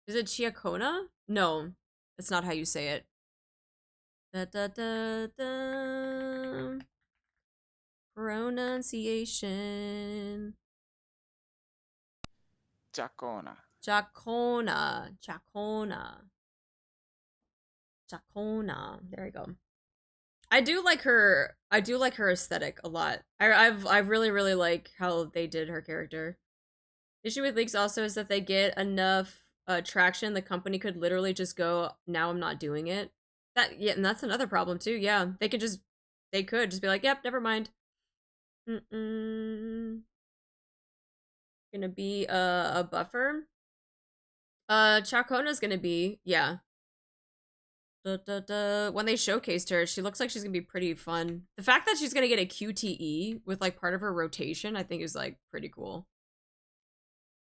Is it Chiacona? No, that's not how you say it. Da da da da. Pronunciation. Chacona. There we go. I do like her aesthetic a lot. I really like how they did her character. The issue with leaks also is that they get enough traction, the company could literally just go, now I'm not doing it. Yeah, and that's another problem too. Yeah, they could just be like, yep, never mind. Gonna be a buffer. Chacona's gonna be, yeah. When they showcased her, she looks like she's gonna be pretty fun. The fact that she's gonna get a QTE with like part of her rotation, I think is like pretty cool.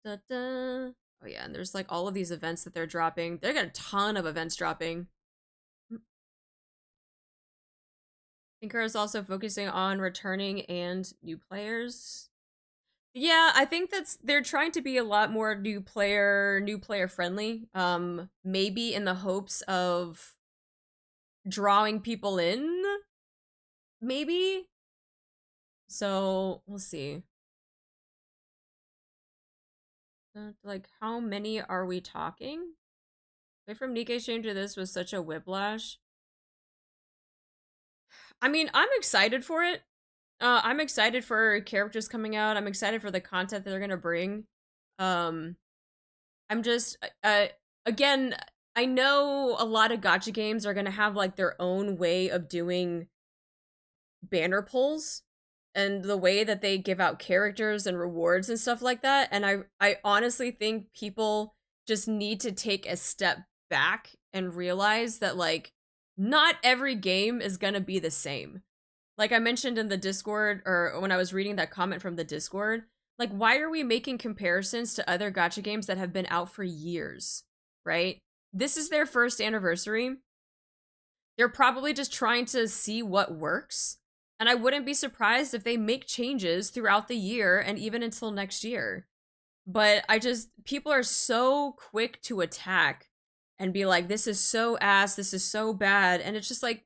Oh yeah, and there's like all of these events that they're dropping. They got a ton of events dropping. Tinker is also focusing on returning and new players. Yeah, I think they're trying to be a lot more new player friendly. Maybe in the hopes of drawing people in, maybe. So we'll see. Like, how many are we talking? Wait, from Nikkei stream to this was such a whiplash. I mean, I'm excited for it. I'm excited for characters coming out. I'm excited for the content that they're gonna bring. I'm just, again, I know a lot of gacha games are gonna have like their own way of doing banner pulls and the way that they give out characters and rewards and stuff like that. And I honestly think people just need to take a step back and realize that like not every game is gonna be the same. Like I mentioned in the Discord, or when I was reading that comment from the Discord, like why are we making comparisons to other gacha games that have been out for years, right? This is their first anniversary. They're probably just trying to see what works. And I wouldn't be surprised if they make changes throughout the year and even until next year. But people are so quick to attack and be like, this is so ass, this is so bad. And it's just like,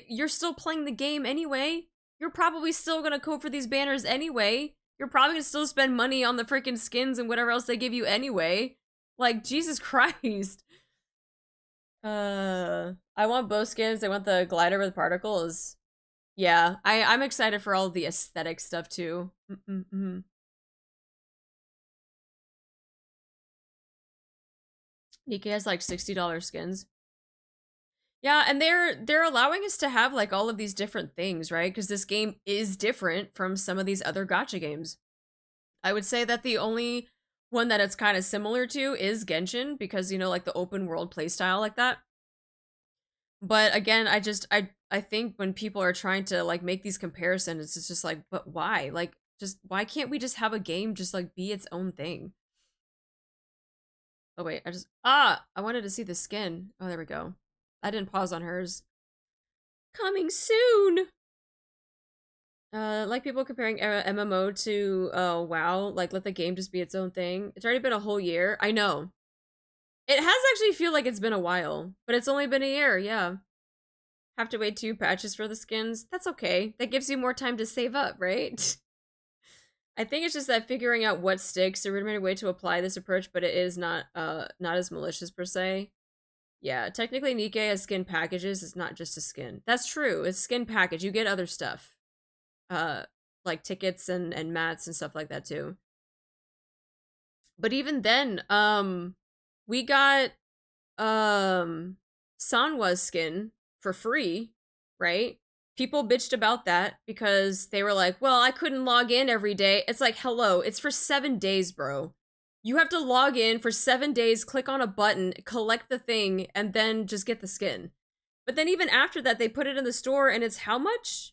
you're still playing the game anyway. You're probably still gonna code for these banners anyway. You're probably gonna still spend money on the freaking skins and whatever else they give you anyway. Like, Jesus Christ. I want both skins. I want the glider with particles. Yeah, I'm excited for all the aesthetic stuff too. Nikkei has like $60 skins. Yeah, and they're allowing us to have like all of these different things, right? Because this game is different from some of these other gacha games. I would say that the only one that it's kind of similar to is Genshin, because, you know, like the open world playstyle like that. But again, I think when people are trying to like make these comparisons, it's just like, but why? Like, just why can't we just have a game just like be its own thing? Oh wait, I wanted to see the skin. Oh, there we go. I didn't pause on hers. Coming soon! Like people comparing MMO to WoW, like let the game just be its own thing. It's already been a whole year. I know. It has actually feel like it's been a while, but it's only been a year, yeah. Have to wait 2 patches for the skins. That's okay. That gives you more time to save up, right? I think it's just that figuring out what sticks, a rudimentary way to apply this approach, but it is not as malicious per se. Yeah, technically Nikkei has skin packages. It's not just a skin. That's true. It's skin package. You get other stuff. Like tickets and mats and stuff like that too. But even then, we got Sanwa's skin for free, right? people bitched about that because they were like, well, I couldn't log in every day. It's like, hello, it's for 7 days, bro. You have to log in for 7 days, click on a button, collect the thing, and then just get the skin. But then even after that, they put it in the store and it's how much?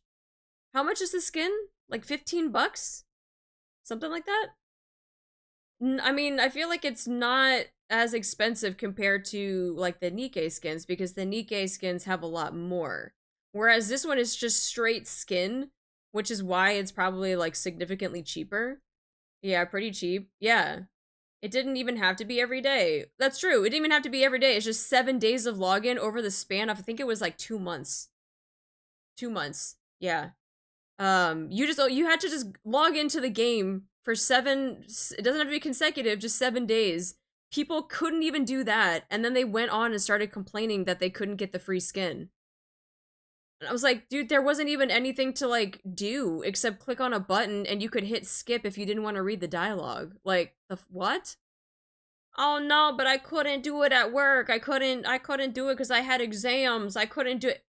How much is the skin? Like 15 bucks? Something like that? I mean, I feel like it's not as expensive compared to like the Nikkei skins because the Nikkei skins have a lot more. Whereas this one is just straight skin, which is why it's probably like significantly cheaper. Yeah, pretty cheap. Yeah. It didn't even have to be every day. That's true. It didn't even have to be every day. It's just 7 days of login over the span of, I think it was like 2 months. 2 months. Yeah. You had to just log into the game for 7, it doesn't have to be consecutive, just 7 days. People couldn't even do that. And then they went on and started complaining that they couldn't get the free skin. And I was like, dude, there wasn't even anything to like do except click on a button and you could hit skip if you didn't want to read the dialogue. Like, what? Oh no, but I couldn't do it at work. I couldn't do it because I had exams. I couldn't do it.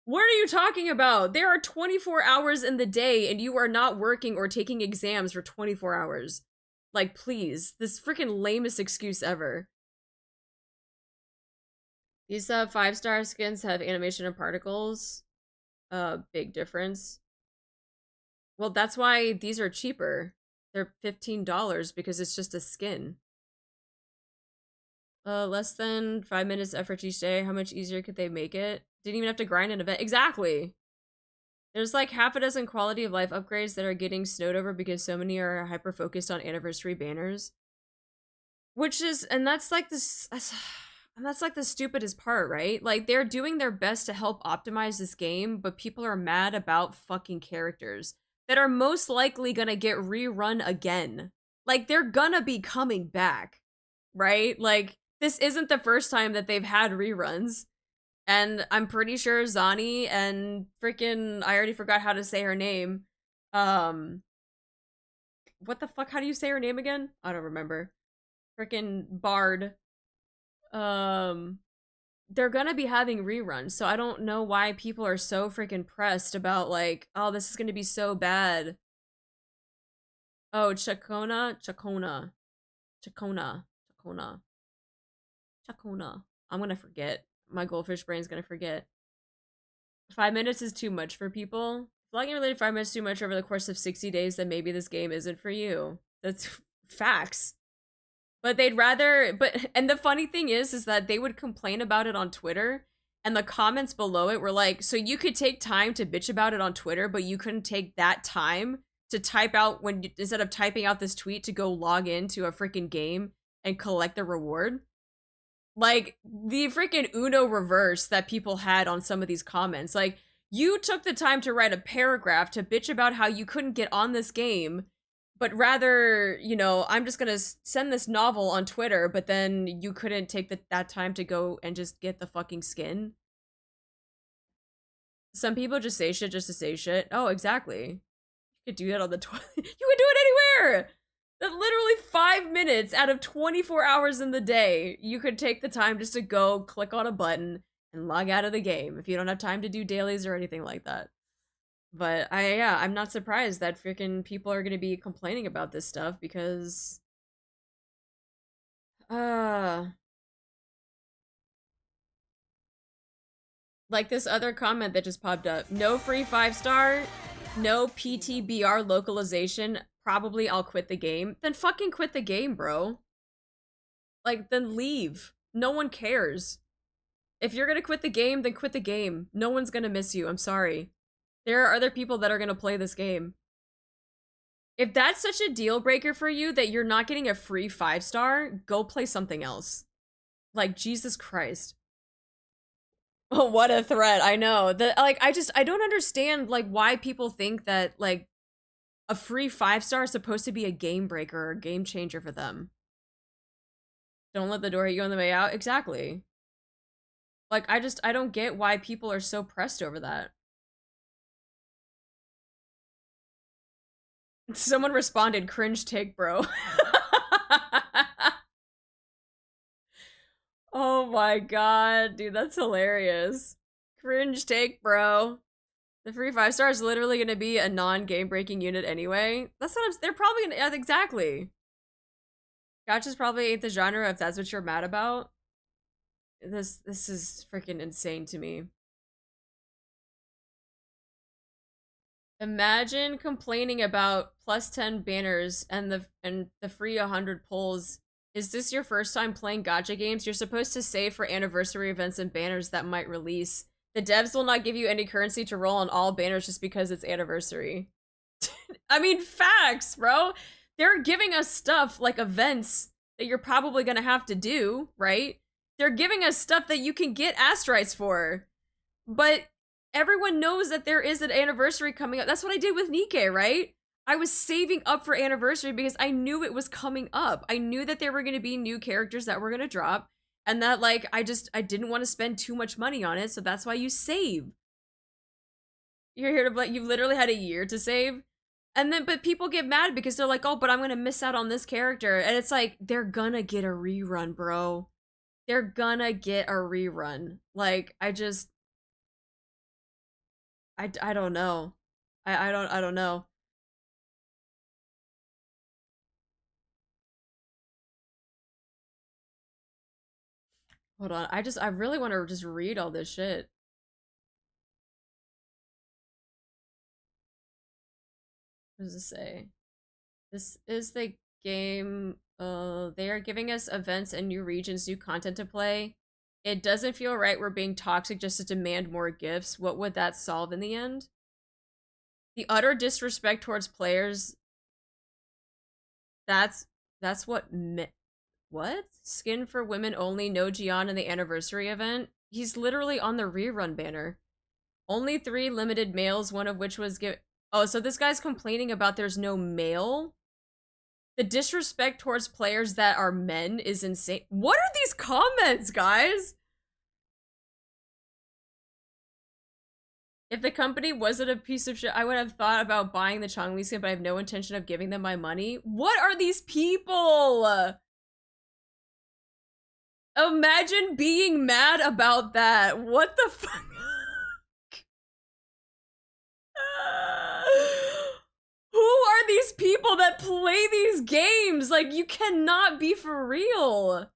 What are you talking about? There are 24 hours in the day and you are not working or taking exams for 24 hours. Like, please, this freaking lamest excuse ever. These 5-star skins have animation and particles. Big difference. Well, that's why these are cheaper. They're $15 because it's just a skin. Less than 5 minutes effort each day. How much easier could they make it? Didn't even have to grind an event. Exactly. There's like half a dozen quality of life upgrades that are getting snowed over because so many are hyper focused on anniversary banners. Which is, and that's like this, and that's like the stupidest part, right? Like they're doing their best to help optimize this game, but people are mad about fucking characters that are most likely gonna get rerun again. Like they're gonna be coming back, right? Like this isn't the first time that they've had reruns. And I'm pretty sure Zani and freaking, I already forgot how to say her name. What the fuck? How do you say her name again? I don't remember. Freaking Bard. They're gonna be having reruns, so I don't know why people are so freaking pressed about like, oh, this is gonna be so bad. Oh, Chacona. I'm gonna forget. My goldfish brain's gonna forget. 5 minutes is too much for people. If logging related 5 minutes too much over the course of 60 days, then maybe this game isn't for you. That's facts. But they'd rather, and the funny thing is that they would complain about it on Twitter, and the comments below it were like, so you could take time to bitch about it on Twitter, but you couldn't take that time to type out instead of typing out this tweet to go log into a freaking game and collect the reward. Like, the freaking Uno reverse that people had on some of these comments. Like, you took the time to write a paragraph to bitch about how you couldn't get on this game, but rather, you know, I'm just gonna send this novel on Twitter, but then you couldn't take that time to go and just get the fucking skin. Some people just say shit just to say shit. Oh, exactly. You could do that on the you could do it anywhere! That's literally 5 minutes out of 24 hours in the day. You could take the time just to go click on a button and log out of the game if you don't have time to do dailies or anything like that. But I'm not surprised that freaking people are gonna be complaining about this stuff because like this other comment that just popped up. No free 5-star, no PTBR localization, probably I'll quit the game. Then fucking quit the game, bro. Like, then leave. No one cares. If you're gonna quit the game, then quit the game. No one's gonna miss you, I'm sorry. There are other people that are gonna play this game. If that's such a deal breaker for you that you're not getting a free 5-star, go play something else. Like, Jesus Christ. Oh, what a threat, I know. I don't understand, like, why people think that, like, a free 5-star is supposed to be a game breaker or a game changer for them. Don't let the door hit you on the way out. Exactly. Like, I don't get why people are so pressed over that. Someone responded, cringe take, bro. Oh my god, dude, that's hilarious. Cringe take, bro. The free 5-star is literally gonna be a non-game breaking unit anyway. That's what they're probably gonna, yeah, exactly. Gotchas probably ain't the genre if that's what you're mad about. This is freaking insane to me. Imagine complaining about +10 banners and the free 100 pulls. Is this your first time playing gacha games? You're supposed to save for anniversary events and banners that might release. The devs will not give you any currency to roll on all banners just because it's anniversary. I mean, facts, bro. They're giving us stuff like events that you're probably gonna have to do, right? They're giving us stuff that you can get asteroids for. But everyone knows that there is an anniversary coming up. That's what I did with Nikkei, right? I was saving up for anniversary because I knew it was coming up. I knew that there were going to be new characters that were going to drop, and that, like, I didn't want to spend too much money on it, so that's why you save. You're here to, like, you've literally had a year to save. And then, but people get mad because they're like, oh, but I'm going to miss out on this character. And it's like, they're gonna get a rerun, bro. They're gonna get a rerun. Like, I don't know. I don't know. Hold on. I really want to just read all this shit. What does it say? This is the game. They are giving us events and new regions, new content to play. It doesn't feel right we're being toxic just to demand more gifts. What would that solve in the end? The utter disrespect towards players. That's what what? Skin for women only, no Gian in the anniversary event? He's literally on the rerun banner. Only 3 limited males, one of which was oh, so this guy's complaining about there's no male? The disrespect towards players that are men is insane. What are these comments, guys? If the company wasn't a piece of shit, I would have thought about buying the Chongli skin, but I have no intention of giving them my money. What are these people? Imagine being mad about that. What the fuck? Who are these people that play these games? Like, you cannot be for real.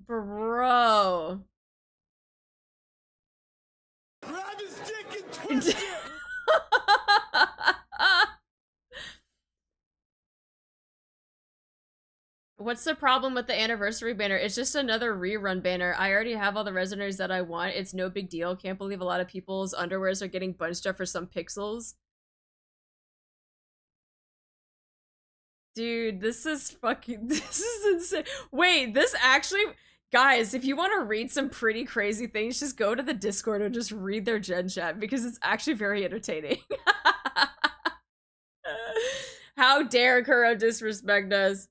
Bro. Grab his dick and twist it! What's the problem with the anniversary banner? It's just another rerun banner. I already have all the resonators that I want. It's no big deal. Can't believe a lot of people's underwears are getting bunched up for some pixels. Dude, this is insane. Wait, this actually, guys, if you want to read some pretty crazy things, just go to the Discord and just read their gen chat because it's actually very entertaining. How dare Kuro disrespect us?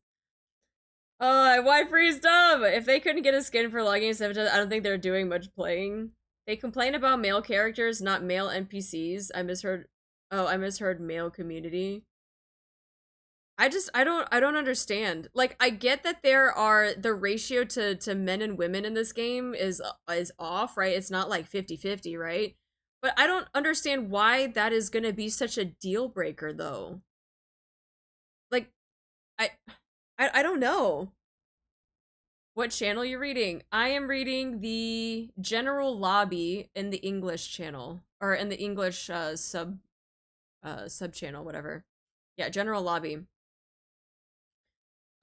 Why freeze dub? If they couldn't get a skin for logging 7 times, I don't think they're doing much playing. They complain about male characters, not male NPCs. I misheard male community. I don't understand. Like, I get that there are the ratio to men and women in this game is off, right? It's not like 50-50, right? But I don't understand why that is gonna be such a deal breaker though. Like, I don't know. What channel you're reading? I am reading the general lobby in the English channel, or in the English sub channel, whatever. Yeah, general lobby.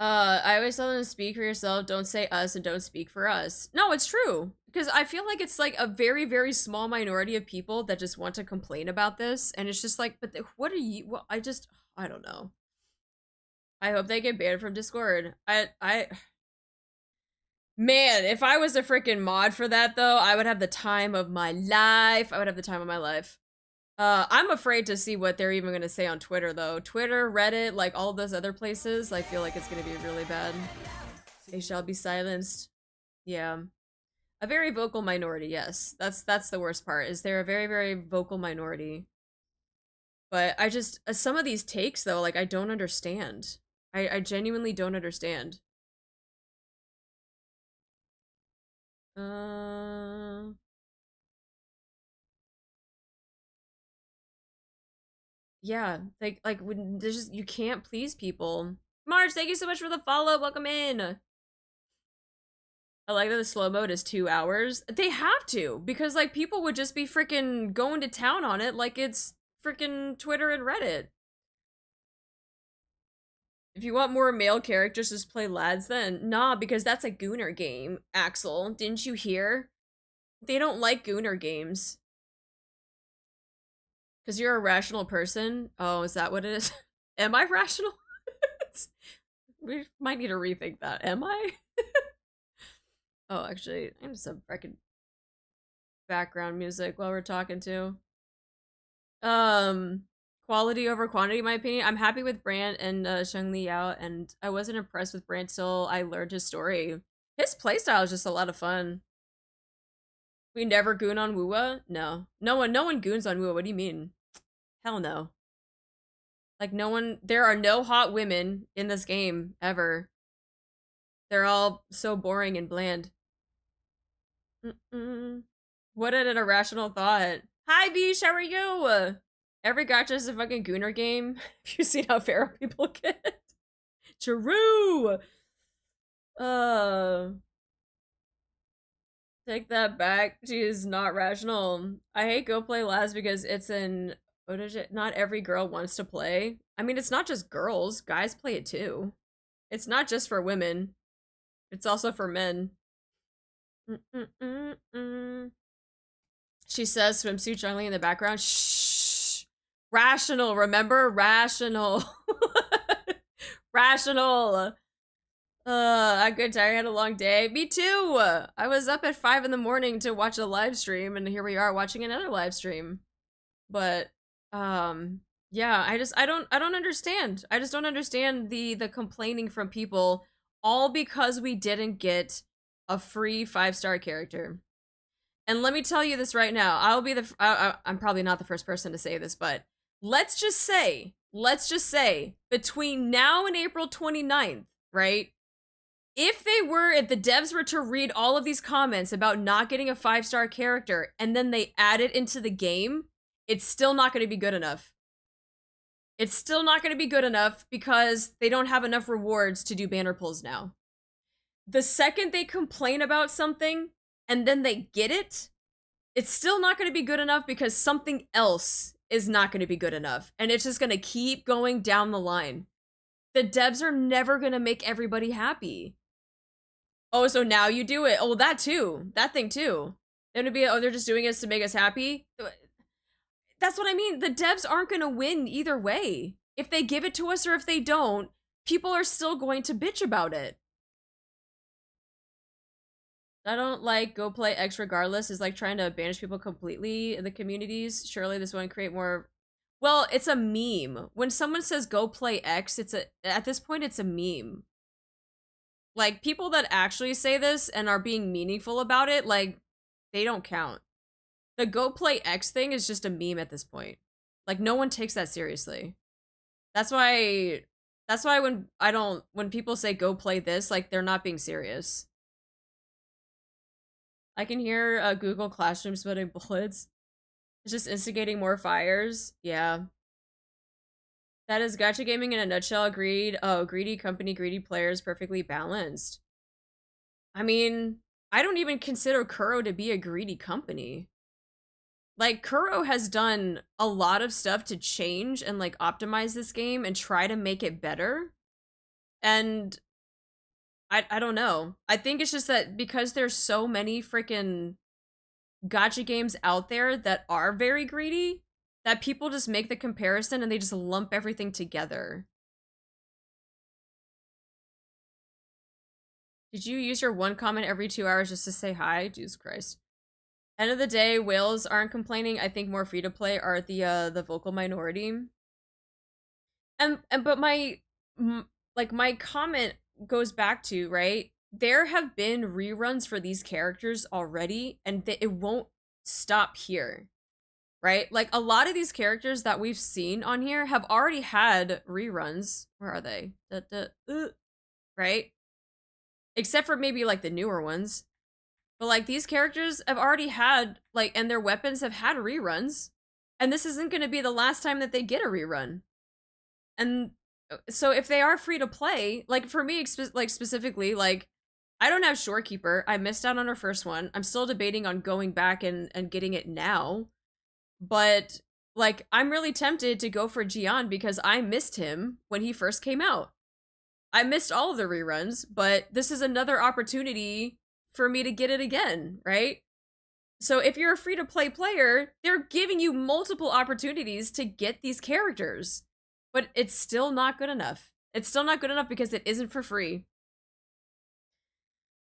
I always tell them to speak for yourself, don't say us, and don't speak for us. No, it's true. Because I feel like it's like a very, very small minority of people that just want to complain about this, and it's just like, but what are you, well, I don't know. I hope they get banned from Discord. Man, if I was a freaking mod for that, though, I would have the time of my life. I would have the time of my life. I'm afraid to see what they're even gonna say on Twitter, though. Twitter, Reddit, like all those other places, I feel like it's gonna be really bad. They shall be silenced. Yeah. A very vocal minority, yes. That's the worst part, is they're a very, very vocal minority. But I just some of these takes though, like I don't understand. I genuinely don't understand. Yeah, like when there's just you can't please people. Marge, thank you so much for the follow. Welcome in. I like that the slow mode is 2 hours. They have to, because like people would just be freaking going to town on it like it's freaking Twitter and Reddit. If you want more male characters, just play lads then. Nah, because that's a Gooner game, Axel. Didn't you hear? They don't like Gooner games. Because you're a rational person? Oh, is that what it is? Am I rational? We might need to rethink that. Am I? Oh, actually, I'm just some freaking background music while we're talking too. Quality over quantity, in my opinion. I'm happy with Brant and Sheng Li Yao, and I wasn't impressed with Brant till I learned his story. His playstyle is just a lot of fun. We never goon on Wuwa? No. No one goons on Wuwa. What do you mean? Hell no. Like there are no hot women in this game, ever. They're all so boring and bland. What an irrational thought. Hi, Vish, how are you? Every gacha is a fucking gooner game. Have you seen how feral people get? True! Take that back. She is not rational. I hate Go Play Last because it's what is it? Not every girl wants to play. I mean, it's not just girls. Guys play it too. It's not just for women. It's also for men. She says swimsuit jungling in the background. Shh. Rational, remember? Rational. Rational. I'm good, tired, I had a long day. Me too! I was up at 5 in the morning to watch a live stream, and here we are watching another live stream. But, yeah, I don't understand. I just don't understand the complaining from people, all because we didn't get a free 5-star character. And let me tell you this right now. I'm probably not the first person to say this, but let's just say, between now and April 29th, right? If the devs were to read all of these comments about not getting a 5-star character and then they add it into the game, it's still not going to be good enough. It's still not going to be good enough because they don't have enough rewards to do banner pulls now. The second they complain about something and then they get it, it's still not going to be good enough because something else is not going to be good enough. And it's just going to keep going down the line. The devs are never going to make everybody happy. Oh, so now you do it. Oh, that too. That thing too. They're gonna be, oh, they're just doing it to make us happy. That's what I mean. The devs aren't gonna win either way. If they give it to us or if they don't, people are still going to bitch about it. I don't like Go Play X regardless is like trying to banish people completely in the communities. Surely this won't create more. Well, it's a meme. When someone says Go Play X, at this point it's a meme. Like, people that actually say this and are being meaningful about it, like, they don't count. The Go Play X thing is just a meme at this point. Like, no one takes that seriously. That's why when people say go play this, like, they're not being serious. I can hear Google Classroom spitting bullets. It's just instigating more fires. Yeah. That is gacha gaming in a nutshell. Agreed. Oh, greedy company, greedy players, perfectly balanced. I mean, I don't even consider Kuro to be a greedy company. Like, Kuro has done a lot of stuff to change and, like, optimize this game and try to make it better. And I don't know. I think it's just that because there's so many freaking gacha games out there that are very greedy, that people just make the comparison and they just lump everything together. Did you use your one comment every 2 hours just to say hi? Jesus Christ. End of the day, whales aren't complaining. I think more free to play are the vocal minority. But my comment goes back to, right? There have been reruns for these characters already, and it won't stop here. right? Like, a lot of these characters that we've seen on here have already had reruns. Where are they? Right? Except for maybe, like, the newer ones. But, like, these characters have already had, like, and their weapons have had reruns. And this isn't going to be the last time that they get a rerun. And so if they are free to play, like, for me, like, specifically, like, I don't have Shorekeeper. I missed out on her first one. I'm still debating on going back and getting it now. But, like, I'm really tempted to go for Gian because I missed him when he first came out. I missed all of the reruns, but this is another opportunity for me to get it again, right? So if you're a free-to-play player, they're giving you multiple opportunities to get these characters. But it's still not good enough. It's still not good enough because it isn't for free.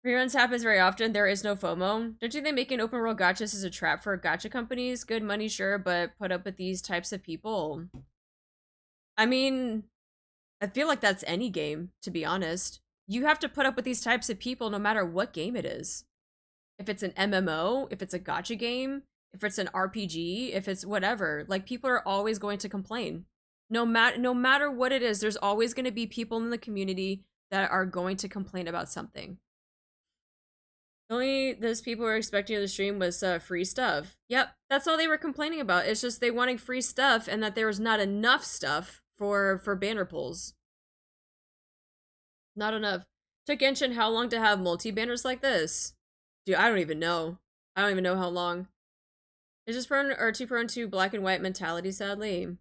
Reruns happens very often. There is no FOMO. Don't you think making open world gachas is a trap for gacha companies? Good money, sure, but put up with these types of people. I mean, I feel like that's any game, to be honest. You have to put up with these types of people no matter what game it is. If it's an MMO, if it's a gacha game, if it's an RPG, if it's whatever, like, people are always going to complain. No matter what it is, there's always going to be people in the community that are going to complain about something. The only those people were expecting of the stream was free stuff. Yep, that's all they were complaining about. It's just they wanting free stuff and that there was not enough stuff for banner pulls. Not enough. Took Genshin how long to have multi-banners like this? Dude, I don't even know. I don't even know how long. It's just prone or too prone to black and white mentality, sadly.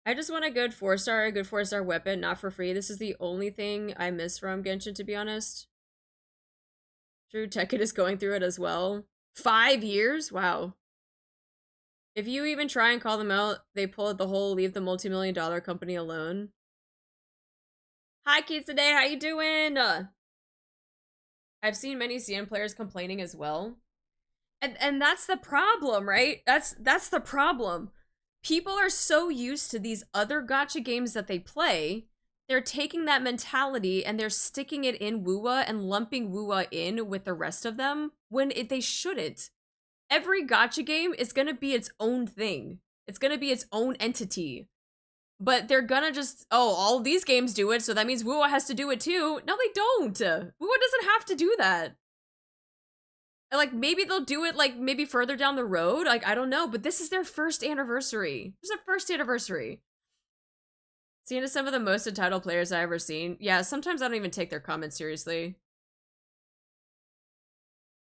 I just want a good 4-star weapon, not for free. This is the only thing I miss from Genshin, to be honest. True, Tekken is going through it as well. 5 years? Wow. If you even try and call them out, they pull out the whole leave the multi-million-dollar company alone. Hi, kids today. How you doing? I've seen many CN players complaining as well. And that's the problem, right? That's the problem. People are so used to these other gacha games that they play, they're taking that mentality and they're sticking it in WUA and lumping WUA in with the rest of them when they shouldn't. Every gacha game is gonna be its own thing. It's gonna be its own entity. But they're gonna just, oh, all these games do it, so that means WUA has to do it too. No, they don't. WUA doesn't have to do that. Like, maybe they'll do it, like, maybe further down the road. Like, I don't know. But this is their first anniversary. This is their first anniversary. Seeing as some of the most entitled players I've ever seen. Yeah, sometimes I don't even take their comments seriously.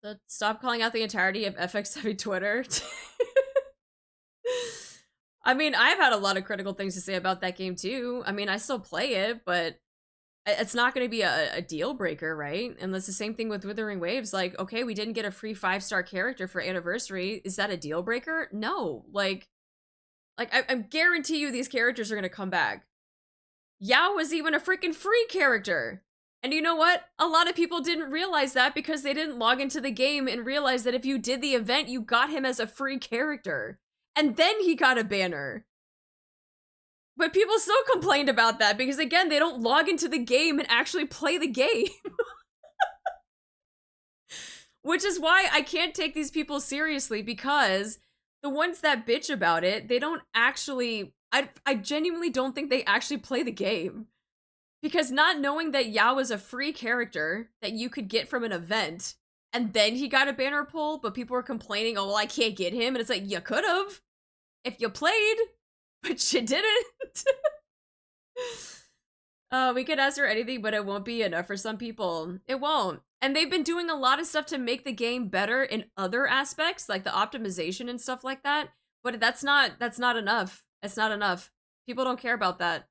So stop calling out the entirety of FX Heavy Twitter. I mean, I've had a lot of critical things to say about that game, too. I mean, I still play it, but it's not going to be a deal breaker, right? And that's the same thing with Wuthering Waves. Like, okay, we didn't get a free 5-star character for anniversary. Is that a deal breaker? No. Like I guarantee you these characters are going to come back. Yao was even a freaking free character. And you know what? A lot of people didn't realize that because they didn't log into the game and realize that if you did the event, you got him as a free character. And then he got a banner. But people still complained about that because, again, they don't log into the game and actually play the game. Which is why I can't take these people seriously, because the ones that bitch about it, they don't actually... I genuinely don't think they actually play the game. Because not knowing that Yao is a free character that you could get from an event, and then he got a banner pull, but people were complaining, oh, well, I can't get him. And it's like, you could have. If you played. But you didn't. We could ask for anything, but it won't be enough for some people. It won't. And they've been doing a lot of stuff to make the game better in other aspects, like the optimization and stuff like that. But that's not enough. It's not enough. People don't care about that.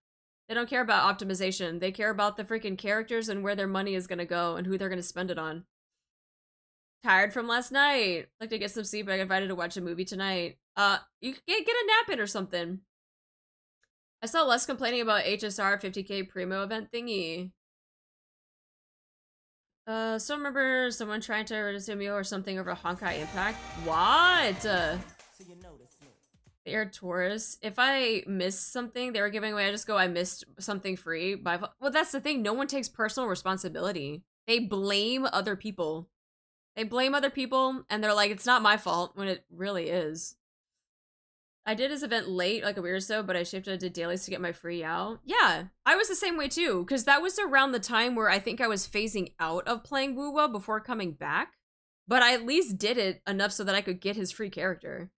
They don't care about optimization. They care about the freaking characters and where their money is gonna go and who they're gonna spend it on. Tired from last night. Like to get some sleep. I got invited to watch a movie tonight. You can get a nap in or something. I saw less complaining about HSR 50k Primo event thingy. Still remember someone trying to register me or something over Honkai Impact. What? The Air Taurus. If I miss something they were giving away, I just go, I missed something free. Well, that's the thing. No one takes personal responsibility. They blame other people. They blame other people, and they're like, it's not my fault, when it really is. I did his event late, like a week or so, but I shifted to dailies to get my free out. Yeah, I was the same way too, because that was around the time where I think I was phasing out of playing Wuwa before coming back. But I at least did it enough so that I could get his free character.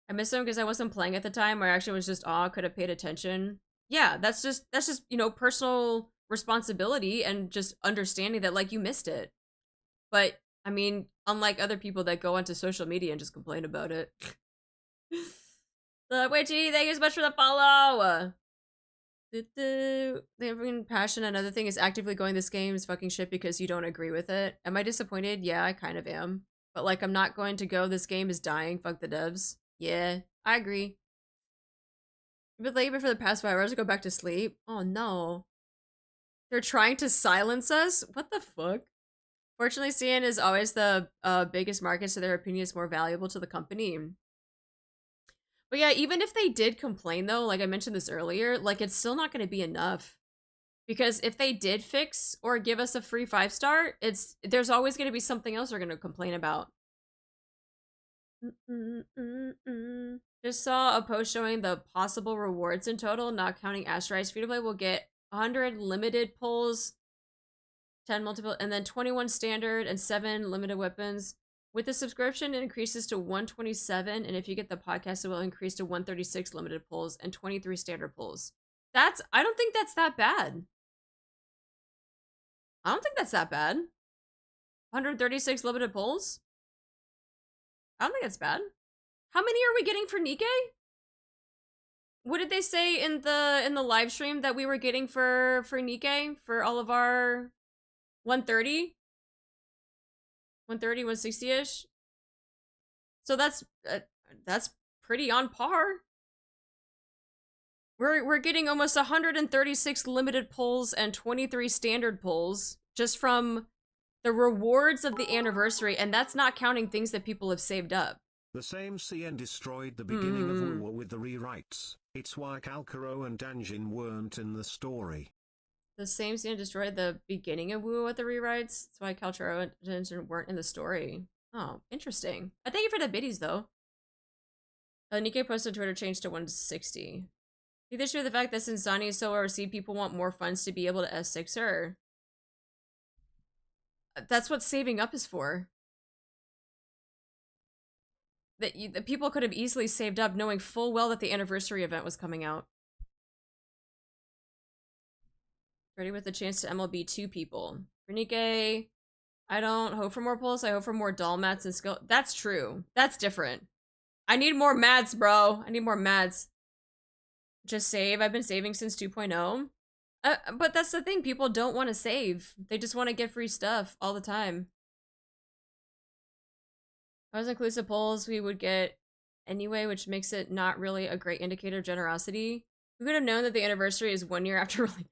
I missed him because I wasn't playing at the time. I actually was just could have paid attention. Yeah, that's just you know, personal responsibility and just understanding that like you missed it. But I mean, unlike other people that go onto social media and just complain about it. Witchy, thank you so much for the follow. The having passion. Another thing is actively going this game is fucking shit because you don't agree with it. Am I disappointed? Yeah, I kind of am. But like, I'm not going to go. This game is dying. Fuck the devs. Yeah, I agree. I've been late for the past 5 hours to go back to sleep. Oh no. They're trying to silence us? What the fuck? Fortunately, CN is always the biggest market, so their opinion is more valuable to the company. But yeah, even if they did complain though, like I mentioned this earlier, like it's still not going to be enough. Because if they did fix or give us a free 5-star, there's always going to be something else they're going to complain about. Just saw a post showing the possible rewards in total, not counting Asteroids. Free to play will get 100 limited pulls, 10 multiple, and then 21 standard and 7 limited weapons. With the subscription, it increases to 127, and if you get the podcast, it will increase to 136 limited pulls and 23 standard pulls. I don't think that's that bad. I don't think that's that bad. 136 limited pulls? I don't think that's bad. How many are we getting for Nikke? What did they say in the live stream that we were getting for Nikke for all of our 130? 130, 160-ish. So that's pretty on par. We're getting almost 136 limited pulls and 23 standard pulls just from the rewards of the anniversary, and that's not counting things that people have saved up. The same CN destroyed the beginning of Wuwa with the rewrites. It's why Kalkaro and Danjin weren't in the story. The same scene destroyed the beginning of Wuwa with the rewrites. That's why Kaltaro and Danjin weren't in the story. Oh, interesting. I thank you for the biddies, though. Nikke posted Twitter changed to 160. The issue with the fact that since Zani is so well received, people want more funds to be able to S6 her. That's what saving up is for. That people could have easily saved up knowing full well that the anniversary event was coming out. Ready with the chance to MLB 2 people. For Nikke, I don't hope for more pulls. I hope for more doll mats and skill. That's true. That's different. I need more mats, bro. I need more mats. Just save. I've been saving since 2.0. But that's the thing. People don't want to save. They just want to get free stuff all the time. If I was inclusive pulls, we would get anyway, which makes it not really a great indicator of generosity. We would have known that the anniversary is 1 year after release.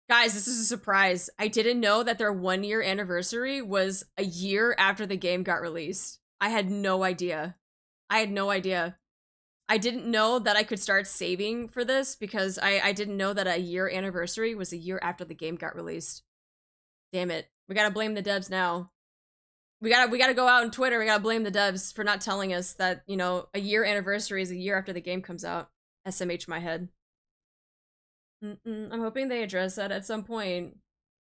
Guys, this is a surprise. I didn't know that their 1 year anniversary was a year after the game got released. I had no idea. I had no idea. I didn't know that I could start saving for this because I didn't know that a year anniversary was a year after the game got released. Damn it. We gotta blame the devs now. We gotta go out on Twitter. We gotta blame the devs for not telling us that, you know, a year anniversary is a year after the game comes out. SMH my head. I'm hoping they address that at some point.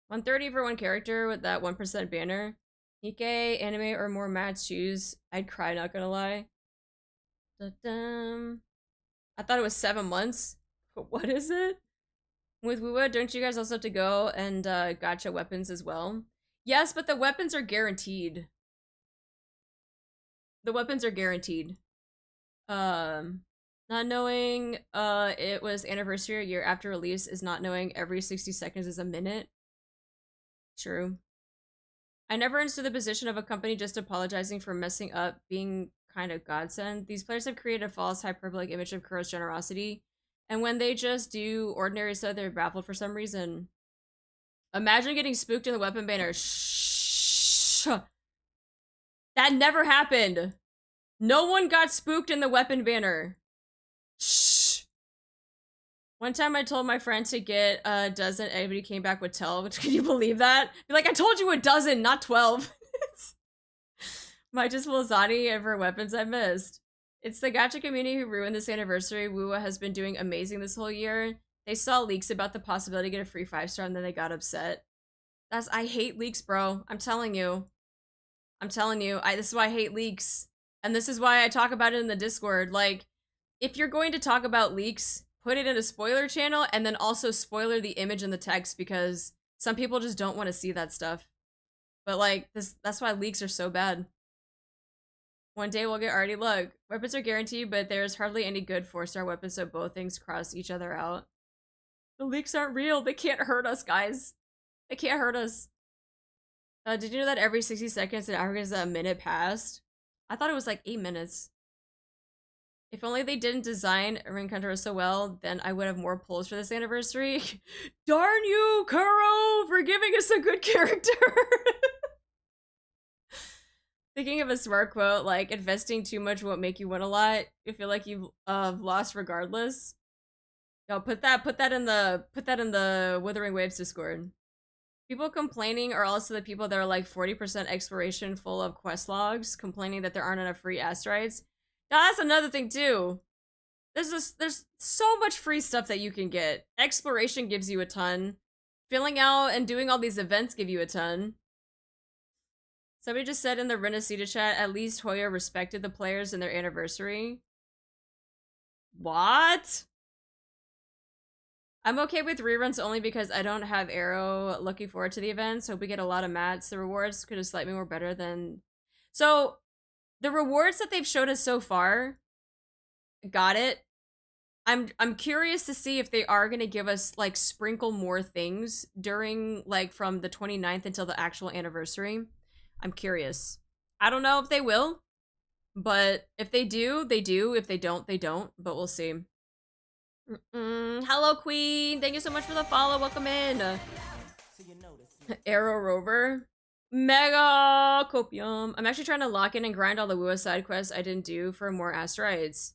130 for one character with that 1% banner. Nikke, anime, or more mats choose. I'd cry, not gonna lie. I thought it was 7 months. But what is it? With Wuwa, don't you guys also have to go and gacha weapons as well? Yes, but the weapons are guaranteed. The weapons are guaranteed. Not knowing it was anniversary a year after release is not knowing every 60 seconds is a minute. True. I never understood the position of a company just apologizing for messing up being kind of godsend. These players have created a false hyperbolic image of Kuro's generosity, and when they just do ordinary stuff, they're baffled for some reason. Imagine getting spooked in the weapon banner. Shh. That never happened. No one got spooked in the weapon banner. Shh. One time I told my friend to get a dozen, everybody came back with 12. Can you believe that? Be like, I told you a dozen, not 12. Might just pull Zani and for weapons I missed. It's the gacha community who ruined this anniversary. Wuwa has been doing amazing this whole year. They saw leaks about the possibility to get a free 5-star and then they got upset. I hate leaks, bro. I'm telling you. This is why I hate leaks. And this is why I talk about it in the Discord. Like, if you're going to talk about leaks, put it in a spoiler channel and then also spoiler the image and the text because some people just don't want to see that stuff. But like, that's why leaks are so bad. One day we'll get already look. Weapons are guaranteed, but there's hardly any good 4-star weapons, so both things cross each other out. The leaks aren't real. They can't hurt us, guys. They can't hurt us. Did you know that every 60 seconds it averages a minute passed? I thought it was like 8 minutes. If only they didn't design Ring Counter so well, then I would have more polls for this anniversary. Darn you, Kuro, for giving us a good character. Thinking of a smart quote, like, investing too much won't make you win a lot. You feel like you've lost regardless. Yo, put that in the Wuthering Waves Discord. People complaining are also the people that are like 40% exploration full of quest logs, complaining that there aren't enough free asteroids. Now that's another thing too. There's so much free stuff that you can get. Exploration gives you a ton. Filling out and doing all these events give you a ton. Somebody just said in the Renacita chat, at least Hoya respected the players in their anniversary. What? I'm okay with reruns only because I don't have Arrow looking forward to the events. Hope we get a lot of mats. The rewards could have slightly more better than... So, the rewards that they've showed us so far, got it. I'm curious to see if they are going to give us, like, sprinkle more things during, like, from the 29th until the actual anniversary. I'm curious. I don't know if they will, but if they do, they do. If they don't, they don't, but we'll see. Hello, Queen. Thank you so much for the follow. Welcome in. Arrow Rover. Mega Copium. I'm actually trying to lock in and grind all the Wua side quests I didn't do for more asteroids.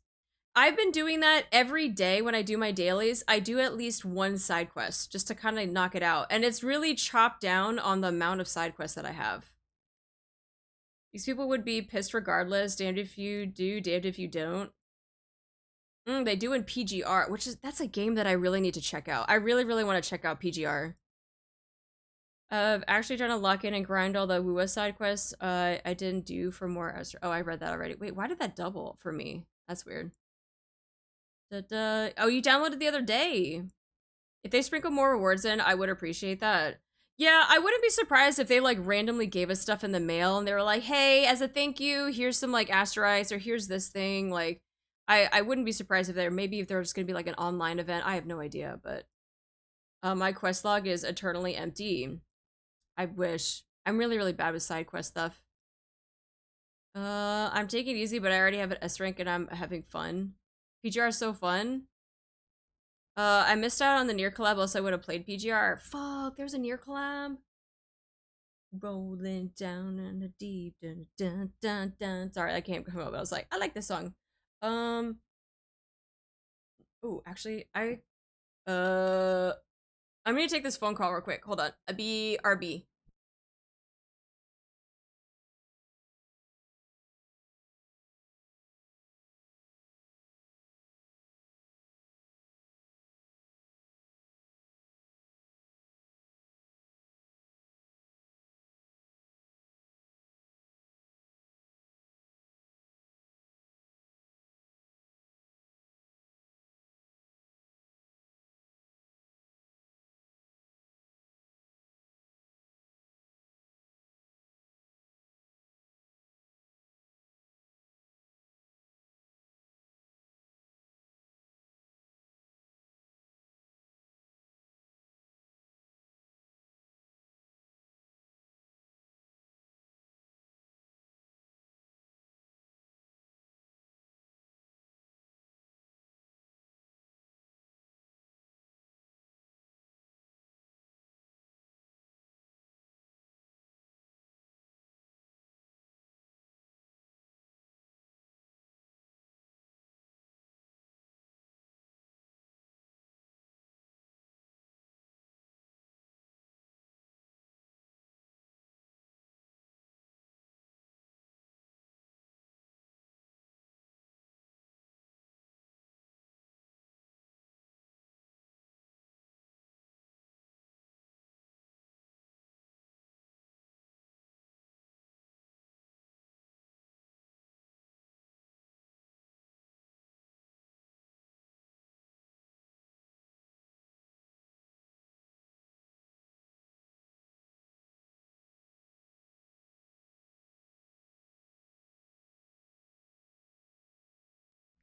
I've been doing that every day when I do my dailies. I do at least one side quest just to kind of knock it out. And it's really chopped down on the amount of side quests that I have. These people would be pissed regardless. Damned if you do, damned if you don't. They do in PGR, that's a game that I really need to check out. I really, really want to check out PGR. Actually trying to lock in and grind all the Wua side quests I didn't do for more Oh, I read that already. Wait, why did that double for me? That's weird. Oh, you downloaded the other day. If they sprinkle more rewards in, I would appreciate that. Yeah, I wouldn't be surprised if they like randomly gave us stuff in the mail and they were like, hey, as a thank you, here's some like asteroids or here's this thing. Like, I wouldn't be surprised if maybe there's gonna be like an online event. I have no idea, but my quest log is eternally empty. I wish. I'm really, really bad with side quest stuff. I'm taking it easy, but I already have an S rank and I'm having fun. PGR is so fun. I missed out on the near collab, else I would have played PGR. Fuck, there's a near collab. Rolling down in the deep, dun dun dun dun. Sorry, I can't come up, but I was like, I like this song. Oh, actually, I'm gonna take this phone call real quick. Hold on. BRB.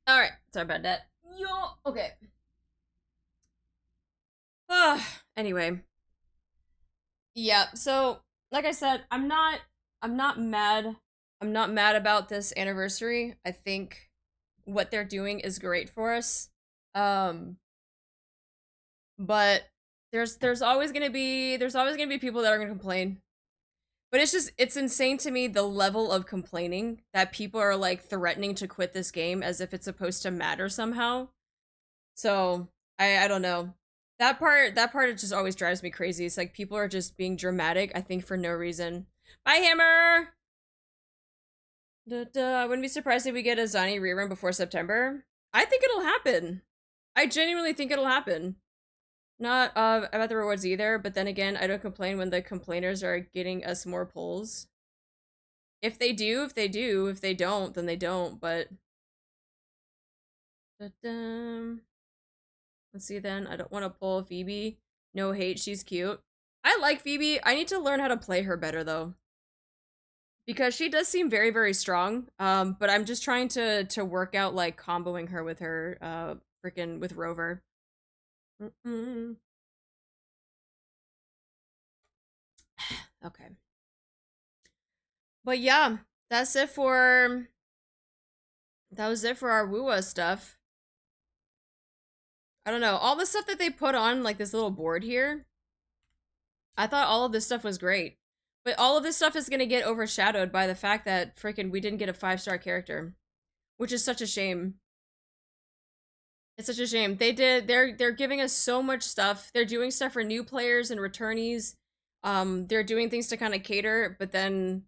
Alright, sorry about that. Yo, okay. Anyway. Yeah, so like I said, I'm not mad. I'm not mad about this anniversary. I think what they're doing is great for us. But there's always gonna be people that are gonna complain. But it's insane to me the level of complaining that people are like threatening to quit this game as if it's supposed to matter somehow. So I don't know. That part it just always drives me crazy. It's like people are just being dramatic, I think, for no reason. Bye, Hammer! I wouldn't be surprised if we get a Zani rerun before September. I think it'll happen. I genuinely think it'll happen. Not about the rewards either, but then again, I don't complain when the complainers are getting us more pulls. If they do, if they do. If they don't, then they don't, but... Let's see then. I don't want to pull Phoebe. No hate, she's cute. I like Phoebe. I need to learn how to play her better, though. Because she does seem very, very strong. But I'm just trying to work out, like, comboing her with freaking with Rover. Okay. But yeah, that was it for our Woowa stuff. I don't know, all the stuff that they put on, like, this little board here, I thought all of this stuff was great. But all of this stuff is gonna get overshadowed by the fact that freaking we didn't get a 5-star character. Which is such a shame. It's such a shame. They're giving us so much stuff. They're doing stuff for new players and returnees. They're doing things to kind of cater, but then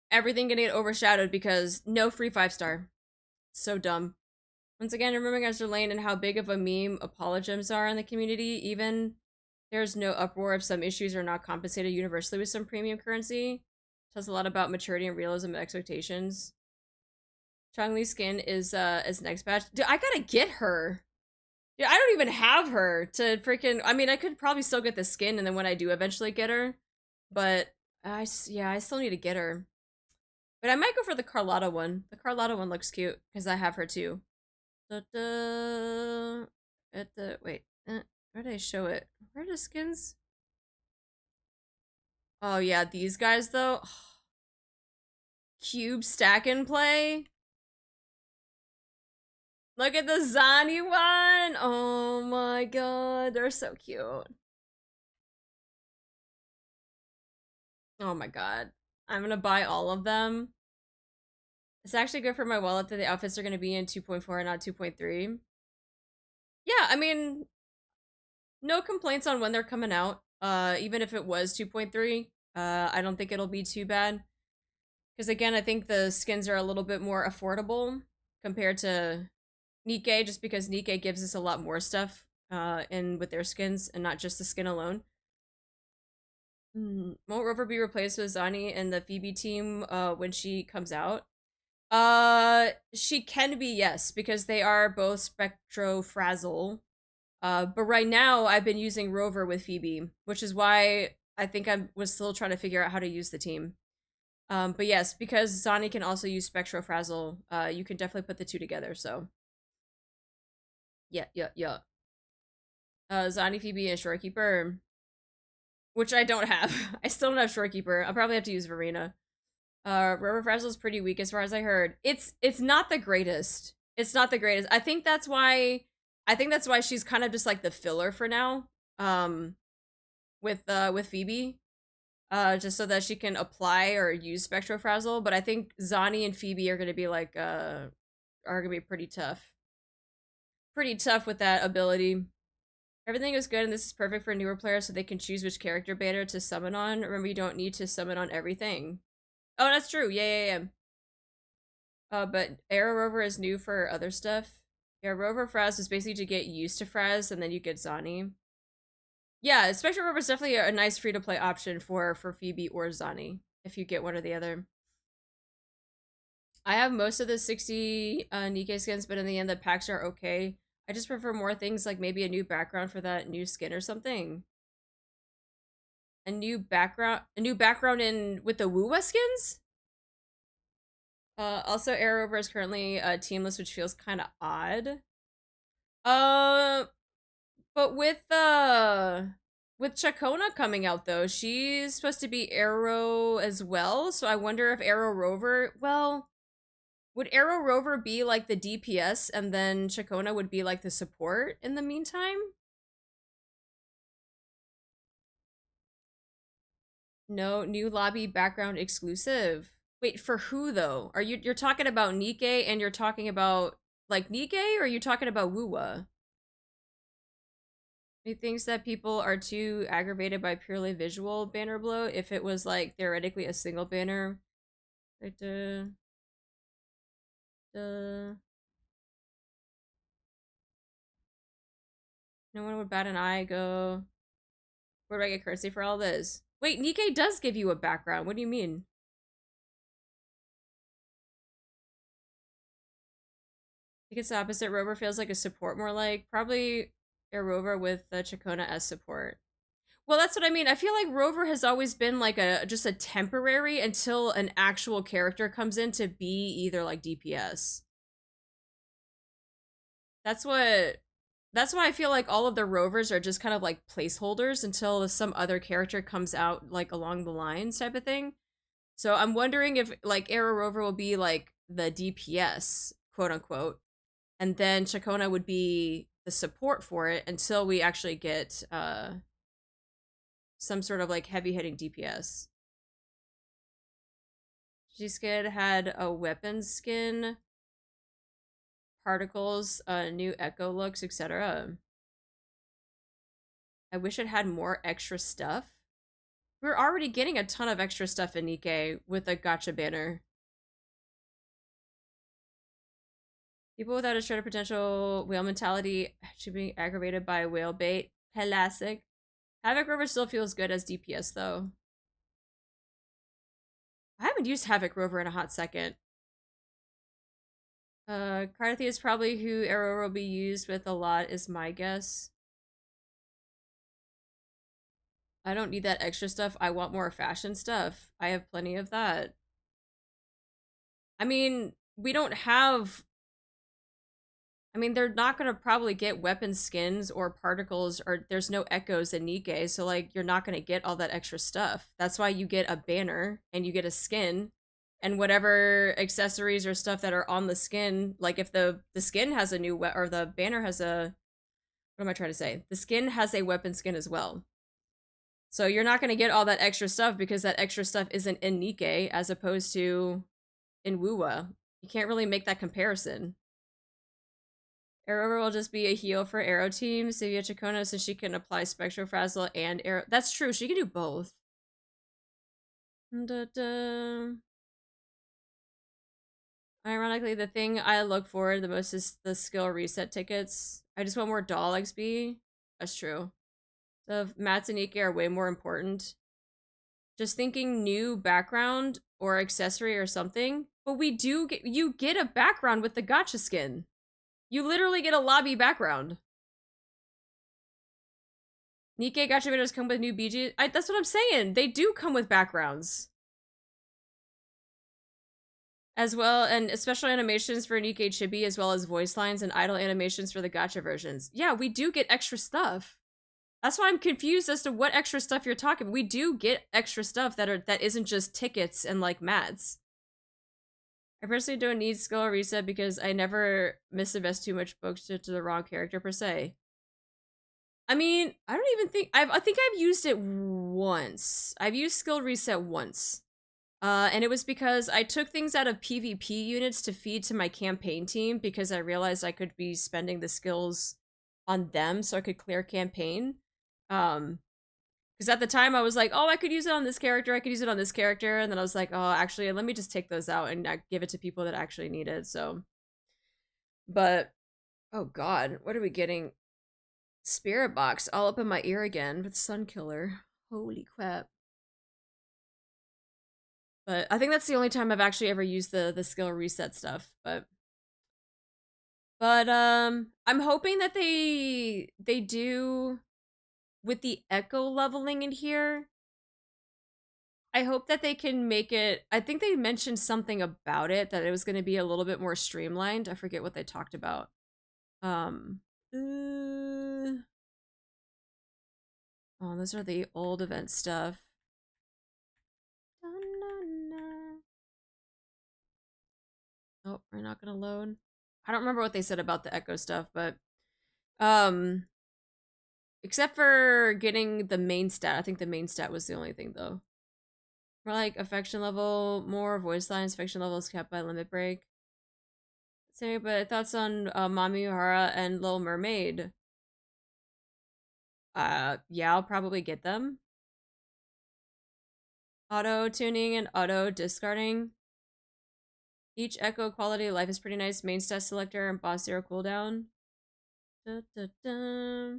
everything gonna get overshadowed because no free 5-star. So dumb. Once again, remembering Ezra Lane and how big of a meme apologems are in the community, even there's no uproar if some issues are not compensated universally with some premium currency. Tells a lot about maturity and realism and expectations. Chong-Li's skin is next batch. Dude, I gotta get her. Dude, I don't even have her to freaking... I mean, I could probably still get the skin, and then when I do eventually get her, but I still need to get her. But I might go for the Carlotta one. The Carlotta one looks cute, because I have her too. Wait, where did I show it? Where are the skins? Oh yeah, these guys though. Cube stack and play. Look at the Zani one. Oh my god, they're so cute. Oh my god, I'm gonna buy all of them. It's actually good for my wallet that the outfits are going to be in 2.4 and not 2.3. Yeah, I mean, no complaints on when they're coming out. Even if it was 2.3, I don't think it'll be too bad. Because again, I think the skins are a little bit more affordable compared to Nikkei, just because Nikkei gives us a lot more stuff with their skins and not just the skin alone. Won't Rover be replaced with Zani and the Phoebe team when she comes out? She can be, yes, because they are both Spectrofrazzle. But right now, I've been using Rover with Phoebe, which is why I think I was still trying to figure out how to use the team. But yes, because Zani can also use Spectrofrazzle, you can definitely put the two together, so. Yeah. Zani, Phoebe, and Shorekeeper, which I don't have. I still don't have Shorekeeper. I'll probably have to use Verena. Rover Frazzle is pretty weak as far as I heard. It's not the greatest. It's not the greatest. I think that's why she's kind of just like the filler for now. With Phoebe. Just so that she can apply or use Spectrofrazzle, but I think Zani and Phoebe are gonna be like are gonna be pretty tough. Pretty tough with that ability. Everything is good and this is perfect for newer players so they can choose which character beta to summon on. Remember, you don't need to summon on everything. Oh, that's true. Yeah. But Arrow Rover is new for other stuff. Yeah, Rover Fraz is basically to get used to Fraz, and then you get Zani. Yeah, Spectre Rover is definitely a nice free-to-play option for Phoebe or Zani, if you get one or the other. I have most of the 60 Nikkei skins, but in the end, the packs are okay. I just prefer more things like maybe a new background for that new skin or something. A new background in with the Woowa skins? Also, Arrow Rover is currently teamless, which feels kind of odd. But with Chacona coming out though, she's supposed to be Arrow as well. So I wonder if Arrow Rover, well, would Arrow Rover be like the DPS and then Chacona would be like the support in the meantime? No, new lobby background exclusive. Wait, for who though? You're talking about Nikke and you're talking about like Nikke, or are you talking about Wuwa? He thinks that people are too aggravated by purely visual banner blow. If it was like theoretically a single banner, like no one would bat an eye. Go, where do I get currency for all this? Wait, Nikke does give you a background. What do you mean? I think it's the opposite. Rover feels like a support more like. Probably a Rover with Chacona as support. Well, that's what I mean. I feel like Rover has always been like just a temporary until an actual character comes in to be either like DPS. That's why I feel like all of the Rovers are just kind of like placeholders until some other character comes out like along the lines type of thing. So I'm wondering if like Arrow Rover will be like the DPS, quote unquote, and then Chacona would be the support for it until we actually get some sort of like heavy hitting DPS. G-Skid had a weapon skin, particles, new echo looks, etc. I wish it had more extra stuff. We're already getting a ton of extra stuff in Nikke with a gacha banner. People without a shred of potential whale mentality should be aggravated by whale bait. Classic. Havoc Rover still feels good as DPS though. I haven't used Havoc Rover in a hot second. Karthi is probably who Arrow will be used with a lot, is my guess. I don't need that extra stuff. I want more fashion stuff. I have plenty of that. I mean, we don't have... I mean, they're not going to probably get weapon skins or particles, or there's no echoes in Nikke, so, like, you're not going to get all that extra stuff. That's why you get a banner, and you get a skin, and whatever accessories or stuff that are on the skin, like, if the skin has a new or the banner has a... What am I trying to say? The skin has a weapon skin as well. So you're not going to get all that extra stuff because that extra stuff isn't in Nikke as opposed to in Wuwa. You can't really make that comparison. Arrow will just be a heal for Arrow team. Sivia Chacona, so she can apply Spectrofrazzle and Arrow. That's true. She can do both. Ironically, the thing I look for the most is the skill reset tickets. I just want more doll XP. That's true. So mats and Nikke are way more important. Just thinking new background or accessory or something. But we do get, you get a background with the gacha skin. You literally get a lobby background. Nikke gacha videos come with new BG. That's what I'm saying. They do come with backgrounds. As well, and special animations for Nikke Chibi, as well as voice lines and idle animations for the gacha versions. Yeah, we do get extra stuff. That's why I'm confused as to what extra stuff you're talking about. We do get extra stuff that isn't just tickets and like mats. I personally don't need skill reset because I never misinvest too much books to the wrong character per se. I mean, I don't even think I think I've used it once. I've used skill reset once. And it was because I took things out of PvP units to feed to my campaign team because I realized I could be spending the skills on them so I could clear campaign. Because at the time I was like, oh, I could use it on this character, I could use it on this character, and then I was like, oh, actually, let me just take those out and give it to people that actually need it, so. But, oh god, what are we getting? Spirit Box all up in my ear again with Sunkiller. Holy crap. But I think that's the only time I've actually ever used the skill reset stuff, but I'm hoping that they do with the echo leveling in here. I hope that they can make it. I think they mentioned something about it, that it was going to be a little bit more streamlined. I forget what they talked about. Oh, those are the old event stuff. Oh, we're not gonna load. I don't remember what they said about the echo stuff, but except for getting the main stat. I think the main stat was the only thing though. More like affection level, more voice lines, affection levels kept by limit break. Say, but thoughts on Mami Ohara and Little Mermaid? Yeah, I'll probably get them. Auto tuning and auto discarding. Each echo quality of life is pretty nice. Main stat selector and boss zero cooldown. Da, da, da.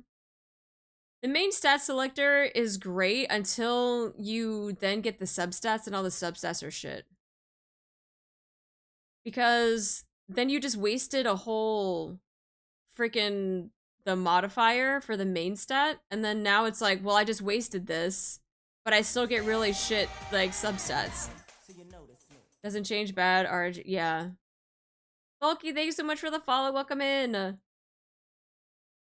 The main stat selector is great until you then get the substats, and all the substats are shit. Because then you just wasted a whole freaking the modifier for the main stat, and then now it's like, well, I just wasted this, but I still get really shit like substats. Doesn't change bad RG. Yeah. Bulky, thank you so much for the follow. Welcome in.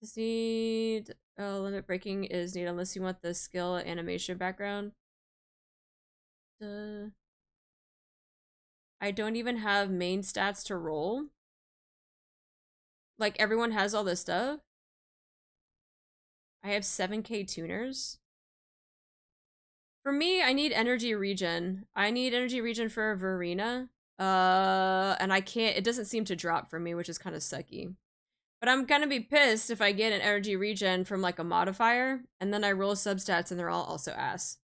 Just need limit breaking is needed unless you want the skill animation background. I don't even have main stats to roll. Like everyone has all this stuff. I have 7k tuners. For me, I need energy regen. I need energy regen for Verena. And I can't, it doesn't seem to drop for me, which is kind of sucky. But I'm gonna be pissed if I get an energy regen from like a modifier, and then I roll substats and they're all also ass.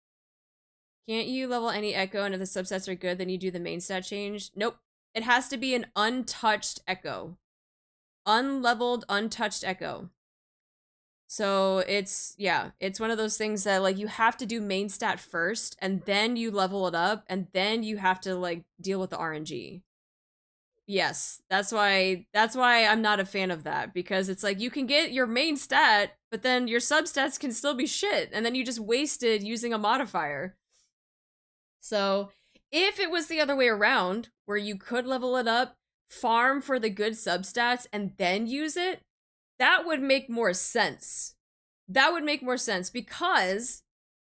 Can't you level any echo, and if the substats are good, then you do the main stat change? Nope. It has to be an untouched echo. Unleveled, untouched echo. So it's, yeah, it's one of those things that like you have to do main stat first, and then you level it up, and then you have to like deal with the RNG. Yes, that's why I'm not a fan of that, because it's like you can get your main stat, but then your substats can still be shit, and then you just wasted using a modifier. So if it was the other way around, where you could level it up, farm for the good substats, and then use it, that would make more sense. That would make more sense, because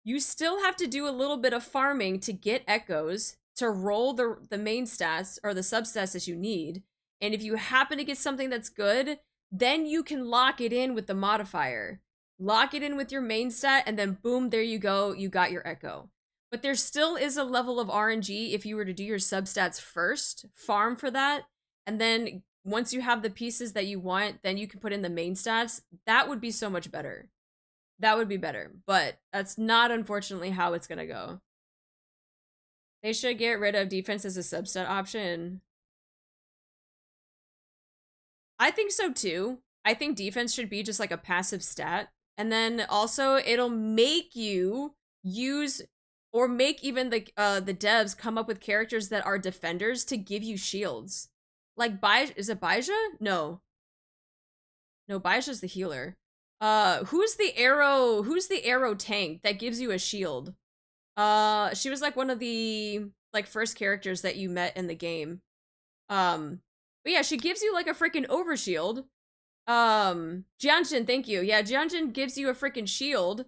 you still have to do a little bit of farming to get echoes, to roll the main stats or the substats that you need. And if you happen to get something that's good, then you can lock it in with the modifier. Lock it in with your main stat, and then boom, there you go, you got your echo. But there still is a level of RNG if you were to do your substats first, farm for that, and then once you have the pieces that you want, then you can put in the main stats. That would be so much better. That would be better, but that's not unfortunately how it's gonna go. They should get rid of defense as a substat option. I think so too. I think defense should be just like a passive stat. And then also it'll make you use, or make even the devs come up with characters that are defenders to give you shields. Like is it Baija? No. No, Baija's the healer. Who's the arrow tank that gives you a shield? She was like one of the like first characters that you met in the game. But yeah, she gives you like a freaking overshield. Jianjin, thank you. Yeah, Jianjin gives you a freaking shield.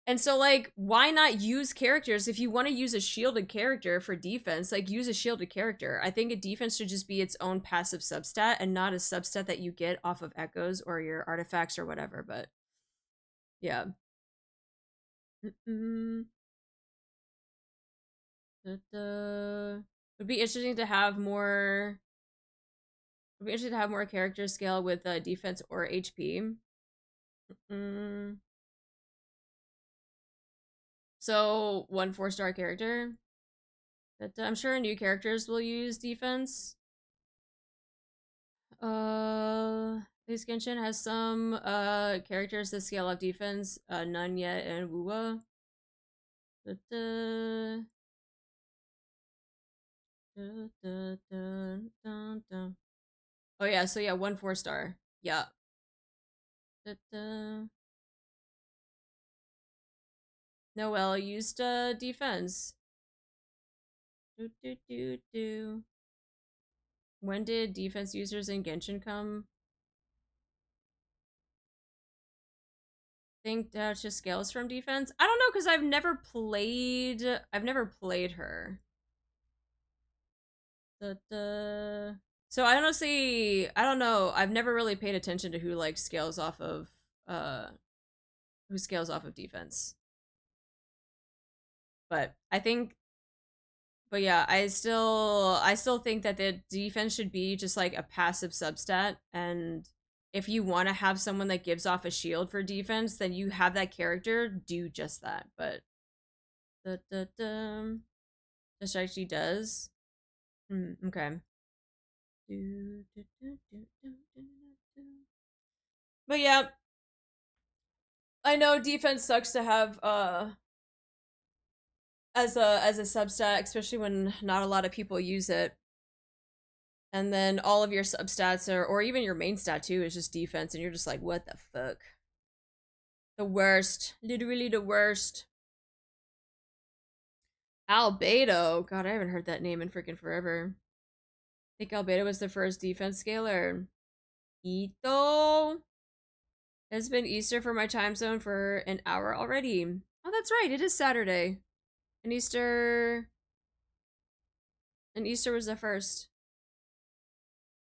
And so like, why not use characters? If you want to use a shielded character for defense, like use a shielded character. I think a defense should just be its own passive substat and not a substat that you get off of echoes or your artifacts or whatever, but yeah. Would be interesting to have more. Would be interesting to have more character scale with defense or HP. So 1 4-star character. But I'm sure new characters will use defense. This Genshin has some characters that scale up defense. None yet, and Wuwa. But oh yeah, so yeah, 1 4-star. Yeah. Noelle used defense. Do, do, do, do. When did defense users in Genshin come? Think just scales from defense? I don't know, because I've never played her. So I honestly, I don't know. I've never really paid attention to who like scales off of defense. But I think yeah, I still think that the defense should be just like a passive substat, and if you want to have someone that gives off a shield for defense, then you have that character do just that. But this actually does. Okay. But yeah, I know defense sucks to have as a substat, especially when not a lot of people use it. And then all of your substats or even your main stat too is just defense, and you're just like, what the fuck? The worst. Literally the worst. Albedo. God, I haven't heard that name in freaking forever. I think Albedo was the first defense scaler. Ito. It's been Easter for my time zone for an hour already. Oh, that's right. It is Saturday. And Easter was the first.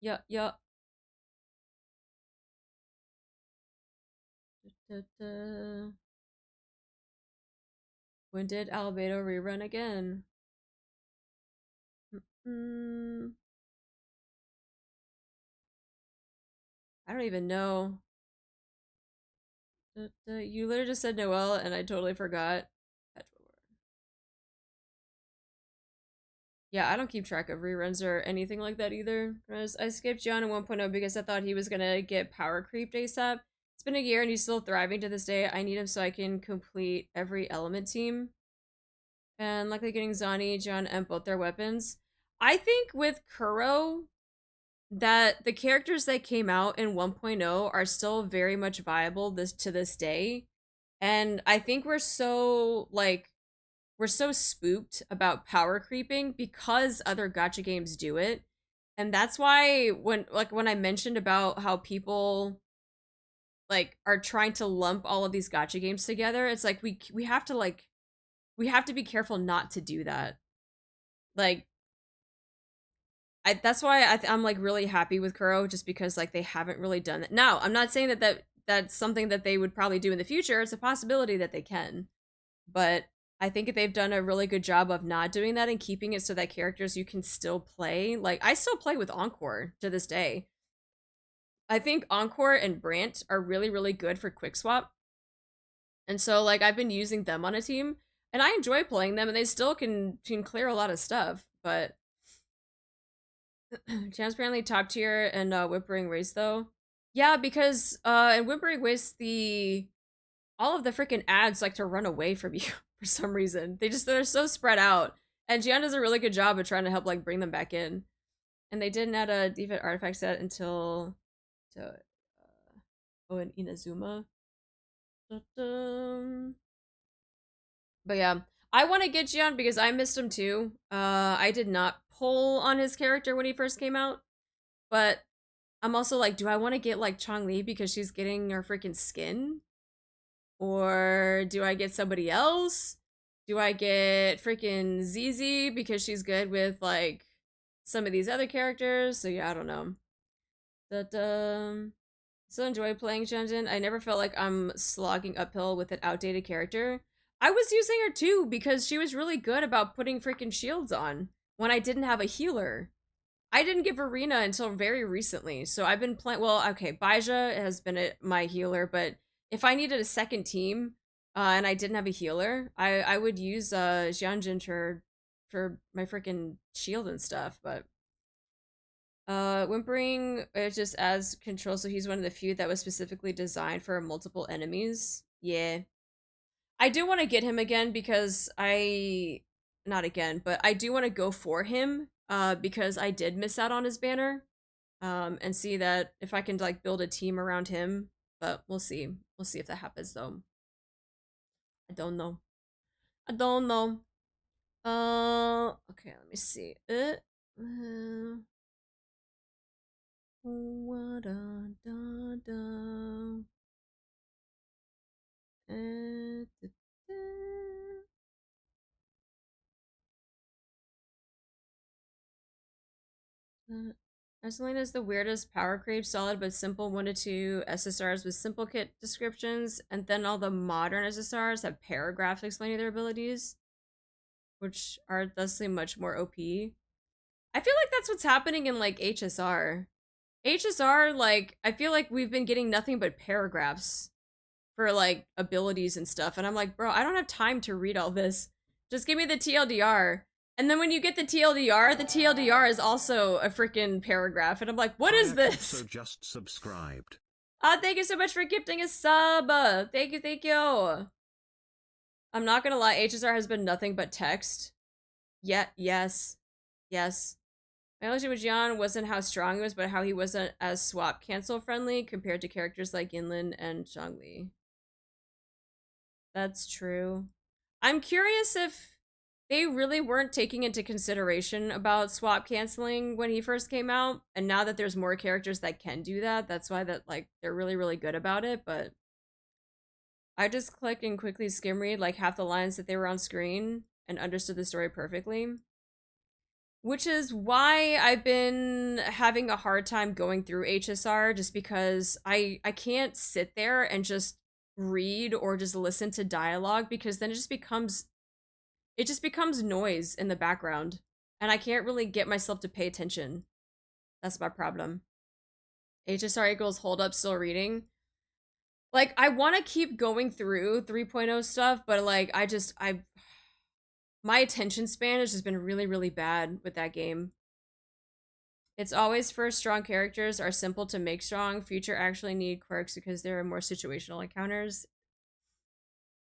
Yeah. When did Albedo rerun again? I don't even know. You literally just said Noel, and I totally forgot. Yeah, I don't keep track of reruns or anything like that either. I skipped John in 1.0 because I thought he was gonna get power creeped ASAP. It's been a year and he's still thriving to this day. I need him so I can complete every element team. And likely getting Zani, John, and both their weapons. I think with Kuro, that the characters that came out in 1.0 are still very much viable to this day. And I think we're so spooked about power creeping because other gacha games do it. And that's why when I mentioned about how people like are trying to lump all of these gacha games together, it's like we have to be careful not to do that. Like that's why I'm like really happy with Kuro, just because like they haven't really done that. Now, I'm not saying that that's something that they would probably do in the future. It's a possibility that they can. But I think they've done a really good job of not doing that and keeping it so that characters you can still play. Like, I still play with Encore to this day. I think Encore and Brant are really, really good for quick swap. And so, like, I've been using them on a team, and I enjoy playing them, and they still can clear a lot of stuff, but transparently top tier and Whimpering Race, though. Yeah, because in Whimpering Race, all of the freaking ads like to run away from you for some reason. They're so spread out. And Gian does a really good job of trying to help like bring them back in. And they didn't add a defense artifact set until in Inazuma. But yeah, I want to get Gian because I missed him too. I did not pull on his character when he first came out, but I'm also like, do I want to get like Chong-Li because she's getting her freaking skin? Or do I get somebody else? Do I get freaking Zizi because she's good with like some of these other characters? So yeah, I don't know. But still enjoy playing Shenzhen. I never felt like I'm slogging uphill with an outdated character. I was using her too because she was really good about putting freaking shields on when I didn't have a healer. I didn't get Verena until very recently, so I've been playing. Well, okay, Baija has been my healer, but if I needed a second team and I didn't have a healer, I would use Jianjin for my freaking shield and stuff. But Whimpering just adds control, so he's one of the few that was specifically designed for multiple enemies. Yeah, I do want to get him again because not again, but I do want to go for him because I did miss out on his banner and see that if I can like build a team around him. But we'll see. We'll see if that happens, though. I don't know. Okay, let me see. Esselina is the weirdest power creep, solid but simple 1 to 2 SSRs with simple kit descriptions, and then all the modern SSRs have paragraphs explaining their abilities, which are thusly much more OP. I feel like that's what's happening in like HSR. HSR, like, I feel like we've been getting nothing but paragraphs for like abilities and stuff, and I'm like, bro, I don't have time to read all this. Just give me the TLDR. And then when you get the TLDR is also a freaking paragraph, and I'm like, what is this? So just subscribed. Thank you so much for gifting a sub. Thank you, thank you. I'm not gonna lie, HSR has been nothing but text. Yeah, yes. My only issue with Jian wasn't how strong he was, but how he wasn't as swap cancel friendly compared to characters like Yinlin and Zhongli. That's true. I'm curious if they really weren't taking into consideration about swap canceling when he first came out, and now that there's more characters that can do that, that's why that like they're really good about it. But I just click and quickly skim read like half the lines that they were on screen and understood the story perfectly. Which is why I've been having a hard time going through HSR, just because I can't sit there and just read or just listen to dialogue, because then it just becomes noise in the background, and I can't really get myself to pay attention. That's my problem. HSR equals hold up still reading. Like, I want to keep going through 3.0 stuff, but like my attention span has just been really bad with that game. It's always first strong characters are simple to make strong. Future actually need quirks because there are more situational encounters.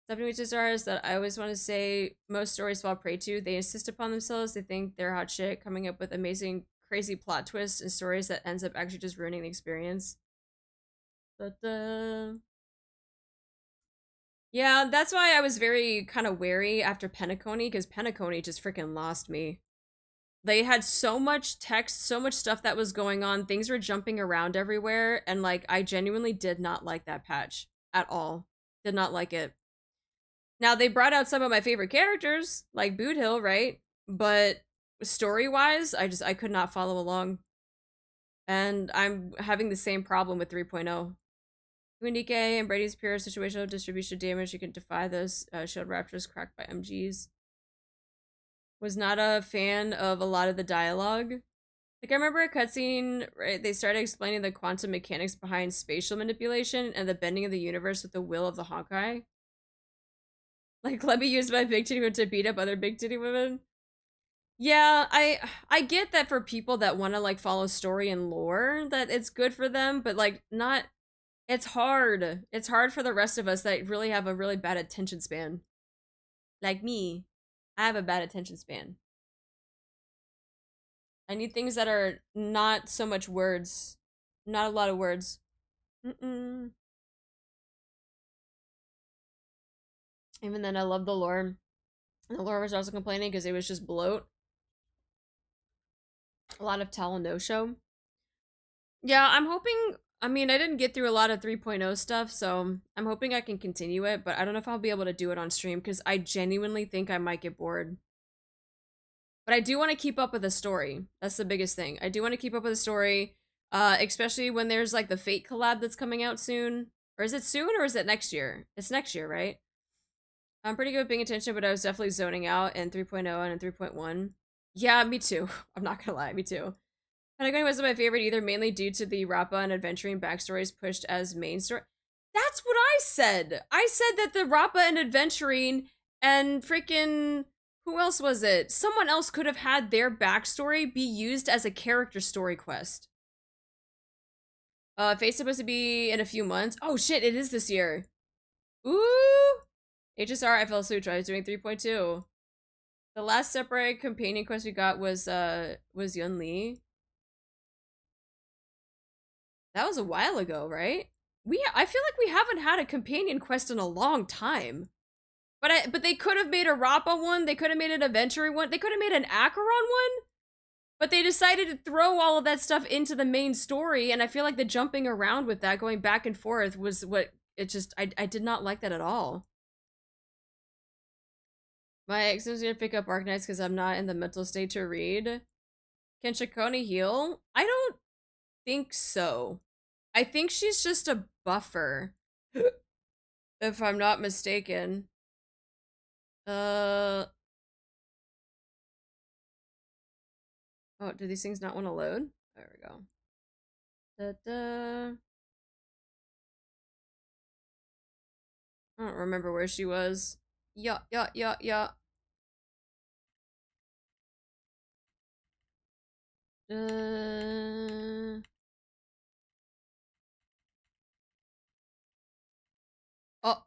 Something which is that I always want to say most stories fall prey to. They insist upon themselves. They think they're hot shit, coming up with amazing, crazy plot twists and stories that ends up actually just ruining the experience. But yeah, that's why I was very kind of wary after Penacony, because Penacony just freaking lost me. They had so much text, so much stuff that was going on, things were jumping around everywhere, and like I genuinely did not like that patch at all. Did not like it. Now they brought out some of my favorite characters, like Boot Hill, right? But story-wise, I could not follow along. And I'm having the same problem with 3.0. Windy K and Brady's pure situational distribution damage, you can defy those shield raptors cracked by MGs. Was not a fan of a lot of the dialogue. Like, I remember a cutscene, right? They started explaining the quantum mechanics behind spatial manipulation and the bending of the universe with the will of the Honkai. Like, let me use my big titty women to beat up other big titty women. Yeah, I get that for people that want to like follow story and lore, that it's good for them, but like not. It's hard. It's hard for the rest of us that really have a really bad attention span. Like me. I have a bad attention span. I need things that are not so much words. Not a lot of words. Even then, I love the lore. And the lore was also complaining because it was just bloat. A lot of tell no show. Yeah, I'm hoping. I mean, I didn't get through a lot of 3.0 stuff, so I'm hoping I can continue it, but I don't know if I'll be able to do it on stream because I genuinely think I might get bored. But I do want to keep up with the story. That's the biggest thing. I do want to keep up with the story, especially when there's like the Fate collab that's coming out soon. Or is it soon or is it next year? It's next year, right? I'm pretty good at paying attention, but I was definitely zoning out in 3.0 and in 3.1. Yeah, me too. I'm not gonna lie, me too. Pentagon wasn't my favorite either, mainly due to the Rappa and adventuring backstories pushed as main story. That's what I said! I said that the Rappa and adventuring and freaking... Who else was it? Someone else could have had their backstory be used as a character story quest. Fate's supposed to be in a few months. Oh shit, it is this year. Ooh! HSR, I fell asleep while I was doing 3.2. The last separate companion quest we got was Yun Li. That was a while ago, right? I feel like we haven't had a companion quest in a long time. But they could have made a Rappa one, they could have made an Adventure one, they could have made an Acheron one, but they decided to throw all of that stuff into the main story, and I feel like the jumping around with that, going back and forth, was what it just, I did not like that at all. My ex is gonna pick up Arknights because I'm not in the mental state to read. Can Shakoni heal? I don't think so. I think she's just a buffer, if I'm not mistaken. Oh, do these things not want to load? There we go. Da-da. I don't remember where she was. Yeah. Oh.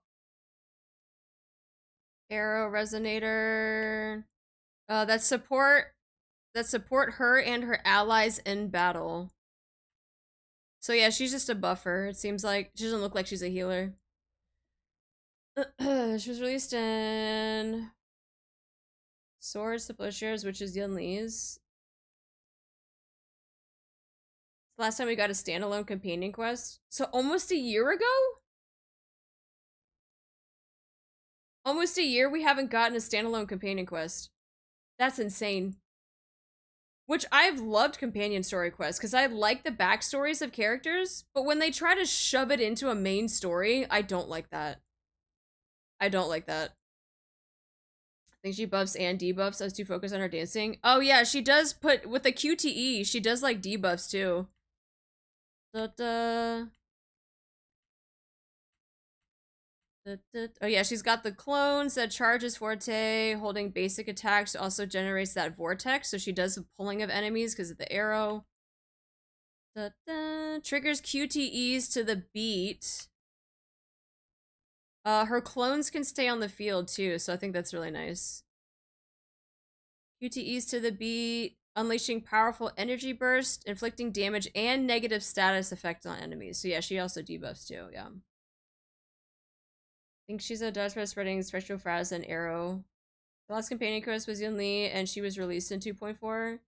Arrow resonator. That support her and her allies in battle. So yeah, she's just a buffer. It seems like she doesn't look like she's a healer. She was released in Swords to Plowshares, which is Yunli's. Last time we got a standalone companion quest. So almost a year ago? Almost a year we haven't gotten a standalone companion quest. That's insane. Which I've loved companion story quests because I like the backstories of characters, but when they try to shove it into a main story, I don't like that. I don't like that. I think she buffs and debuffs as to focus on her dancing. Oh yeah, she does put, with the QTE, she does like debuffs too. Da-da. Oh yeah, she's got the clones that charges Forte, holding basic attacks, also generates that vortex, so she does the pulling of enemies because of the arrow. Triggers QTEs to the beat. Her clones can stay on the field too, so I think that's really nice. QTEs to the beat, unleashing powerful energy burst, inflicting damage and negative status effects on enemies. So yeah, she also debuffs too, yeah. I think she's a dodge by spreading spectral fraz and arrow. The last companion quest was Yunli, and she was released in 2.4.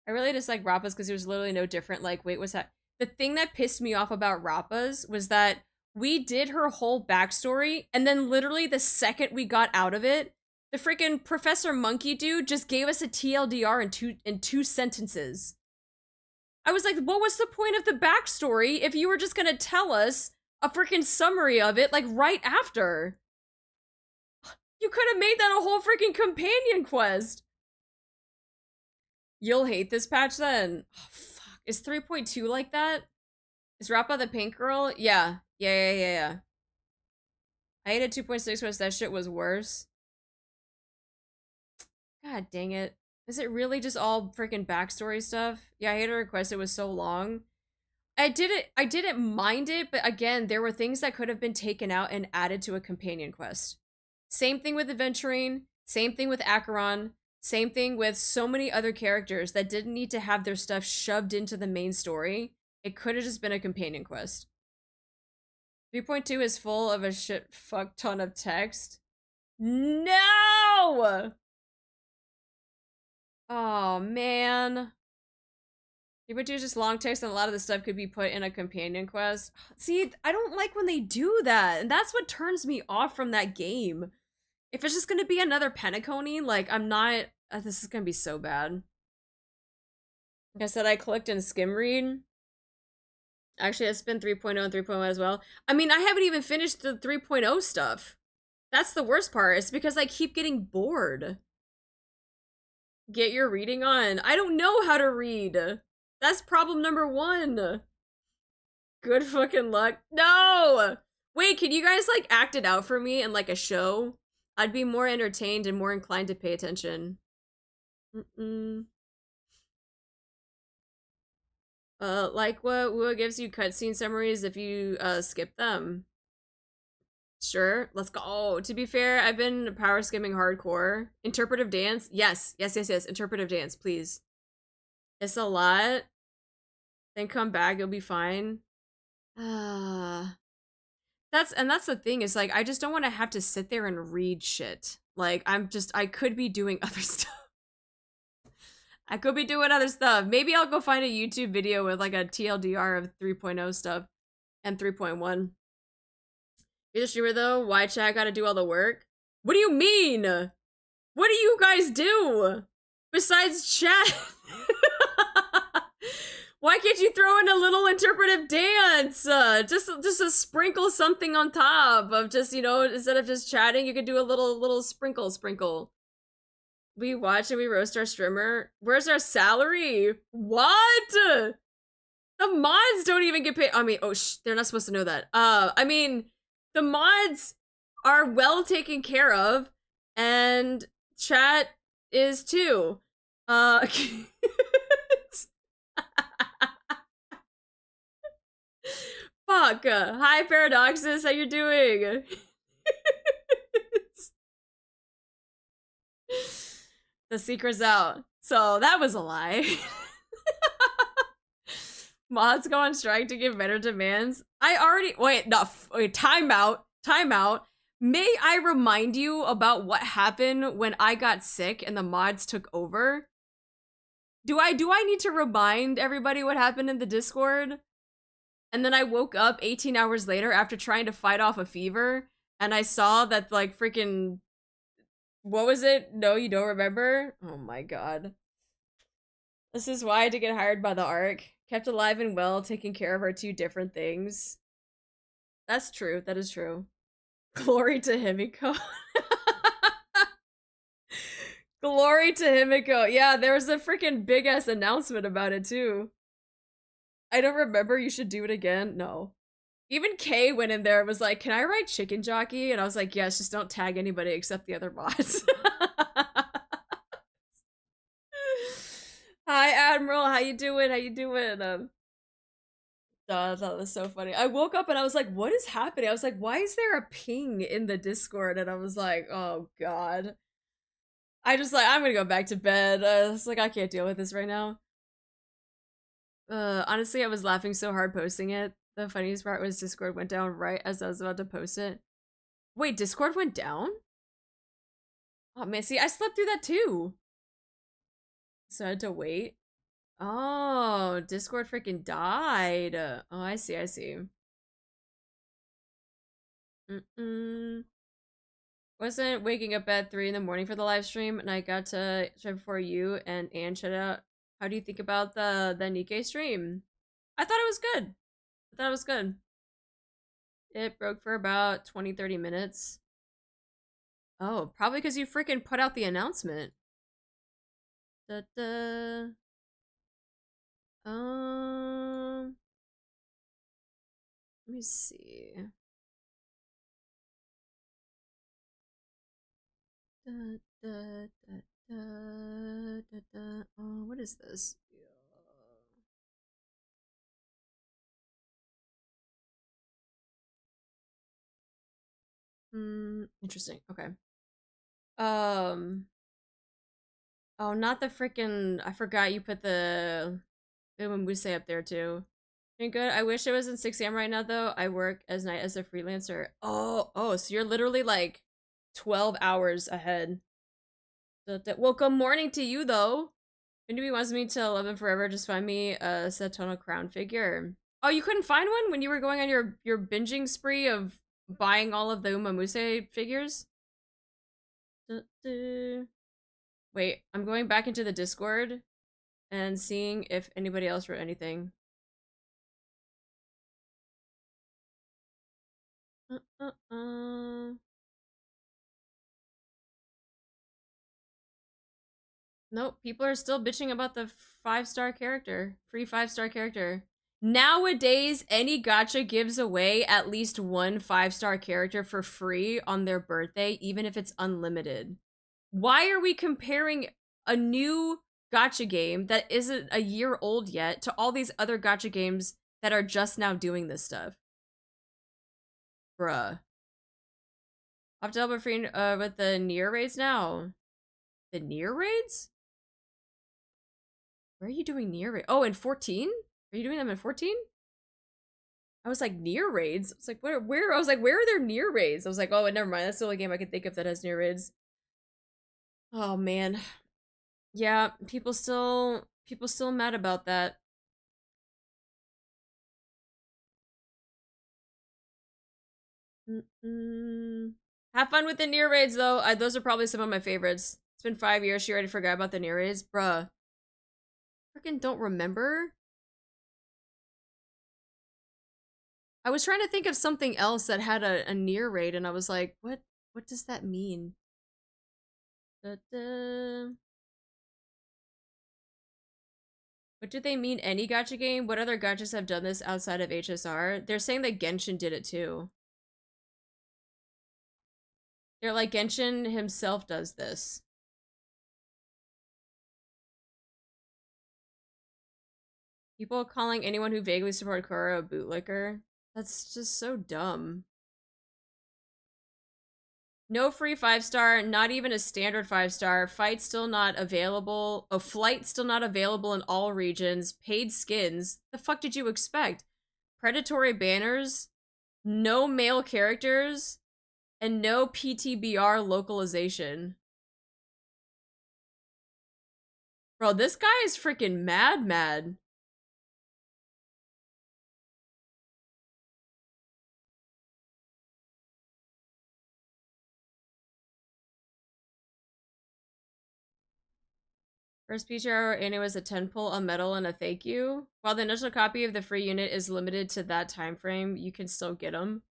I really dislike Rappas because it was literally no different. Like, wait, what's that? The thing that pissed me off about Rappas was that we did her whole backstory, and then literally the second we got out of it, the freaking Professor Monkey dude just gave us a TLDR in two sentences. I was like, what was the point of the backstory if you were just gonna tell us a freaking summary of it, like, right after? You could have made that a whole freaking companion quest. You'll hate this patch then. Oh, fuck. Is 3.2 like that? Is Rappa the pink girl? Yeah. Yeah. I hated 2.6 quest. That shit was worse. God dang it. Is it really just all freaking backstory stuff? Yeah, I hated her request. It was so long. I didn't mind it, but again, there were things that could have been taken out and added to a companion quest. Same thing with Adventuring, same thing with Acheron, same thing with so many other characters that didn't need to have their stuff shoved into the main story. It could have just been a companion quest. 3.2 is full of a shit fuck ton of text. No! Oh, man. 3.2 is just long text, and a lot of the stuff could be put in a companion quest. See, I don't like when they do that, and that's what turns me off from that game. If it's just gonna be another Penacony, like, I'm not... this is gonna be so bad. Like I said, I clicked in skim read. Actually, it's been 3.0 and 3.1 as well. I mean, I haven't even finished the 3.0 stuff. That's the worst part. It's because I keep getting bored. Get your reading on. I don't know how to read. That's problem number 1. Good fucking luck. No! Wait, can you guys, like, act it out for me in, like, a show? I'd be more entertained and more inclined to pay attention. Like what Wua gives you cutscene summaries if you, skip them. Sure, let's go. Oh, to be fair, I've been power skimming hardcore. Interpretive dance? Yes. Interpretive dance, please. It's a lot. Then come back, you'll be fine. That's the thing is like I just don't want to have to sit there and read shit. Like I could be doing other stuff. I could be doing other stuff. Maybe I'll go find a YouTube video with like a TLDR of 3.0 stuff and 3.1. You're the streamer though? Why chat gotta do all the work? What do you mean? What do you guys do? Besides chat? Why can't you throw in a little interpretive dance? Just to sprinkle something on top of just, you know, instead of just chatting, you could do a little sprinkle. We watch and we roast our streamer. Where's our salary? What? The mods don't even get paid. I mean, oh, they're not supposed to know that. I mean, the mods are well taken care of, and chat is too. Fuck. Hi, Paradoxus. How you doing? The secret's out. So that was a lie. Mods go on strike to give better demands. I already wait. Time out. May I remind you about what happened when I got sick and the mods took over? Do I need to remind everybody what happened in the Discord? And then I woke up 18 hours later after trying to fight off a fever, and I saw that like freaking, what was it? No, you don't remember? Oh my god. This is why I had to get hired by the ARC. Kept alive and well, taking care of are two different things. That's true. That is true. Glory to Himiko. Glory to Himiko. Yeah, there was a freaking big ass announcement about it too. I don't remember. You should do it again. No. Even Kay went in there and was like, can I write chicken jockey? And I was like, yes, just don't tag anybody except the other bots. Hi, Admiral. How you doing? I thought that was so funny. I woke up and I was like, what is happening? I was like, why is there a ping in the Discord? And I was like, oh god. I just like, I'm gonna go back to bed. It's like, I can't deal with this right now. Honestly, I was laughing so hard posting it. The funniest part was Discord went down right as I was about to post it. Wait, Discord went down? Oh man, see, I slept through that too. So I had to wait. Oh, Discord freaking died. Oh, I see. Wasn't waking up at 3 in the morning for the live stream, and I got to try before you and Anne shut out. How do you think about the Nikkei stream? I thought it was good. It broke for about 20-30 minutes. Oh, probably because you freaking put out the announcement. Let me see. Oh, what is this? Interesting. Okay. Oh, not the freaking. I forgot you put the Umamuse up there too. Doing good. I wish it was in 6 a.m. right now though. I work as night as a freelancer. Oh, so you're literally like 12 hours ahead. Well, good morning to you though. If anybody wants me to 11 forever, just find me a Satono crown figure. Oh, you couldn't find one when you were going on your binging spree of buying all of the Umamuse figures? Wait, I'm going back into the Discord and seeing if anybody else wrote anything. Nope, people are still bitching about the 5-star character. Free 5-star character. Nowadays, any gacha gives away at least one 5-star character for free on their birthday, even if it's unlimited. Why are we comparing a new gacha game that isn't a year old yet to all these other gacha games that are just now doing this stuff? Bruh. Off to help free with the Nier raids now. The Nier raids? Where are you doing Nier raids? Oh, in 14? Are you doing them in 14? I was like, near raids? I was like, where? I was like, where are there near raids? I was like, oh, never mind. That's the only game I can think of that has near raids. Oh, man. Yeah, people still mad about that. Have fun with the near raids, though. Those are probably some of my favorites. It's been 5 years. She already forgot about the near raids. Bruh. Freaking don't remember? I was trying to think of something else that had a near raid, and I was like, what does that mean? Da-da. What do they mean, any gacha game? What other gachas have done this outside of HSR? They're saying that Genshin did it too. They're like, Genshin himself does this. People calling anyone who vaguely supported Korra a bootlicker. That's just so dumb. No free 5-star, not even a standard 5-star. Fight still not available. A flight still not available in all regions. Paid skins. The fuck did you expect? Predatory banners. No male characters. And no PTBR localization. Bro, this guy is freaking mad. First feature annie was a 10 pull, a medal, and a thank you. While the initial copy of the free unit is limited to that time frame, you can still get them.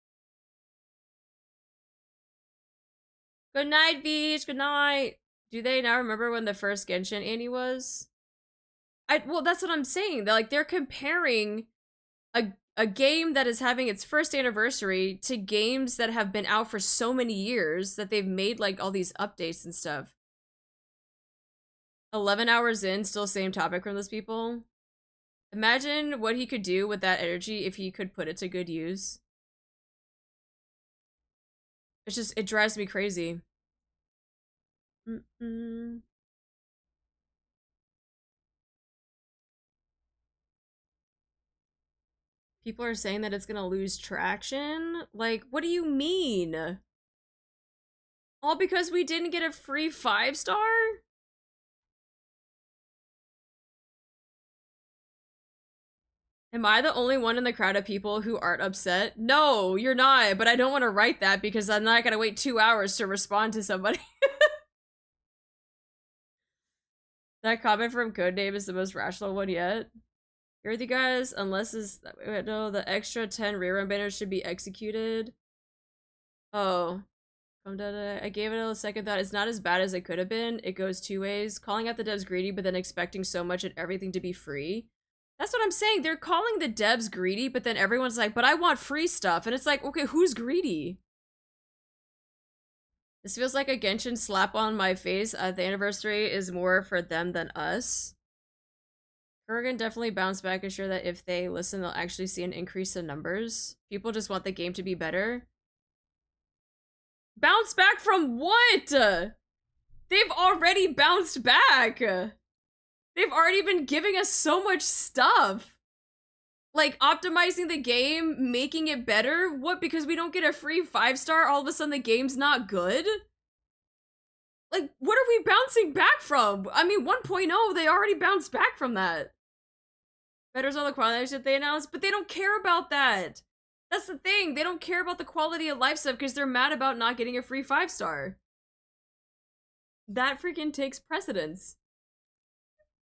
Good night, Beach. Good night. Do they now remember when the first Genshin annie was? Well, that's what I'm saying. They're comparing a game that is having its first anniversary to games that have been out for so many years that they've made like all these updates and stuff. 11 hours in, still same topic from those people. Imagine what he could do with that energy if he could put it to good use. It's just, it drives me crazy. People are saying that it's gonna lose traction? Like, what do you mean? All because we didn't get a free 5-star? Am I the only one in the crowd of people who aren't upset? No, you're not, but I don't want to write that because I'm not gonna wait 2 hours to respond to somebody. That comment from Codename is the most rational one yet. Here with you guys, unless no, the extra 10 rerun banners should be executed. Oh. I gave it a second thought. It's not as bad as it could have been. It goes two ways. Calling out the devs greedy, but then expecting so much and everything to be free. That's what I'm saying. They're calling the devs greedy, but then everyone's like, but I want free stuff. And it's like, okay, who's greedy? This feels like a Genshin slap on my face. The anniversary is more for them than us. Kurgan definitely bounced back and sure that if they listen, they'll actually see an increase in numbers. People just want the game to be better. Bounce back from what? They've already bounced back. They've already been giving us so much stuff. Like, optimizing the game, making it better? What, because we don't get a free 5-star, all of a sudden the game's not good? Like, what are we bouncing back from? I mean, 1.0, they already bounced back from that. Better's all the quality shit they announced, but they don't care about that. That's the thing, they don't care about the quality of life stuff because they're mad about not getting a free 5-star. That freaking takes precedence.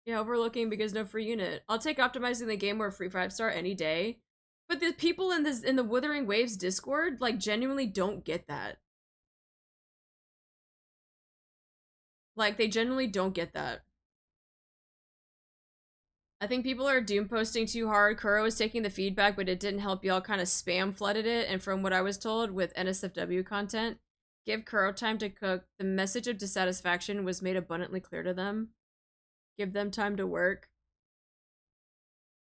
Yeah, overlooking because no free unit. I'll take optimizing the game or a free 5-star any day. But the people in the Wuthering Waves Discord, like, genuinely don't get that. Like, they genuinely don't get that. I think people are doom posting too hard. Kuro was taking the feedback, but it didn't help y'all, kind of spam flooded it. And from what I was told with NSFW content, give Kuro time to cook. The message of dissatisfaction was made abundantly clear to them. Give them time to work.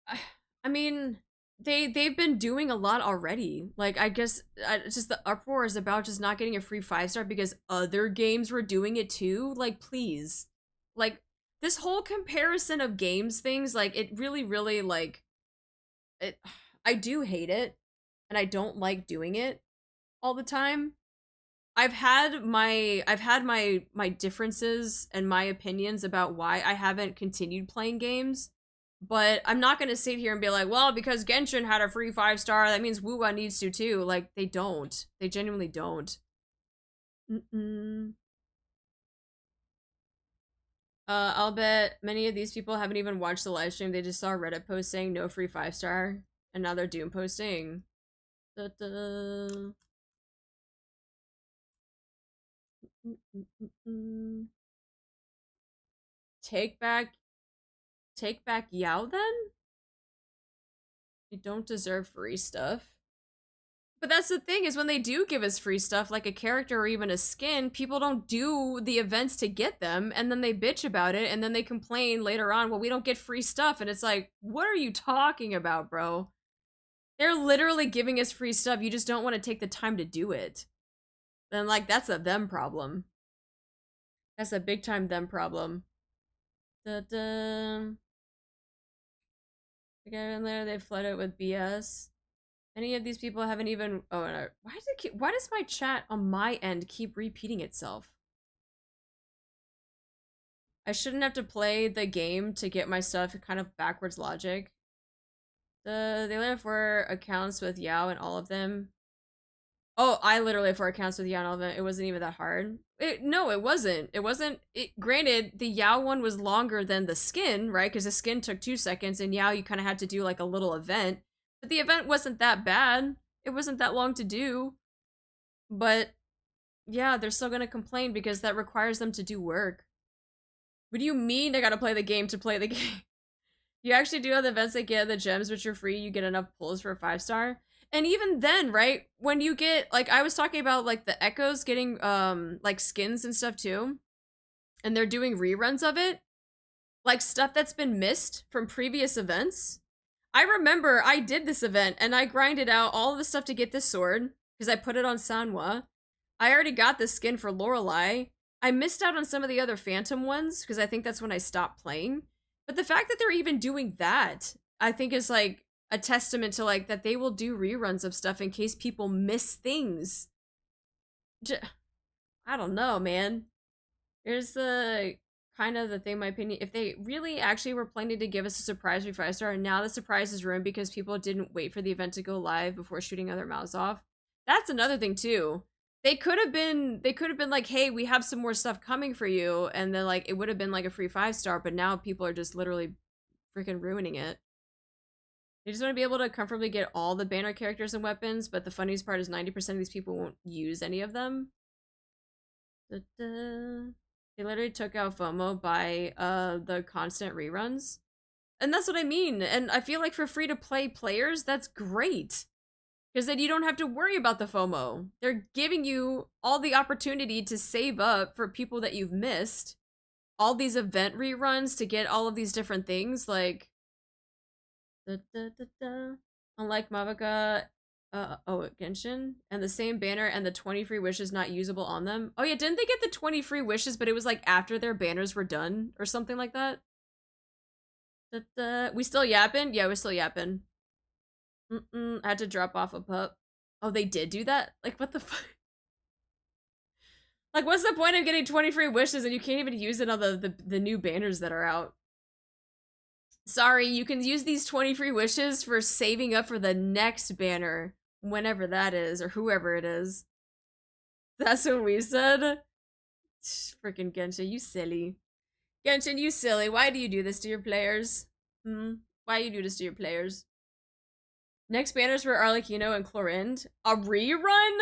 I mean, they've been doing a lot already. Like, I guess just the uproar is about just not getting a free 5-star because other games were doing it too. Like, please. Like, this whole comparison of games things, like, it really, like, I do hate it. and I don't like doing it all the time. I've had my differences and my opinions about why I haven't continued playing games, but I'm not gonna sit here and be like, well, because Genshin had a free 5-star, that means Wuwa needs to too. Like, they don't. They genuinely don't. I'll bet many of these people haven't even watched the live stream. They just saw a Reddit post saying no free 5-star, and now they're doom posting. Da-da. Take back Yao then? You don't deserve free stuff. But that's the thing, is when they do give us free stuff, like a character or even a skin, people don't do the events to get them, and then they bitch about it, and then they complain later on, well, we don't get free stuff, and it's like, what are you talking about, bro? They're literally giving us free stuff, you just don't want to take the time to do it. Then, like, that's a them problem. That's a big time them problem. Da-da. They get in there, they flood it with BS. Any of these people haven't even... Oh, no. Why does my chat on my end keep repeating itself? I shouldn't have to play the game to get my stuff, kind of backwards logic. They literally have 4 accounts with Yao and all of them. Oh, I literally have 4 accounts with Yao and all of them. It wasn't even that hard. No, it wasn't. It wasn't... Granted, the Yao one was longer than the skin, right? Because the skin took 2 seconds, and Yao you kind of had to do like a little event. But the event wasn't that bad. It wasn't that long to do. But, yeah, they're still gonna complain because that requires them to do work. What do you mean I gotta play the game to play the game? You actually do have the events that get the gems, which are free, you get enough pulls for a 5-star. And even then, right, when you get, like, I was talking about, like, the Echoes getting, like, skins and stuff, too. And they're doing reruns of it. Like, stuff that's been missed from previous events. I remember I did this event, and I grinded out all of the stuff to get this sword, because I put it on Sanwa. I already got the skin for Lorelei. I missed out on some of the other Phantom ones, because I think that's when I stopped playing. But the fact that they're even doing that, I think is, like, a testament to, like, that they will do reruns of stuff in case people miss things. I don't know, man. Here's the... kind of the thing, my opinion, if they really actually were planning to give us a surprise free 5-star, and now the surprise is ruined because people didn't wait for the event to go live before shooting other mouths off. That's another thing too. They could have been like, hey, we have some more stuff coming for you, and then like it would have been like a free 5-star, but now people are just literally freaking ruining it. They just want to be able to comfortably get all the banner characters and weapons, but the funniest part is 90% of these people won't use any of them. Da-da. They literally took out FOMO by the constant reruns. And that's what I mean. And I feel like for free-to-play players, that's great. Because then you don't have to worry about the FOMO. They're giving you all the opportunity to save up for people that you've missed. All these event reruns to get all of these different things. Like... Unlike Madoka... Genshin, and the same banner and the 20 free wishes not usable on them. Oh yeah, didn't they get the 20 free wishes, but it was like after their banners were done or something like that? We still yapping? Yeah, we're still yapping. I had to drop off a pup. Oh, they did do that? Like, what the fuck? Like, what's the point of getting 20 free wishes and you can't even use it on the new banners that are out? Sorry, you can use these 20 free wishes for saving up for the next banner. Whenever that is, or whoever it is. That's what we said? Freaking Genshin, you silly. Genshin, you silly. Why do you do this to your players? Why do you do this to your players? Next banners were Arlecchino and Clorinde. A rerun?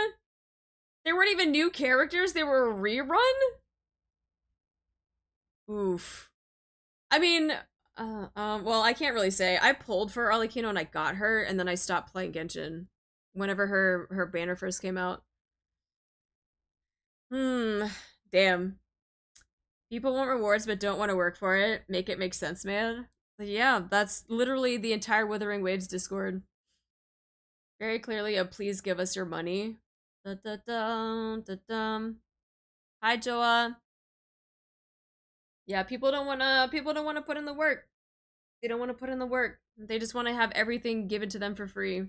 They weren't even new characters, they were a rerun? Oof. I mean, well, I can't really say. I pulled for Arlecchino and I got her, and then I stopped playing Genshin. Whenever her banner first came out. Damn. People want rewards but don't want to work for it. Make it make sense, man. Like, yeah, that's literally the entire Wuthering Waves Discord. Very clearly a please give us your money. Da-da-dum, da-dum. Hi, Joa. Yeah, people don't want to put in the work. They don't want to put in the work. They just want to have everything given to them for free.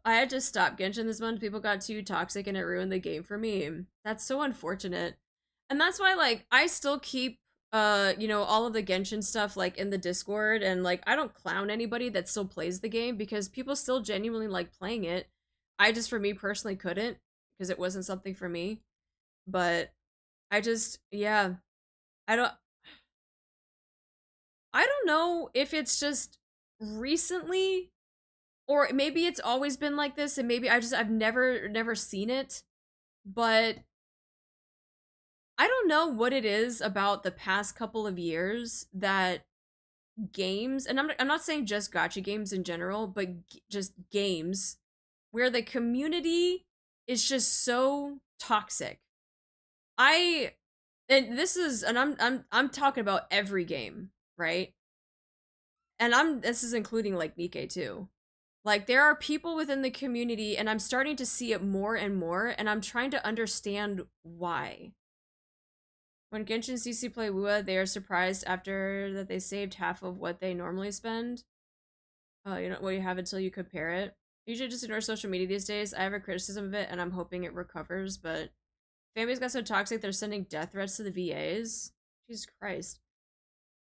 I had to stop Genshin this month. People got too toxic and it ruined the game for me. That's so unfortunate. And that's why, like, I still keep, you know, all of the Genshin stuff, like, in the Discord. And, like, I don't clown anybody that still plays the game because people still genuinely like playing it. I just, for me personally, couldn't because it wasn't something for me. But I just, yeah. I don't know if it's just recently or maybe it's always been like this and maybe I've never seen it, but I don't know what it is about the past couple of years that games, and I'm not saying just gacha games in general, but just games where the community is just so toxic. And I'm talking about every game, right? And this is including like Nikkei too. Like there are people within the community and I'm starting to see it more and more and I'm trying to understand why. When Genshin CC play Wua, they are surprised after that they saved half of what they normally spend. You know what you have until you compare it. Usually just ignore social media these days. I have a criticism of it and I'm hoping it recovers, but families got so toxic they're sending death threats to the VAs. Jesus Christ.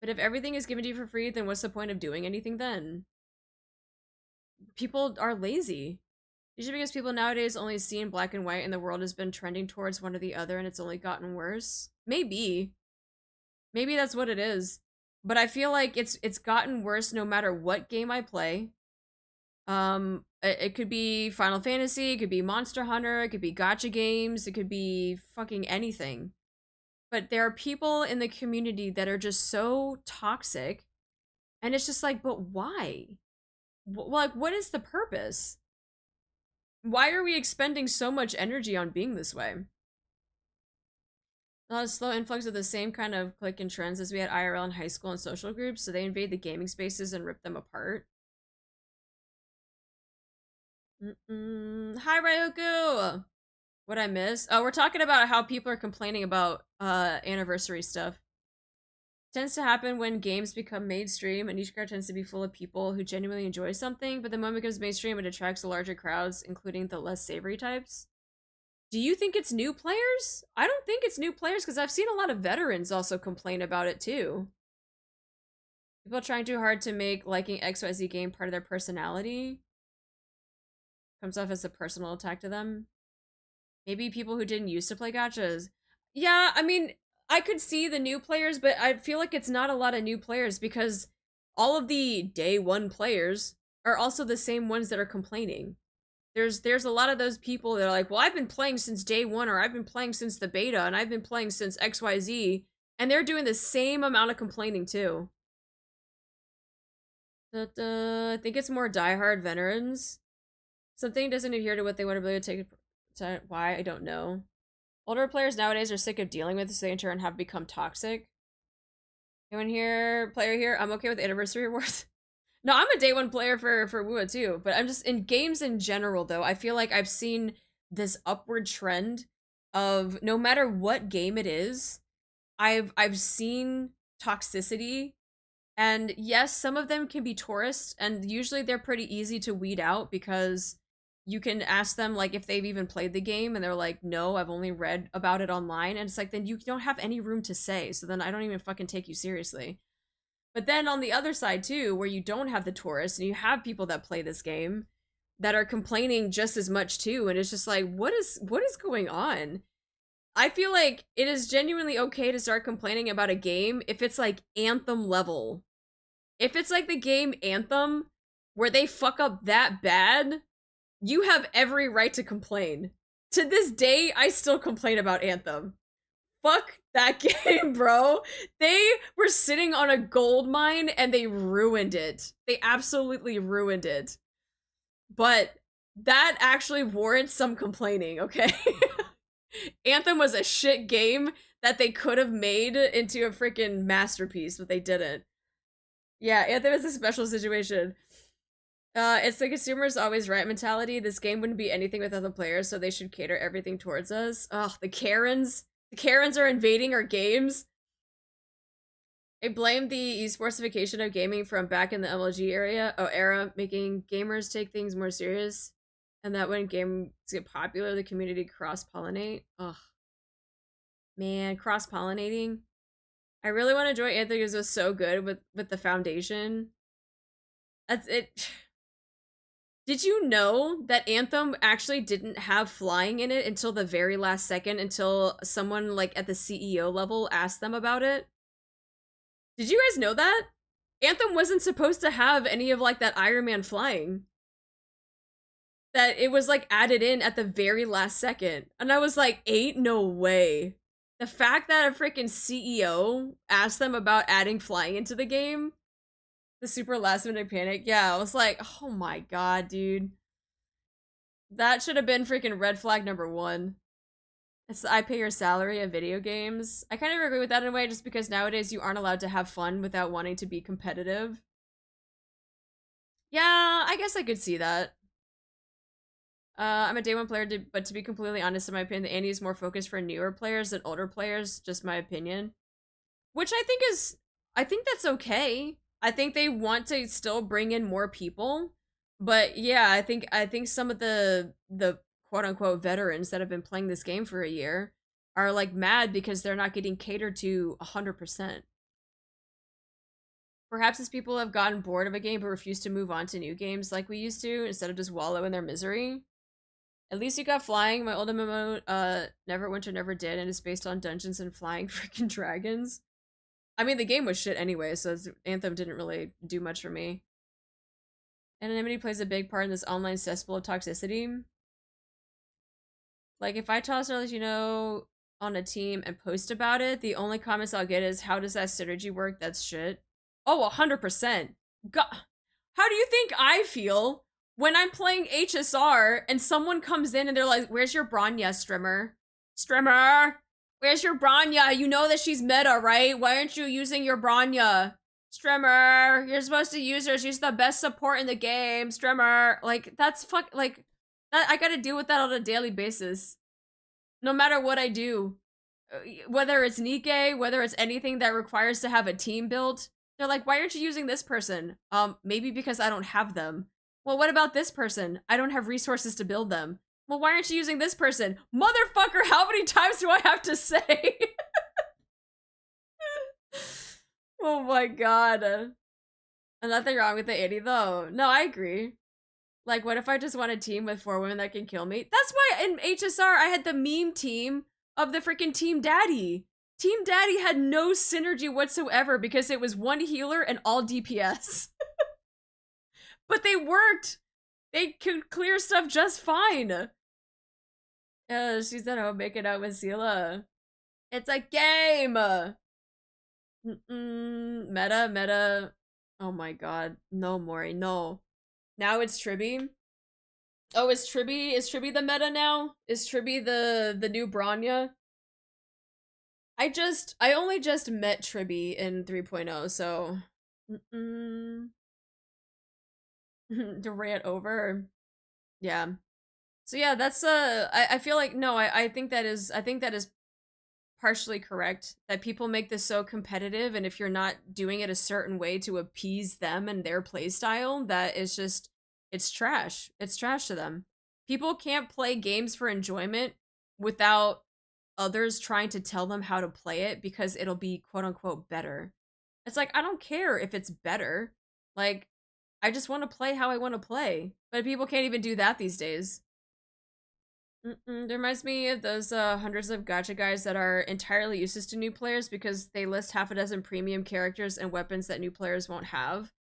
But if everything is given to you for free, then what's the point of doing anything then? People are lazy. Usually because people nowadays only see in black and white and the world has been trending towards one or the other and it's only gotten worse. Maybe. Maybe that's what it is. But I feel like it's gotten worse no matter what game I play. It could be Final Fantasy, it could be Monster Hunter, it could be gacha games, it could be fucking anything. But there are people in the community that are just so toxic. And it's just like, but why? Like, what is the purpose? Why are we expending so much energy on being this way? A slow influx of the same kind of clique and trends as we had IRL in high school and social groups, so they invade the gaming spaces and rip them apart. Hi, Ryoku! What'd I miss? Oh, we're talking about how people are complaining about anniversary stuff. Tends to happen when games become mainstream and each crowd tends to be full of people who genuinely enjoy something, but the moment it becomes mainstream, it attracts larger crowds, including the less savory types. Do you think it's new players? I don't think it's new players because I've seen a lot of veterans also complain about it too. People trying too hard to make liking XYZ game part of their personality. Comes off as a personal attack to them. Maybe people who didn't used to play gachas. Yeah, I mean, I could see the new players, but I feel like it's not a lot of new players because all of the day one players are also the same ones that are complaining. There's a lot of those people that are like, well, I've been playing since day one, or I've been playing since the beta, and I've been playing since XYZ, and they're doing the same amount of complaining too. I think it's more diehard veterans. Something doesn't adhere to what they want to really take. Why? I don't know. Older players nowadays are sick of dealing with this, so they in turn have become toxic. Anyone here, player here? I'm okay with anniversary rewards. No, I'm a day one player for Wua too, but I'm just in games in general though. I feel like I've seen this upward trend of no matter what game it is, I've seen toxicity. And yes, some of them can be tourists, and usually they're pretty easy to weed out because you can ask them like if they've even played the game and they're like, no, I've only read about it online. And it's like, then you don't have any room to say. So then I don't even fucking take you seriously. But then on the other side too, where you don't have the tourists and you have people that play this game that are complaining just as much too. And it's just like, what is going on? I feel like it is genuinely okay to start complaining about a game if it's like Anthem level. If it's like the game Anthem, where they fuck up that bad, you have every right to complain. To this day, I still complain about Anthem. Fuck that game, bro. They were sitting on a gold mine and they ruined it. They absolutely ruined it. But that actually warrants some complaining, okay? Anthem was a shit game that they could have made into a freaking masterpiece, but they didn't. Yeah, Anthem is a special situation. It's the consumer's always right mentality. This game wouldn't be anything without the players, so they should cater everything towards us. Ugh, the Karens. The Karens are invading our games. I blame the esportsification of gaming from back in the MLG era, making gamers take things more serious. And that when games get popular, the community cross-pollinate. Ugh. Man, cross-pollinating. I really want to join Anthem because it was so good with the foundation. That's it. Did you know that Anthem actually didn't have flying in it until the very last second, until someone like at the CEO level asked them about it? Did you guys know that? Anthem wasn't supposed to have any of like that Iron Man flying. That it was like added in at the very last second. And I was like, ain't no way. The fact that a freaking CEO asked them about adding flying into the game, the super last minute panic, yeah, I was like, oh my god, dude. That should have been freaking red flag number 1. It's I pay your salary of video games. I kind of agree with that in a way, just because nowadays you aren't allowed to have fun without wanting to be competitive. Yeah, I guess I could see that. I'm a day 1 player, but to be completely honest, in my opinion, the anni is more focused for newer players than older players, just my opinion. Which I think that's okay. I think they want to still bring in more people. But yeah, I think some of the quote-unquote veterans that have been playing this game for a year are like mad because they're not getting catered to 100%. Perhaps as people have gotten bored of a game but refuse to move on to new games like we used to, instead of just wallow in their misery. At least you got flying. My old MMO, Neverwinter never did, and it's based on dungeons and flying freaking dragons. I mean, the game was shit anyway, so Anthem didn't really do much for me. Anonymity plays a big part in this online cesspool of toxicity. Like, if I toss or let you know on a team and post about it, the only comments I'll get is, how does that synergy work? That's shit. Oh, 100%. God, how do you think I feel when I'm playing HSR and someone comes in and they're like, where's your Bronya, Strimmer? Strimmer! Where's your Bronya? You know that she's meta, right? Why aren't you using your Bronya? Strimmer! You're supposed to use her. She's the best support in the game. Strimmer! Like, that's like, that, I gotta deal with that on a daily basis. No matter what I do. Whether it's Nikke, whether it's anything that requires to have a team built. They're like, why aren't you using this person? Maybe because I don't have them. Well, what about this person? I don't have resources to build them. Well, why aren't you using this person? Motherfucker, how many times do I have to say? Oh my god. Nothing wrong with the anni though. No, I agree. Like, what if I just want a team with 4 women that can kill me? That's why in HSR I had the meme team of the freaking Team Daddy. Team Daddy had no synergy whatsoever because it was 1 healer and all DPS. But they worked. They could clear stuff just fine. She's at home making out with Sela. It's a game. Meta. Oh my god. No, Mori, no. Now it's Tribby. Oh, is Tribby the meta now? Is Tribby the new Bronya? I only just met Tribby in 3.0, so to rant over. Yeah. So yeah, that's I feel like no, I think that is partially correct, that people make this so competitive, and if you're not doing it a certain way to appease them and their playstyle, that is just, it's trash. It's trash to them. People can't play games for enjoyment without others trying to tell them how to play it because it'll be quote unquote better. It's like, I don't care if it's better. Like, I just want to play how I want to play. But people can't even do that these days. It reminds me of those hundreds of gacha guys that are entirely useless to new players because they list half a dozen premium characters and weapons that new players won't have.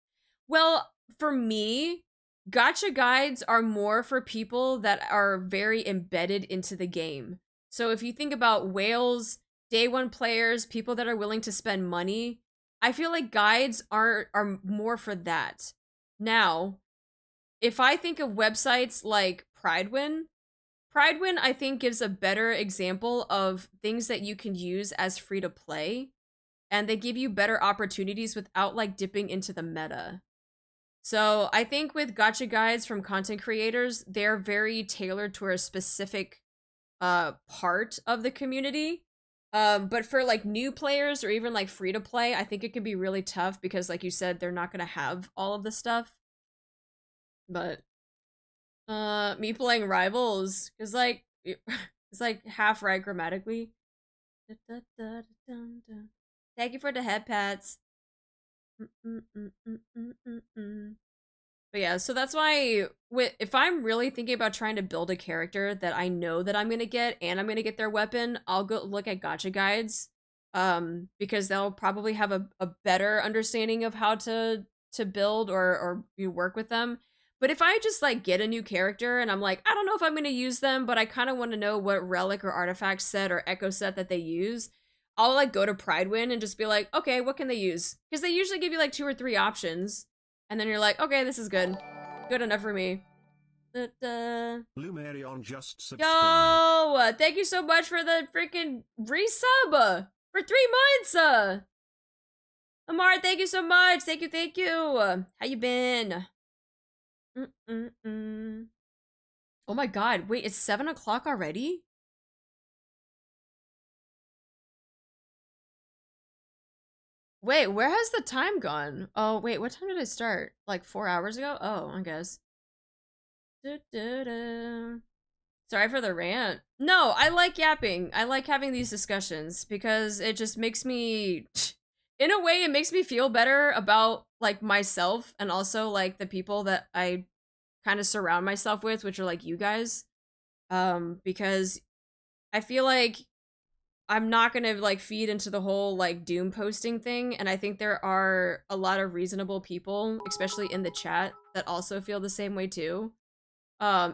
Well, for me, gacha guides are more for people that are very embedded into the game. So if you think about whales, day 1 players, people that are willing to spend money, I feel like guides are more for that. Now, if I think of websites like Pridewin, I think gives a better example of things that you can use as free to play, and they give you better opportunities without like dipping into the meta. So I think with gacha guides from content creators, they're very tailored to a specific part of the community. But for like new players or even like free to play, I think it can be really tough because like you said, they're not going to have all of the stuff. But Me playing Rivals, cause like it's like half right grammatically. Thank you for the head pats. But yeah, so that's why if I'm really thinking about trying to build a character that I know that I'm gonna get and I'm gonna get their weapon, I'll go look at gacha guides. Because they'll probably have a better understanding of how to build or you work with them. But if I just like get a new character and I'm like, I don't know if I'm gonna use them, but I kind of want to know what relic or artifact set or echo set that they use, I'll like go to Pridewind and just be like, okay, what can they use? Because they usually give you like 2 or 3 options. And then you're like, okay, this is good. Good enough for me. Lumerion just subscribed. Yo! Thank you so much for the freaking resub! For 3 months! Amar, thank you so much! Thank you, thank you! How you been? Oh my god, wait, it's 7 o'clock already? Wait, where has the time gone? Oh, wait, what time did I start? Like 4 hours ago? Oh, I guess. Sorry for the rant. No, I like yapping. I like having these discussions because it just makes me, in a way, it makes me feel better about like myself and also like the people that I kind of surround myself with, which are like you guys. Because I feel like I'm not gonna like feed into the whole like doom posting thing, and I think there are a lot of reasonable people, especially in the chat, that also feel the same way too.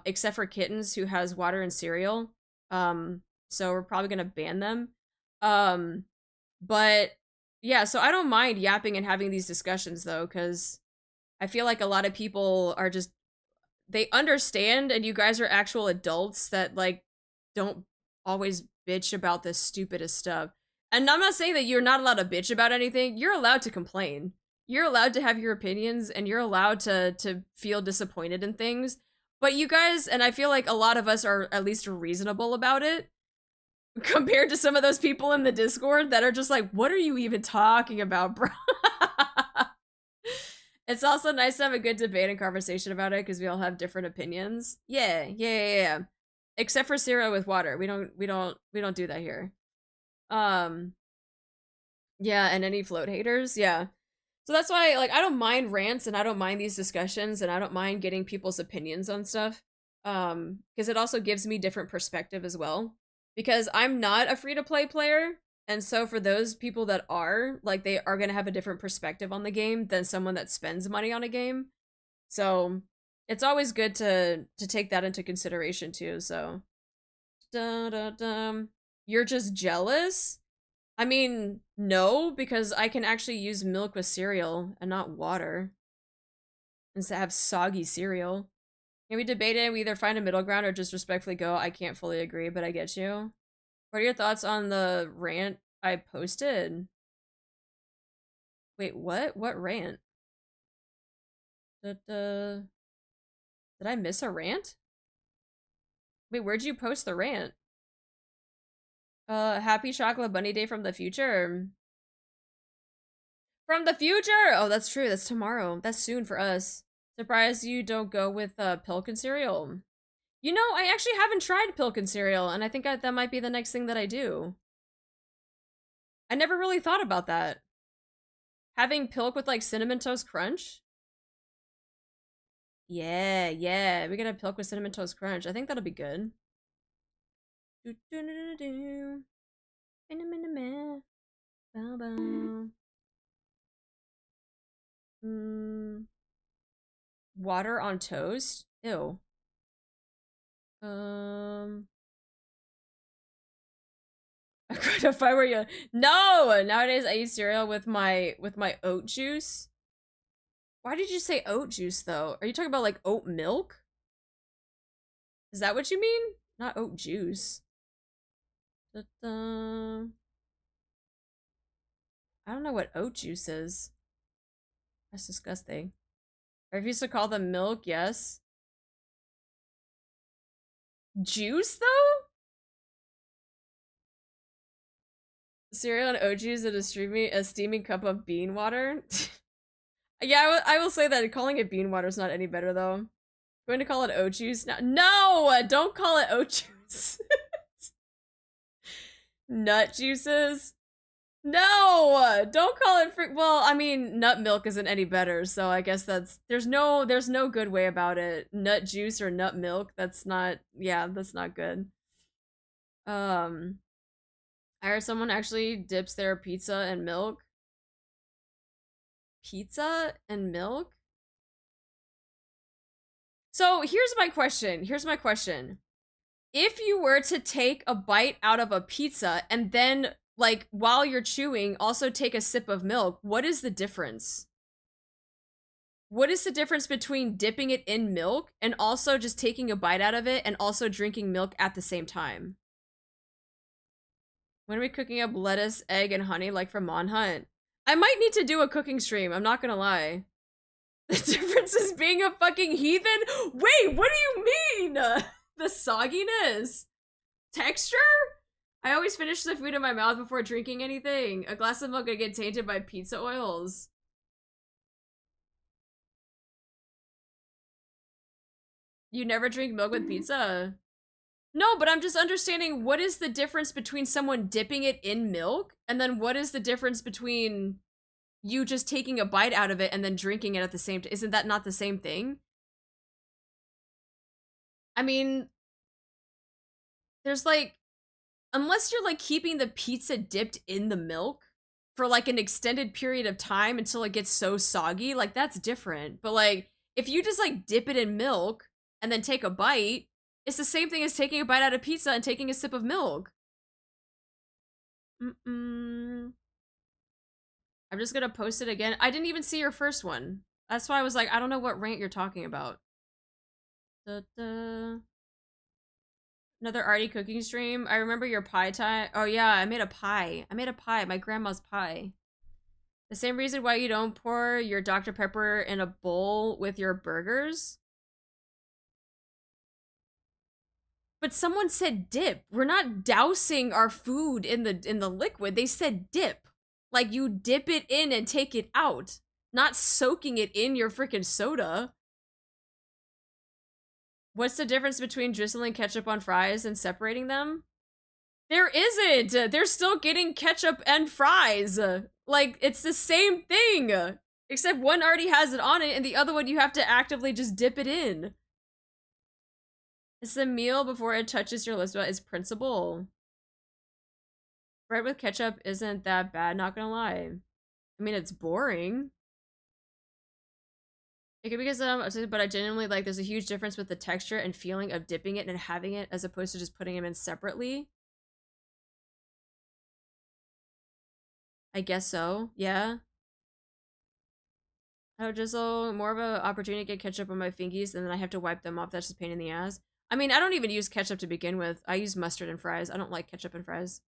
Except for Kittens, who has water and cereal. So we're probably gonna ban them. But yeah, so I don't mind yapping and having these discussions though, because I feel like a lot of people are just, they understand, and you guys are actual adults that like don't always bitch about the stupidest stuff. And I'm not saying that you're not allowed to bitch about anything. You're allowed to complain. You're allowed to have your opinions, and you're allowed to feel disappointed in things. But you guys, and I feel like a lot of us are at least reasonable about it, compared to some of those people in the Discord that are just like, what are you even talking about, bro? It's also nice to have a good debate and conversation about it because we all have different opinions. Yeah. Except for cereal with water. We don't do that here. Yeah, and any float haters, yeah. So that's why like I don't mind rants and I don't mind these discussions and I don't mind getting people's opinions on stuff. Because it also gives me different perspective as well. Because I'm not a free-to-play player, and so for those people that are, like, they are gonna have a different perspective on the game than someone that spends money on a game. So it's always good to take that into consideration too, so. You're just jealous? I mean, no, because I can actually use milk with cereal and not water. Instead of have soggy cereal. Can we debate it? We either find a middle ground or just respectfully go, I can't fully agree, but I get you. What are your thoughts on the rant I posted? Wait, what? What rant? Did I miss a rant? Wait, where'd you post the rant? Happy Chocolate Bunny Day from the future. From the future! Oh, that's true. That's tomorrow. That's soon for us. Surprised you don't go with Pilk and cereal. You know, I actually haven't tried Pilk and cereal, and I think that might be the next thing that I do. I never really thought about that. Having Pilk with like Cinnamon Toast Crunch? Yeah, we gotta have Pilk with Cinnamon Toast Crunch. I think that'll be good. Water on toast? Ew. If I were you, no. Nowadays, I eat cereal with my oat juice. Why did you say oat juice though? Are you talking about like oat milk? Is that what you mean? Not oat juice. I don't know what oat juice is. That's disgusting. I refuse to call them milk. Yes. Juice though? Cereal and oat juice and a steaming cup of bean water. Yeah, I will say that calling it bean water is not any better though. Going to call it oat juice now? No! Don't call it oat juice. Nut juices? No! Don't call it well, I mean, nut milk isn't any better, so I guess that's there's no good way about it. Nut juice or nut milk, that's not good. I heard someone actually dips their pizza in milk. Pizza and milk? So here's my question. If you were to take a bite out of a pizza and then, like, while you're chewing, also take a sip of milk, what is the difference? What is the difference between dipping it in milk and also just taking a bite out of it and also drinking milk at the same time? When are we cooking up lettuce, egg, and honey like from Monhunt? I might need to do a cooking stream, I'm not gonna lie. The difference is being a fucking heathen? Wait, what do you mean? The sogginess? Texture? I always finish the food in my mouth before drinking anything. A glass of milk could get tainted by pizza oils. You never drink milk with pizza? No, but I'm just understanding what is the difference between someone dipping it in milk and then what is the difference between you just taking a bite out of it and then drinking it at the same time? Isn't that not the same thing? I mean, there's like, unless you're like keeping the pizza dipped in the milk for like an extended period of time until it gets so soggy, like that's different. But like, if you just like dip it in milk and then take a bite, it's the same thing as taking a bite out of pizza and taking a sip of milk. I'm just gonna post it again. I didn't even see your first one. That's why I was like, I don't know what rant you're talking about. Another arty cooking stream. I remember your pie time. Oh yeah, I made a pie. My grandma's pie. The same reason why you don't pour your Dr. Pepper in a bowl with your burgers. But someone said dip. We're not dousing our food in the liquid. They said dip. Like you dip it in and take it out. Not soaking it in your freaking soda. What's the difference between drizzling ketchup on fries and separating them? There isn't! They're still getting ketchup and fries. Like, it's the same thing. Except one already has it on it and the other one you have to actively just dip it in. It's the meal before it touches your lips is principle. Bread with ketchup isn't that bad, not gonna lie. I mean, it's boring. It could be because but I genuinely like there's a huge difference with the texture and feeling of dipping it and having it as opposed to just putting them in separately. I guess so, yeah. I would drizzle more of an opportunity to get ketchup on my fingies and then I have to wipe them off. That's just a pain in the ass. I mean, I don't even use ketchup to begin with. I use mustard and fries. I don't like ketchup and fries.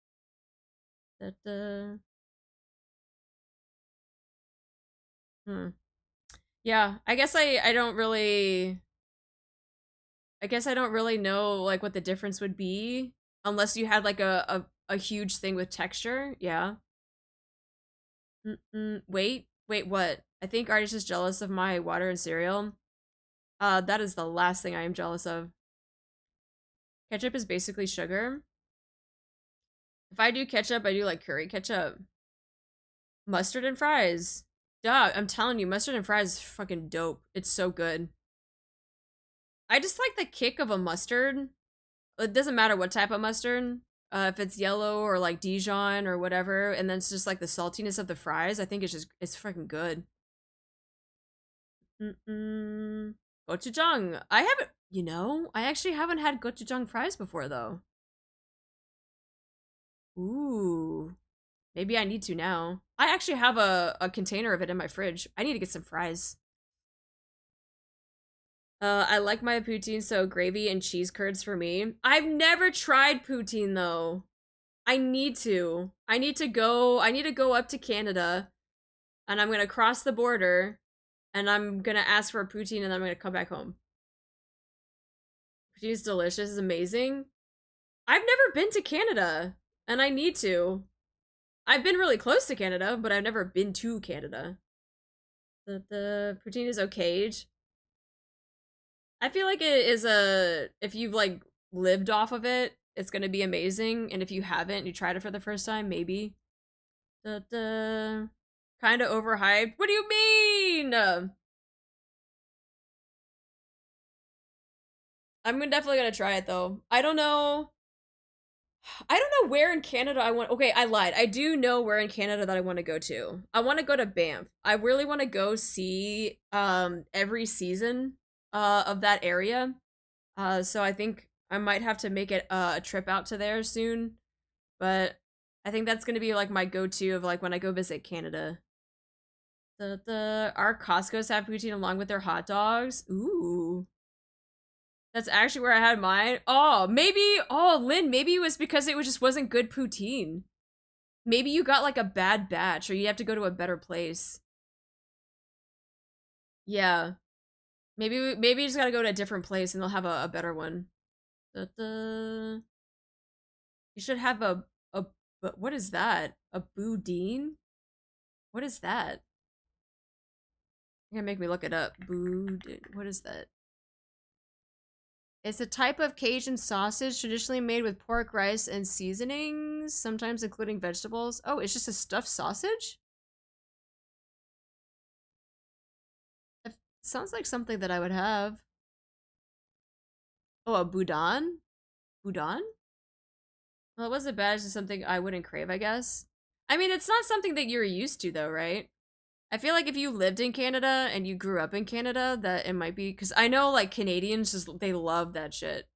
Yeah, I guess I don't really... I guess I don't really know, like, what the difference would be. Unless you had, like, a huge thing with texture. Yeah. Wait, what? I think Artie's just jealous of my water and cereal. That is the last thing I am jealous of. Ketchup is basically sugar. If I do ketchup, I do like curry ketchup. Mustard and fries. Duh, I'm telling you, mustard and fries is fucking dope. It's so good. I just like the kick of a mustard. It doesn't matter what type of mustard. If it's yellow or like Dijon or whatever, and then it's just like the saltiness of the fries. I think it's freaking good. Gochujang. I haven't, you know, I actually haven't had gochujang fries before though. Ooh. Maybe I need to now. I actually have a container of it in my fridge. I need to get some fries. I like my poutine, so gravy and cheese curds for me. I've never tried poutine though. I need to. I need to go up to Canada and I'm gonna cross the border and I'm gonna ask for a poutine and then I'm gonna come back home. Poutine is delicious, it's amazing. I've never been to Canada and I need to. I've been really close to Canada, but I've never been to Canada. The poutine is okay. I feel like it is if you've like lived off of it, it's gonna be amazing. And if you haven't, you tried it for the first time, maybe. Da-da. Kind of overhyped. What do you mean? I'm definitely gonna try it though. I don't know where in Canada I want. Okay, I lied. I do know where in Canada that I want to go to. I want to go to Banff. I really want to go see every season of that area. So I think I might have to make it a trip out to there soon. But I think that's gonna be like my go-to of like when I go visit Canada. Our Costco's have poutine along with their hot dogs. Ooh. That's actually where I had mine. Oh, Lynn, maybe it was because it just wasn't good poutine. Maybe you got like a bad batch or you have to go to a better place. Yeah. Maybe you just gotta go to a different place and they'll have a better one. You should have but what is that? A boudin? What is that? You're gonna make me look it up. Boudin. What is that? It's a type of Cajun sausage traditionally made with pork, rice, and seasonings, sometimes including vegetables. Oh, it's just a stuffed sausage? It sounds like something that I would have. Oh, a boudin? Boudin? Well, it wasn't bad. It's just something I wouldn't crave, I guess. I mean, it's not something that you're used to, though, right? I feel like if you lived in Canada and you grew up in Canada, that it might be, because I know like Canadians they love that shit.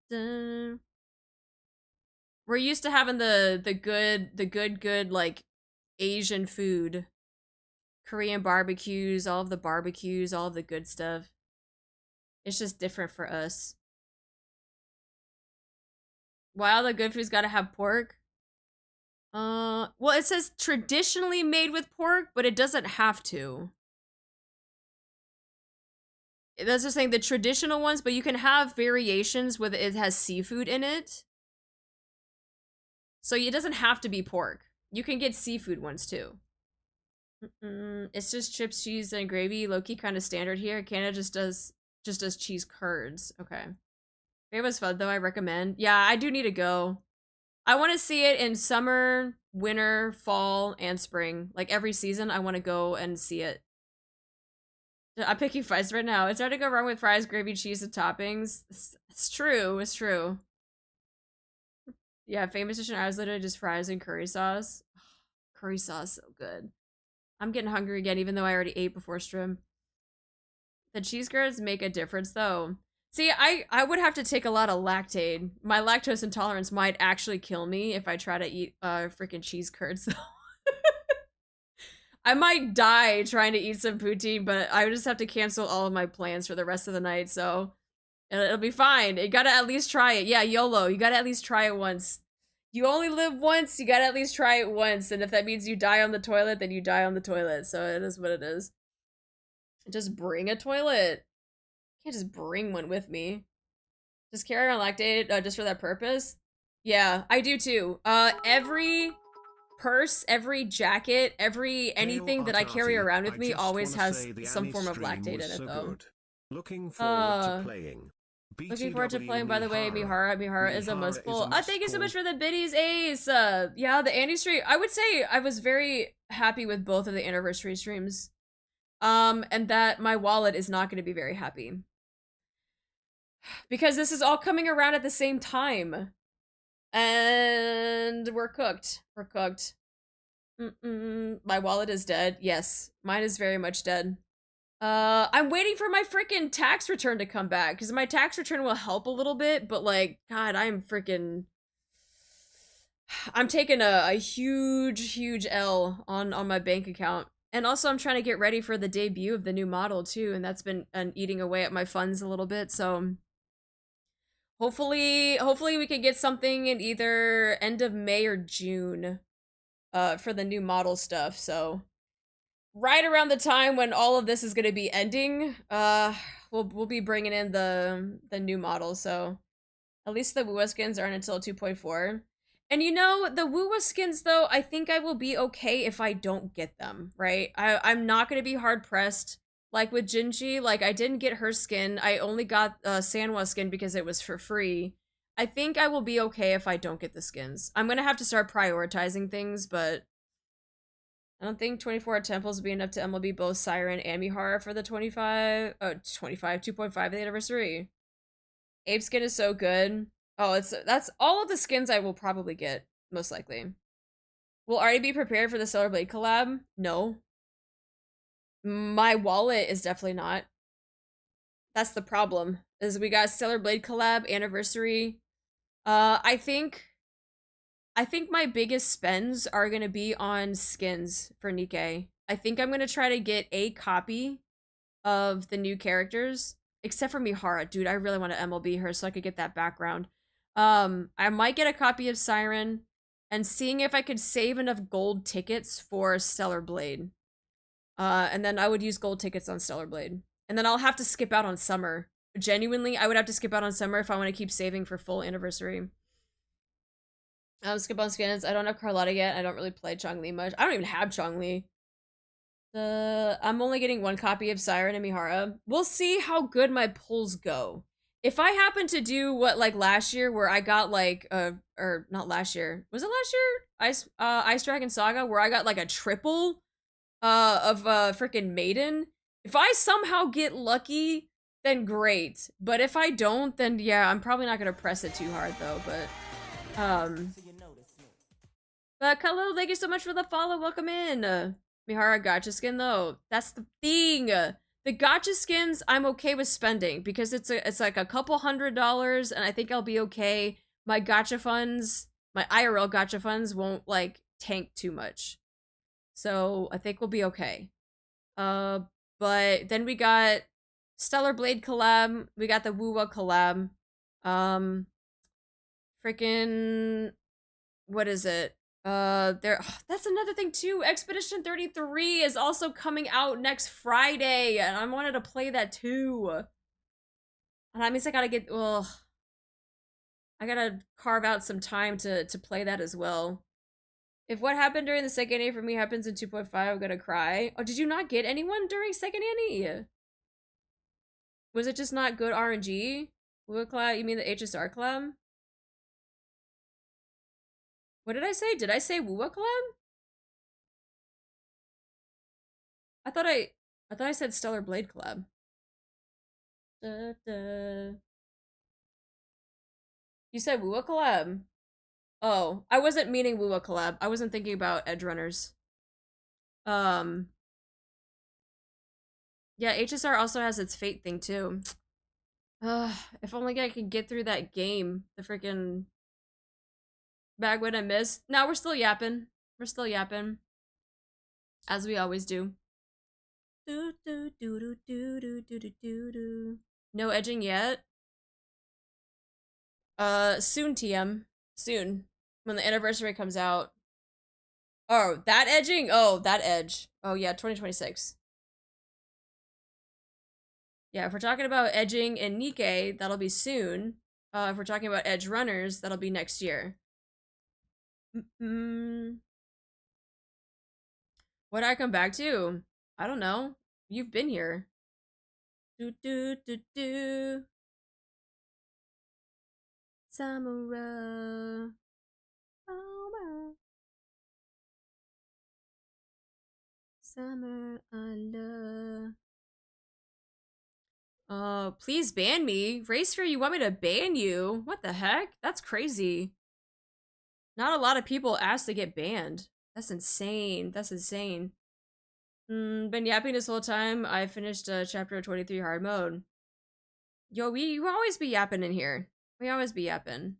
We're used to having the good like Asian food, Korean barbecues, all of the barbecues, all of the good stuff. It's just different for us. Wow, the good food's gotta have pork. Well, it says traditionally made with pork, but it doesn't have to. That's just saying the traditional ones, but you can have variations with it has seafood in it. So it doesn't have to be pork. You can get seafood ones too. It's just chips, cheese, and gravy. Low-key kind of standard here. Canada just does cheese curds. Okay. It was fun though. I recommend. Yeah, I do need to go. I want to see it in summer, winter, fall, and spring. Like every season, I want to go and see it. I'm picking fries right now. It's hard to go wrong with fries, gravy, cheese, and toppings. It's true. It's true. Yeah, famous dish in Ireland is literally just fries and curry sauce. Curry sauce, so good. I'm getting hungry again, even though I already ate before stream. The cheese curds make a difference, though. See, I would have to take a lot of Lactaid. My lactose intolerance might actually kill me if I try to eat freaking cheese curds, though. I might die trying to eat some poutine, but I just have to cancel all of my plans for the rest of the night, so it'll be fine. You gotta at least try it. Yeah, YOLO. You gotta at least try it once. You only live once, you gotta at least try it once, and if that means you die on the toilet, then you die on the toilet, so it is what it is. Just bring a toilet. You can't just bring one with me. Just carry around Lactaid just for that purpose? Yeah, I do too. Every purse, every jacket, anything that I carry around with me always has some form of Lactaid in it, though. Looking forward to playing. Looking forward to playing, by the way, Mihara is a must pull. Thank you so much for the biddies, Ace! Yeah, the Annie stream, I would say I was very happy with both of the anniversary streams. And that my wallet is not going to be very happy. Because this is all coming around at the same time. And we're cooked. We're cooked. My wallet is dead. Yes, mine is very much dead. I'm waiting for my freaking tax return to come back, because my tax return will help a little bit, but like, God, I'm taking a huge L on my bank account. And also I'm trying to get ready for the debut of the new model too, and that's been eating away at my funds a little bit, so hopefully we can get something in either end of May or June for the new model stuff. So right around the time when all of this is going to be ending, we'll be bringing in the new model. So at least the Wuwa skins aren't until 2.4. And you know, the Wuwa skins though, I think I will be okay if I don't get them, right? I'm not going to be hard pressed Like with Jinji, like I didn't get her skin. I only got Sanwa skin because it was for free. I think I will be okay if I don't get the skins. I'm gonna have to start prioritizing things, but I don't think 24 temples will be enough to MLB both Siren and Mihara for the 2.5th anniversary. Ape skin is so good. Oh, that's all of the skins I will probably get, most likely. Will already be prepared for the Stellar Blade collab? No. My wallet is definitely not. That's the problem, is we got Stellar Blade collab anniversary. I think my biggest spends are gonna be on skins for Nikkei. I think I'm gonna try to get a copy of the new characters, except for Mihara. Dude, I really want to MLB her so I could get that background. I might get a copy of Siren, and seeing if I could save enough gold tickets for Stellar Blade. And then I would use gold tickets on Stellar Blade. And then I'll have to skip out on Summer. Genuinely, I would have to skip out on Summer if I want to keep saving for full anniversary. Skip on skins. I don't have Carlotta yet. I don't really play Chongli much. I don't even have Chongli. I'm only getting one copy of Siren and Mihara. We'll see how good my pulls go. If I happen to do what like last year where I got like or not last year. Was it last year? Ice Dragon Saga where I got like a triple of freaking Maiden. If I somehow get lucky, then great. But if I don't, then yeah, I'm probably not gonna press it too hard though. But Khalil, thank you so much for the follow. Welcome in. Mihara gacha skin though. That's the thing. The gacha skins I'm okay with spending because it's like a couple $100 and I think I'll be okay. My gacha funds, my IRL gacha funds won't like tank too much. So I think we'll be okay. But then we got Stellar Blade collab, we got the Wuwa collab. Freaking what is it? That's another thing too. Expedition 33 is also coming out next Friday, and I wanted to play that too. And that means I gotta get, well, I gotta carve out some time to play that as well. If what happened during the second A for me happens in 2.5, I'm gonna cry. Oh, did you not get anyone during second Annie? Was it just not good RNG? What collab? You mean the HSR collab? What did I say? Did I say Wuwa collab? I thought I said Stellar Blade collab. You said Wuwa collab? Oh, I wasn't meaning Wuwa collab. I wasn't thinking about Edge Runners. Yeah, HSR also has its fate thing too. If only I could get through that game. The freaking bag what I missed. Now we're still yapping. We're still yapping. As we always do. No edging yet. Soon, TM. Soon. When the anniversary comes out. Oh, that edging? Oh, that edge. Oh yeah, 2026. Yeah, if we're talking about edging and Nikkei, that'll be soon. If we're talking about edge runners, that'll be next year. What'd I come back to? I don't know. You've been here. Samura. Summer, I love. Oh, please ban me. Race Fear, you want me to ban you? What the heck? That's crazy. Not a lot of people ask to get banned. That's insane. That's insane. Been yapping this whole time. I finished chapter 23 hard mode. Yo, we always be yapping in here. We always be yapping.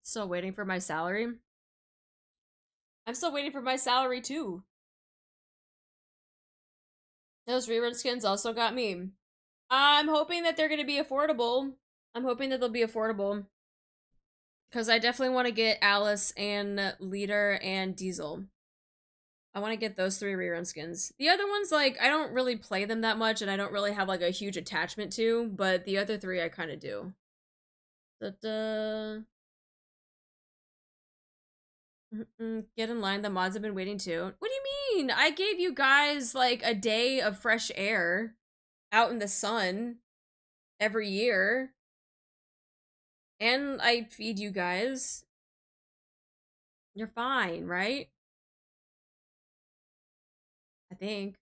Still waiting for my salary. I'm still waiting for my salary too. Those rerun skins also got me. I'm hoping that they're gonna be affordable. I'm hoping that they'll be affordable. Because I definitely want to get Alice and Leader and Diesel. I want to get those 3 rerun skins. The other ones, like, I don't really play them that much and I don't really have, like, a huge attachment to, but the other 3 I kind of do. Get in line. The mods have been waiting too. What do you mean? I gave you guys like a day of fresh air out in the sun every year. And I feed you guys. You're fine, right? I think.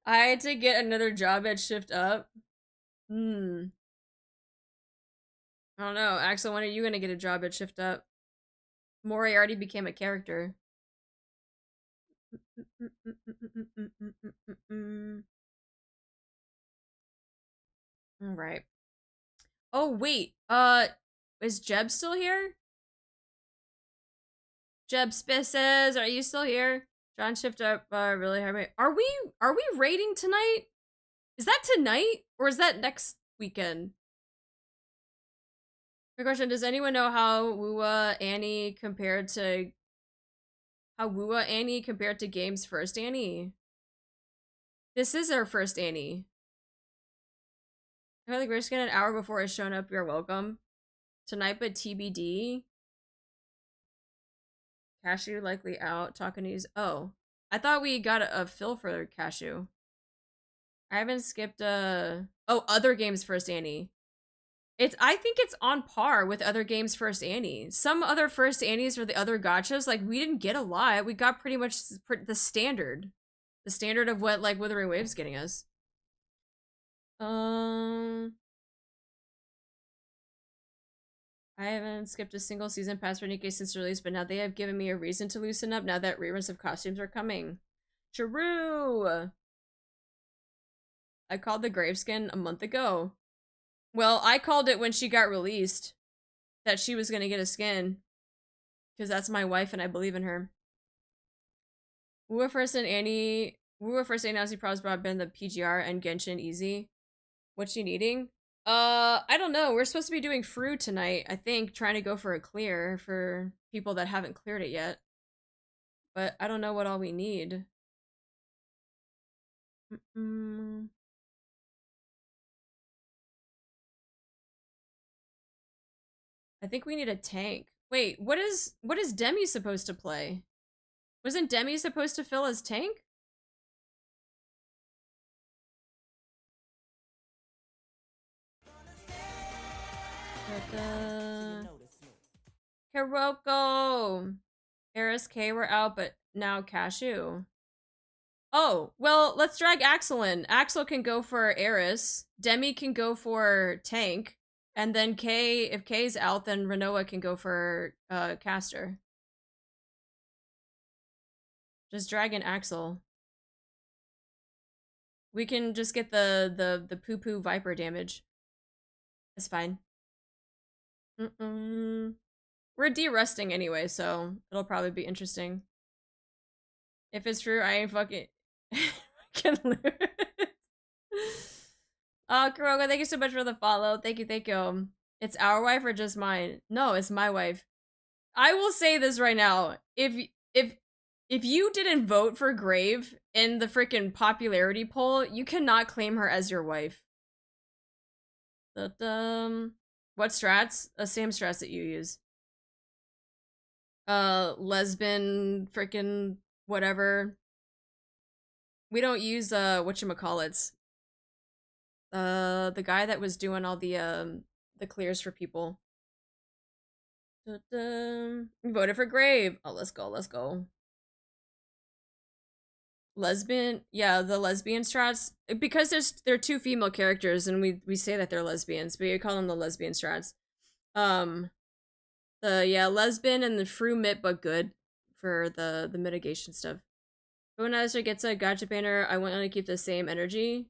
I had to get another job at Shift Up. I don't know. Axel, when are you gonna get a job at Shift Up? Mori already became a character. Alright. Oh, wait. Is Jeb still here? Jeb Spices, are you still here? John Shift Up, really hard. Are we raiding tonight? Is that tonight? Or is that next weekend? My question, does anyone know how Annie compared to Game's first Annie? This is our first Annie. I feel like we're just getting an hour before it's shown up. You're welcome. Tonight, but TBD. Cashew likely out. Talking news. Oh, I thought we got a fill for Cashew. I haven't skipped oh, other games first Annie. I think it's on par with other games first Annie. Some other first Annies for the other gachas, like we didn't get a lot. We got pretty much the standard. The standard of what like Wuthering Wave's getting us. I haven't skipped a single season pass for Nikkei since release, but now they have given me a reason to loosen up now that reruns of costumes are coming. True! I called the Graveskin a month ago. Well, I called it when she got released. That she was gonna get a skin. Because that's my wife and I believe in her. Wuwa first and Annie honestly probably brought been the PGR and Genshin easy. What's she needing? I don't know. We're supposed to be doing Fruit tonight, I think, trying to go for a clear for people that haven't cleared it yet. But I don't know what all we need. I think we need a tank. Wait, what is Demi supposed to play? Wasn't Demi supposed to fill as tank? Hiroko! Eris K were out, but now Cashew. Oh, well, let's drag Axel in. Axel can go for Eris. Demi can go for tank. And then if K's out, then Renoa can go for caster. Just drag in Axel. We can just get the poo-poo viper damage. It's fine. We're de-rusting anyway, so it'll probably be interesting. If it's true, I ain't fucking can lose. Oh, Kuroga, thank you so much for the follow. Thank you, thank you. It's our wife or just mine? No, it's my wife. I will say this right now. If you didn't vote for Grave in the freaking popularity poll, you cannot claim her as your wife. But, what strats? Same strats that you use. Lesbian, freaking whatever. We don't use, whatchamacallits. The guy that was doing all the clears for people. Voted for Grave. Oh, let's go, let's go. Lesbian, yeah, the lesbian strats, because they're two female characters and we say that they're lesbians, but we call them the lesbian strats. Yeah, lesbian and the Fru Mit but good for the mitigation stuff. But when Azure gets a gacha banner, I want to keep the same energy.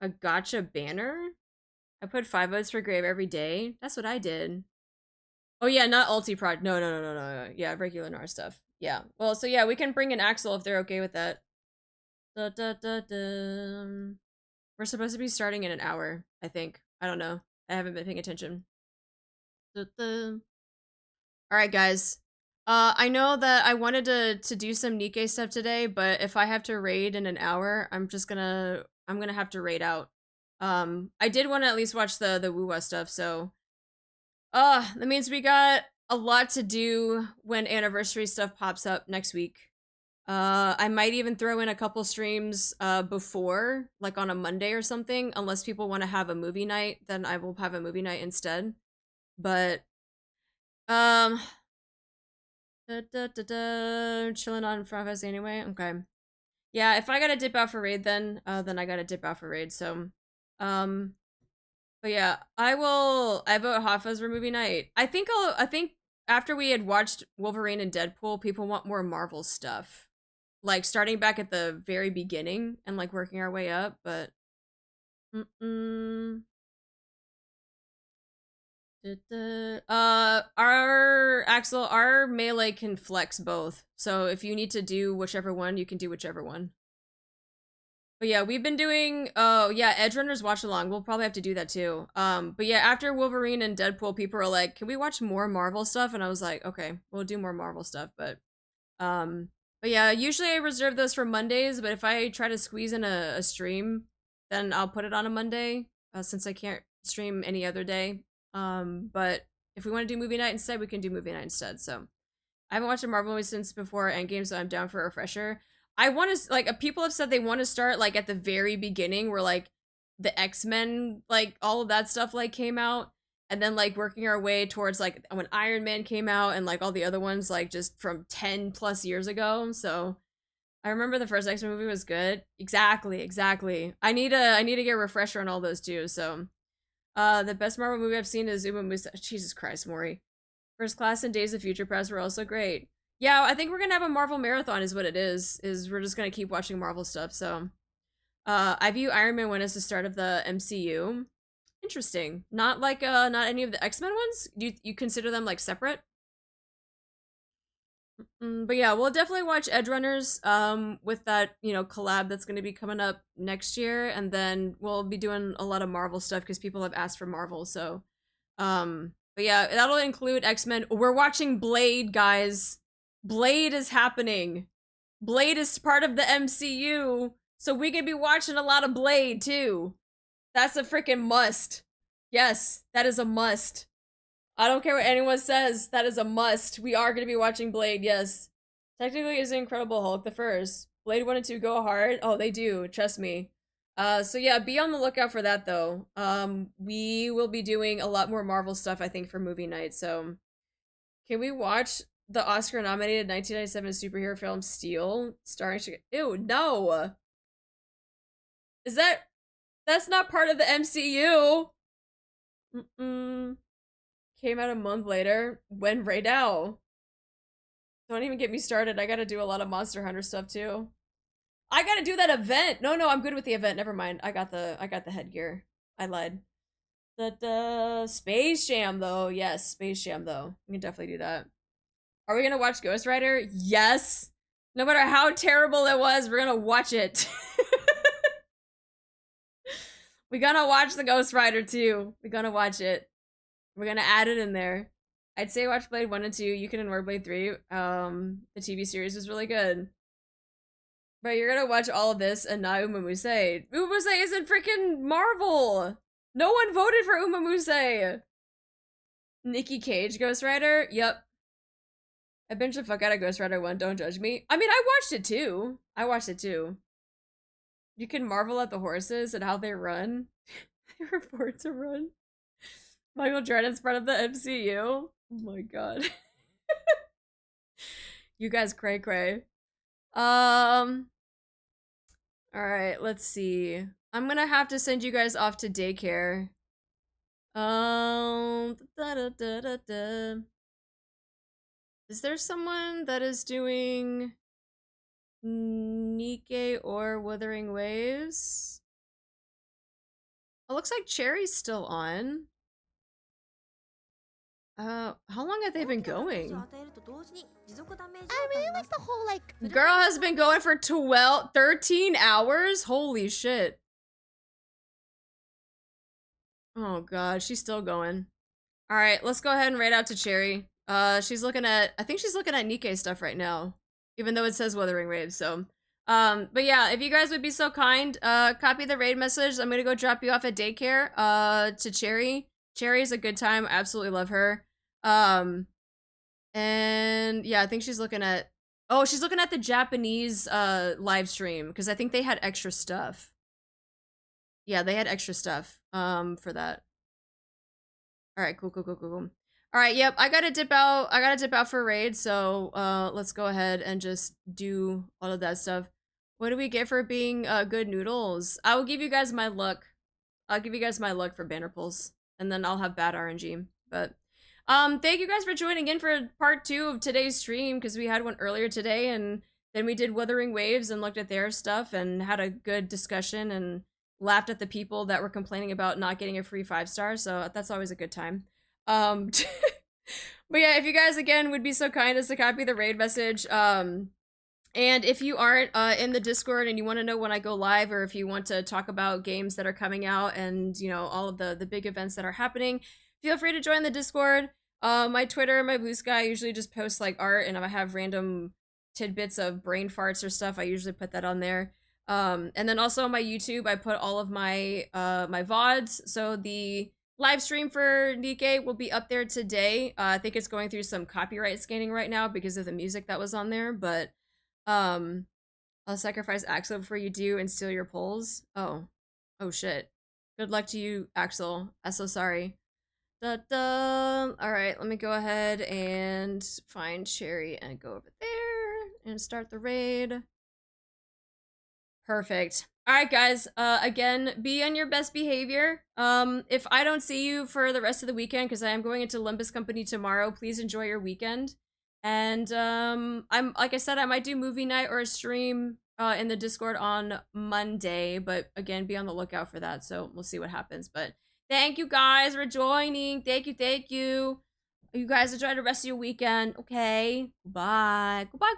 A gacha banner? I put 5 votes for Grave every day. That's what I did. Oh yeah, not ulti-prod. No. Yeah, regular NAR stuff. Yeah. Well, so yeah, we can bring in Axel if they're okay with that. We're supposed to be starting in an hour, I think. I don't know. I haven't been paying attention. Alright, guys. I know that I wanted to do some Nikkei stuff today, but if I have to raid in an hour, I'm gonna have to raid out. I did want to at least watch the Wuwa stuff, so that means we got a lot to do when anniversary stuff pops up next week. I might even throw in a couple streams before, like on a Monday or something, unless people want to have a movie night, then I will have a movie night instead. But chilling on Front Fest anyway. Okay. Yeah, if I gotta dip out for raid then I gotta dip out for raid, so but yeah, I vote Hoffa's for movie night. I think after we had watched Wolverine and Deadpool, people want more Marvel stuff. Like starting back at the very beginning and like working our way up, but our melee can flex both. So if you need to do whichever one, you can do whichever one. But yeah, we've been doing Edge Runners watch along. We'll probably have to do that too. But yeah, after Wolverine and Deadpool, people are like, "Can we watch more Marvel stuff?" And I was like, "Okay, we'll do more Marvel stuff." But yeah, usually I reserve those for Mondays, but if I try to squeeze in a stream, then I'll put it on a Monday, since I can't stream any other day. But if we want to do movie night instead, we can do movie night instead. So I haven't watched a Marvel movie since before Endgame, so I'm down for a refresher. I want to, like, people have said they want to start, like, at the very beginning where, like, the X-Men, like, all of that stuff, like, came out. And then, like, working our way towards, like, when Iron Man came out and, like, all the other ones, like, just from 10 plus years ago. So I remember the first X-Men movie was good. Exactly. I need to get a refresher on all those too, so. The best Marvel movie I've seen is Uma Musa. Jesus Christ, Maury. First Class and Days of Future Past were also great. Yeah, I think we're gonna have a Marvel marathon is what it is we're just gonna keep watching Marvel stuff, so. I view Iron Man 1 as the start of the MCU. Interesting. Not like, not any of the X-Men ones? You consider them, like, separate? But yeah, we'll definitely watch Edge Runners, with that, you know, collab that's gonna be coming up next year, and then we'll be doing a lot of Marvel stuff because people have asked for Marvel, so. But yeah, that'll include X-Men. We're watching Blade, guys. Blade is happening. Blade is part of the MCU, so we could be watching a lot of Blade, too. That's a freaking must. Yes, that is a must. I don't care what anyone says, that is a must. We are going to be watching Blade, yes. Technically, it's Incredible Hulk, the first. Blade 1 and 2 go hard. Oh, they do, trust me. So yeah, be on the lookout for that, though. We will be doing a lot more Marvel stuff, I think, for movie night, so. Can we watch the Oscar-nominated 1997 superhero film Steel, starring Ew, no! That's not part of the MCU! Came out a month later. When right now? Don't even get me started. I gotta do a lot of Monster Hunter stuff too. I gotta do that event. No, I'm good with the event. Never mind. I got the headgear. I lied. The Space Jam though. Yes, Space Jam though. We can definitely do that. Are we gonna watch Ghost Rider? Yes. No matter how terrible it was, we're gonna watch it. We're gonna watch the Ghost Rider too. We're gonna watch it. We're gonna add it in there. I'd say watch Blade 1 and 2. You can ignore Blade 3. The TV series was really good. But you're gonna watch all of this and not Uma Musa. Uma Musa isn't freaking Marvel! No one voted for Uma Musa! Nikki Cage, Ghost Rider? Yep. I binged the fuck out of Ghost Rider 1, don't judge me. I mean, I watched it too. You can marvel at the horses and how they run. They were born to run. Michael Jordan's part of the MCU. Oh my god. You guys cray. Alright, let's see. I'm gonna have to send you guys off to daycare. Is there someone that is doing Nikkei or Wuthering Waves? It looks like Cherry's still on. How long have they been going? I really like the whole, like... Girl has been going for 13 hours? Holy shit. Oh god, she's still going. Alright, let's go ahead and raid out to Cherry. I think she's looking at Nikkei stuff right now. Even though it says Wuthering Waves, so. But yeah, if you guys would be so kind, copy the raid message. I'm gonna go drop you off at daycare, to Cherry. Cherry's a good time. I absolutely love her. And yeah, I think she's looking at, oh, she's looking at the Japanese, live stream, because I think they had extra stuff. Yeah, they had extra stuff, for that. All right, cool. All right, yep, I gotta dip out for raid, so let's go ahead and just do all of that stuff. What do we get for being good noodles? I will give you guys my luck. I'll give you guys my luck for banner pulls, and then I'll have bad RNG. But thank you guys for joining in for part 2 of today's stream, because we had one earlier today, and then we did Wuthering Waves and looked at their stuff and had a good discussion and laughed at the people that were complaining about not getting a free 5-star, so that's always a good time. But yeah, if you guys again would be so kind as to copy the raid message, and if you aren't in the Discord and you want to know when I go live, or if you want to talk about games that are coming out and, you know, all of the big events that are happening, feel free to join the Discord. My Twitter, my Blue Sky, I usually just post like art, and if I have random tidbits of brain farts or stuff, I usually put that on there. And then also on my YouTube, I put all of my my VODs. So the live stream for Nikkei will be up there today. I think it's going through some copyright scanning right now because of the music that was on there, but I'll sacrifice Axel before you do and steal your polls. Oh shit. Good luck to you, Axel. I'm so sorry. All right, let me go ahead and find Cherry and go over there and start the raid. Perfect. All right, guys. Again, be on your best behavior. If I don't see you for the rest of the weekend, because I am going into Limbus Company tomorrow, please enjoy your weekend. And I'm like I said, I might do movie night or a stream in the Discord on Monday, but again, be on the lookout for that. So we'll see what happens. But thank you guys for joining. Thank you. You guys enjoy the rest of your weekend. Okay. Goodbye. Goodbye.